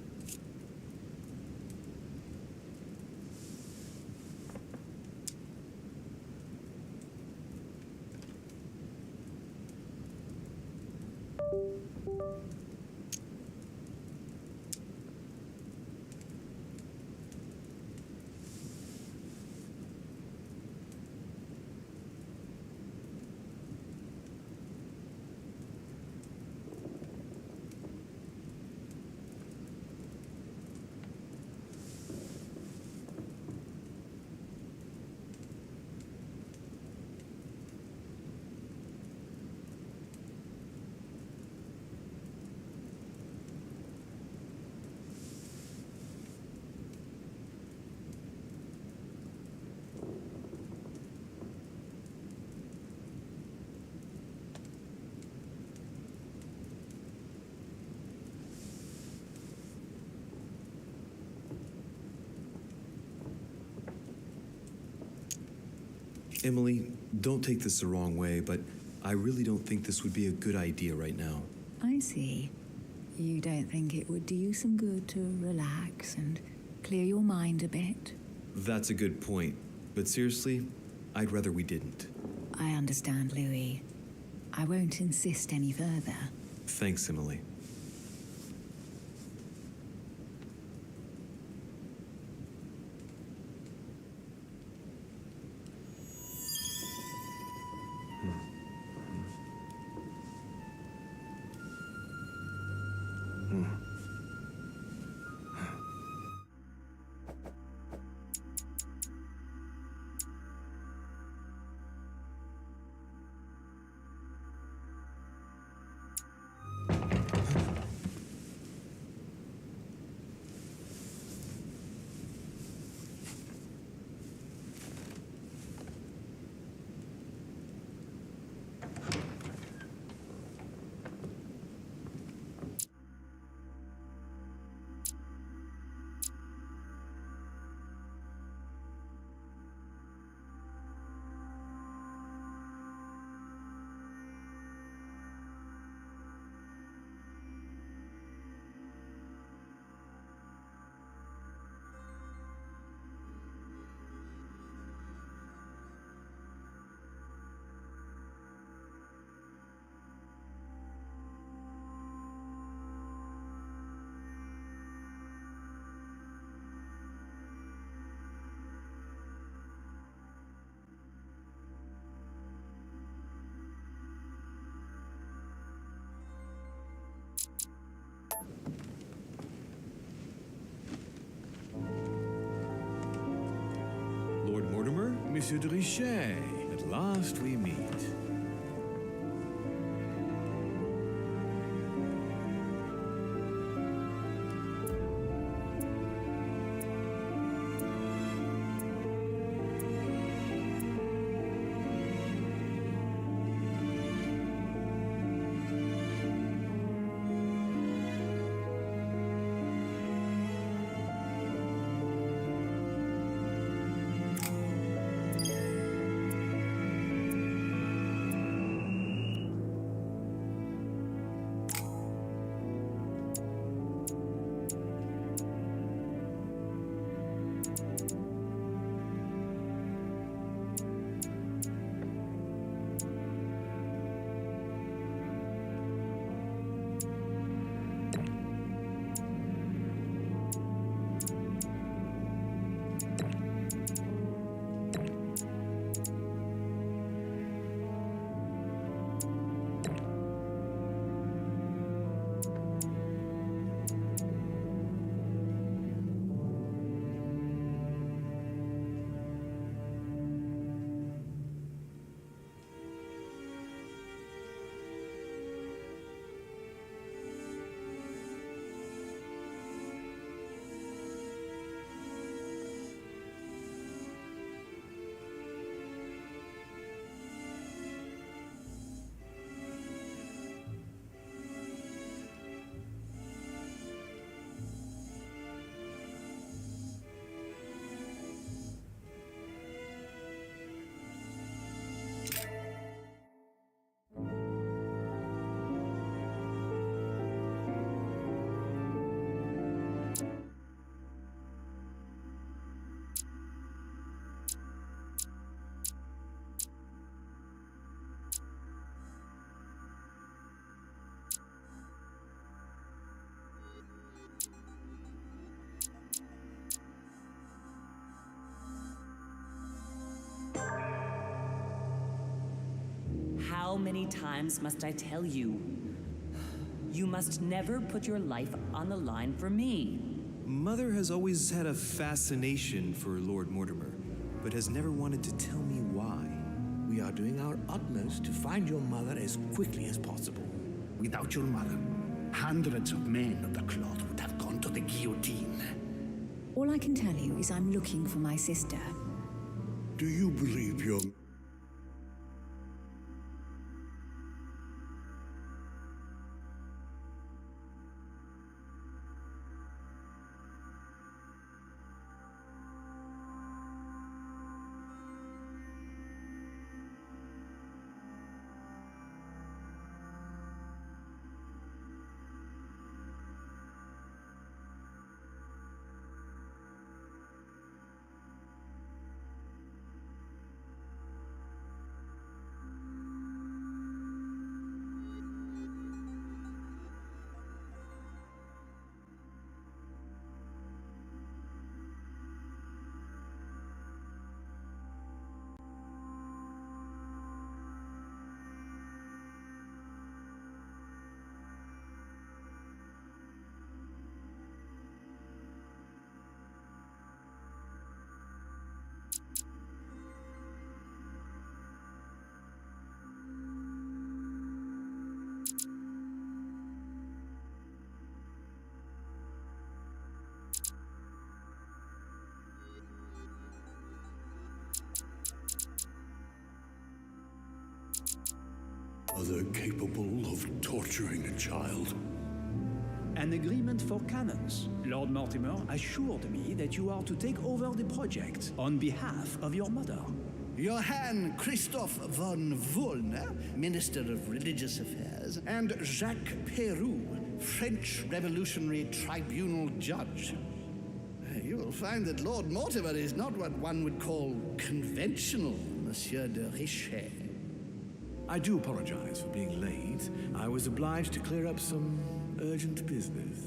Emily, don't take this the wrong way, but I really don't think this would be a good idea right now. I see. You don't think it would do you some good to relax and clear your mind a bit? That's a good point, but seriously, I'd rather we didn't. I understand, Louis. I won't insist any further. Thanks, Emily. Lord Mortimer? Monsieur de Richet, at last we meet. How many times must I tell you? You must never put your life on the line for me. Mother has always had a fascination for Lord Mortimer, but has never wanted to tell me why. We are doing our utmost to find your mother as quickly as possible. Without your mother, hundreds of men of the cloth would have gone to the guillotine. All I can tell you is I'm looking for my sister. Do you believe your... mother capable of torturing a child? An agreement for cannons. Lord Mortimer assured me that you are to take over the project on behalf of your mother. Johann Christoph von Wollner, Minister of Religious Affairs, and Jacques Peroux, French Revolutionary Tribunal Judge. You will find that Lord Mortimer is not what one would call conventional, Monsieur de Richet. I do apologize for being late. I was obliged to clear up some urgent business.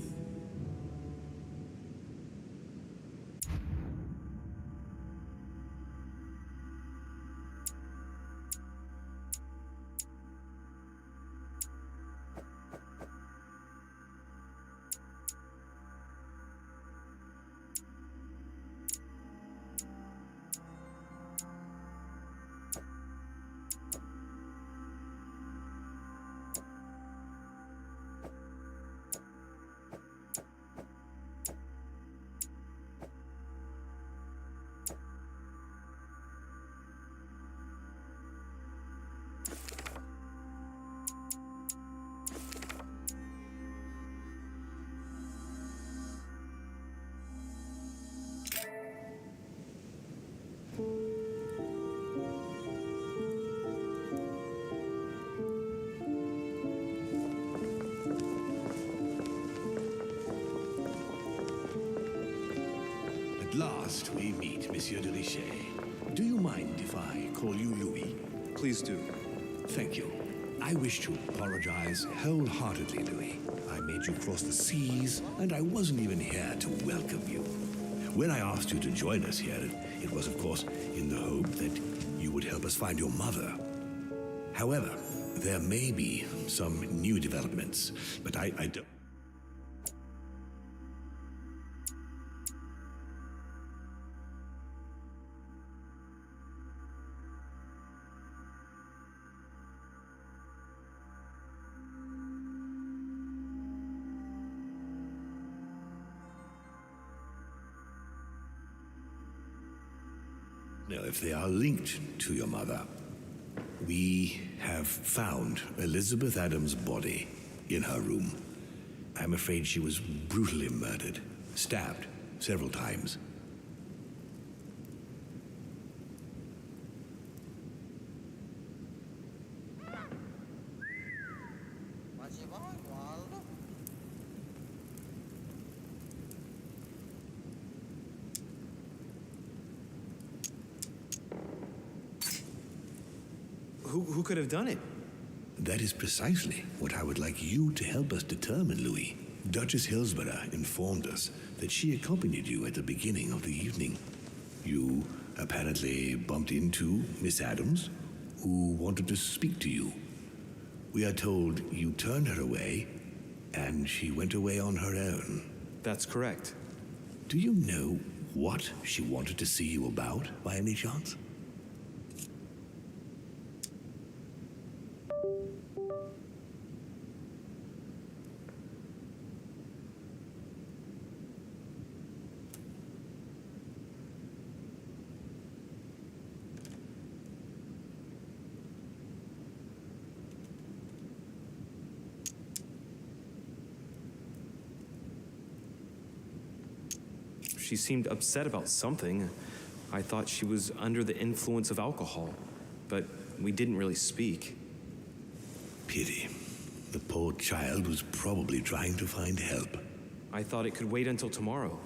At last we meet, Monsieur de Richet. Do you mind if I call you Louis? Please do. Thank you. I wish to apologize wholeheartedly, Louis. I made you cross the seas, and I wasn't even here to welcome you. When I asked you to join us here, it was, of course, in the hope that you would help us find your mother. However, there may be some new developments, but I don't... Now, if they are linked to your mother, we have found Elizabeth Adams' body in her room. I'm afraid she was brutally murdered, stabbed several times. Who could have done it? That is precisely what I would like you to help us determine, Louis. Duchess Hillsborough informed us that she accompanied you at the beginning of the evening. You apparently bumped into Miss Adams, who wanted to speak to you. We are told you turned her away, and she went away on her own. That's correct. Do you know what she wanted to see you about, by any chance? She seemed upset about something. I thought she was under the influence of alcohol, but we didn't really speak. Pity. The poor child was probably trying to find help. I thought it could wait until tomorrow.